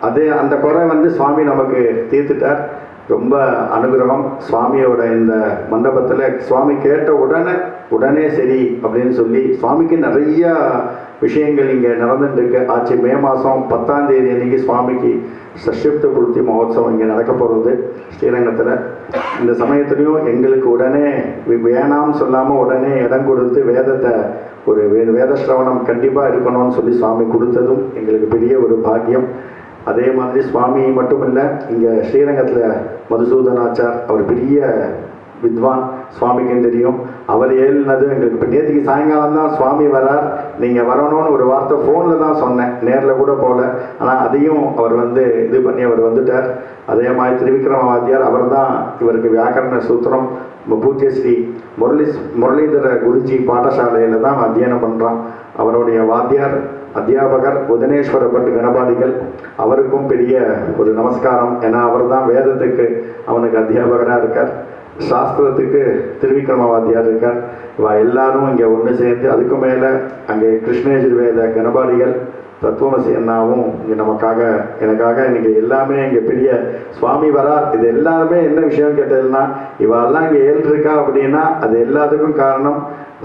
அதே அந்த குறை வந்து சுவாமி நமக்கு தீர்த்துட்டார். ரொம்ப அனுகிரகம். சுவாமியோட இந்த மண்டபத்தில் சுவாமி கேட்ட உடனே சரி அப்படின்னு சொல்லி சுவாமிக்கு நிறைய விஷயங்கள் இங்கே நடந்துட்டுருக்கு. ஆச்சு மே மாதம் 10ஆம் தேதி அன்றைக்கி சுவாமிக்கு சஷ்டிப்த பூர்த்தி மகோத்சவம் இங்கே நடக்க போகிறது ஸ்ரீரங்கத்தில். இந்த சமயத்துலேயும் எங்களுக்கு உடனே வேணாம்னு சொல்லாமல் உடனே இடம் கொடுத்து வேதத்தை ஒரு வேத சிரவணம் கண்டிப்பாக இருக்கணும்னு சொல்லி சுவாமி கொடுத்ததும் எங்களுக்கு பெரிய ஒரு பாக்கியம். அதே மாதிரி சுவாமி மட்டும் இல்லை, இங்கே ஸ்ரீரங்கத்தில் மதுசூதனாச்சார் அவர் பெரிய வித்வான், சுவாமிக்கும் தெரியும். அவர் ஏழுனது எங்களுக்கு இப்போ நேற்றுக்கு சாயங்காலம் தான் சுவாமி வரார், நீங்கள் வரணும்னு ஒரு வார்த்தை ஃபோனில் தான் சொன்னேன், நேரில் கூட போகல. ஆனால் அதையும் அவர் வந்து இது பண்ணி அவர் வந்துட்டார். அதே மாதிரி திருவிக்ரம வாத்தியார், அவர் தான் இவருக்கு வியாக்கரண சூத்திரம் பூஜ்ய ஸ்ரீ முரளிதர குருஜி பாடசாலையில் தான் அத்தியனம் பண்ணுறான். அவருடைய வாத்தியார் அத்தியாபகர் புதனேஸ்வர பட் கணபாடிகள், அவருக்கும் பெரிய ஒரு நமஸ்காரம். ஏன்னா அவர் தான் வேதத்துக்கு அவனுக்கு அத்தியாபகராக இருக்கார், சாஸ்திரத்துக்கு திருவிக்ரம வாத்தியார் இருக்கார். இவா எல்லாரும் இங்கே ஒன்று சேர்ந்து, அதுக்கு மேலே அங்கே கிருஷ்ணயஜுர்வேத கணபாடிகள் தத்துவமசி அண்ணாவும் இங்கே நமக்காக எனக்காக இன்றைக்கி எல்லாமே இங்கே பெரிய சுவாமி வரார். இது எல்லாருமே என்ன விஷயம் கேட்டதுன்னா, இவெல்லாம் இங்கே ஏழ்ருக்கா அப்படின்னா அது எல்லாத்துக்கும் காரணம்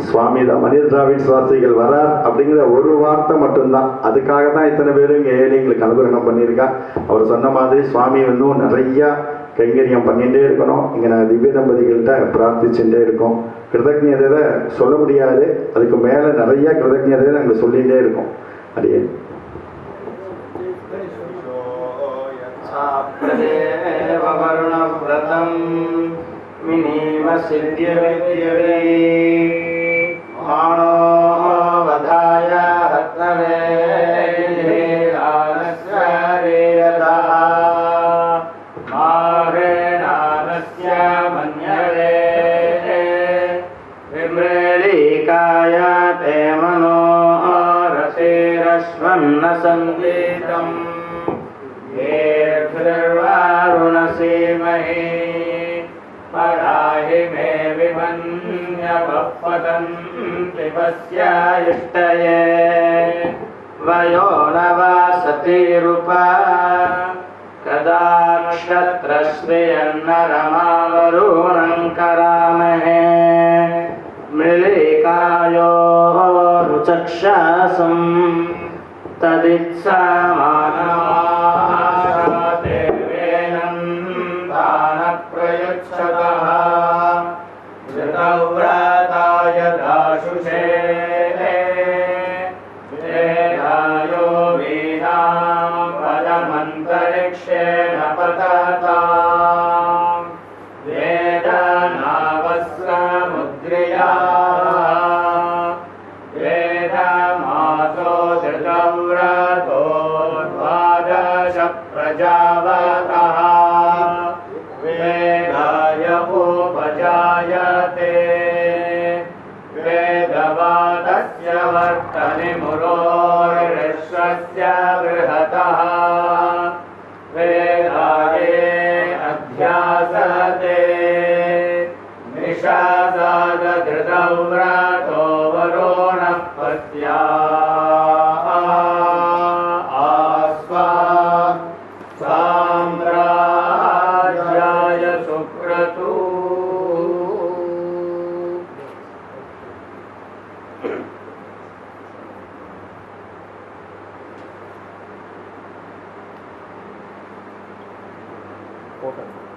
சுவாமி தான். மனித திராவிட சாஸ்திரிகள் வரார் அப்படிங்கிற ஒரு வார்த்தை மட்டும்தான், அதுக்காக தான் இத்தனை பேரும் இங்கே ஏழை எங்களுக்கு அனுகிரகம் பண்ணியிருக்கா. அவர் சொன்ன மாதிரி சுவாமி இன்னும் நிறையா கைங்கரியம் பண்ணிகிட்டே இருக்கணும். இங்கே நாங்கள் திவ்ய தம்பதிகள்கிட்ட பிரார்த்திச்சுட்டே இருக்கோம். கிருதஜதை சொல்ல முடியாது, அதுக்கு மேலே நிறையா கிருதஜதை நாங்கள் சொல்லிகிட்டே இருக்கோம். அடியே
வருணவிரதம் மினீம சித்தியவித்யவே மாணோவதாய ஹத்னவே ஆனஸ்வரேயதா மாரேணானஸ்ய மன்யவே விம்ரேலிகாய தே மனோ ரசேரஸ்வன்ன சந்தீதம் ेर्वारुणसीमहे पराहि मे विमन्यवपतन्ति पस्यायिष्टये वयो न वासतिरुपा कदा नक्षत्रश्रियन्नरमावरुणं करामहे मृळिकायो रुचक्षासम् देवेनन्दानप्रयुच्छतः ऋतव्रताय दाशुषे वेदायो वीणां पदमन्तरिक्षेण पतता वेदनावस्रमुद्रिया व्रतो द्वादश प्रजावतः वेदाय उपजायते वेदवादस्य वर्तनिमुरोर्विश्वस्य बृहतः वेदाये अध्यासते निषादादधृतव्रतो वरुणः पस्या साम्राज्याय सुक्रतु
Open.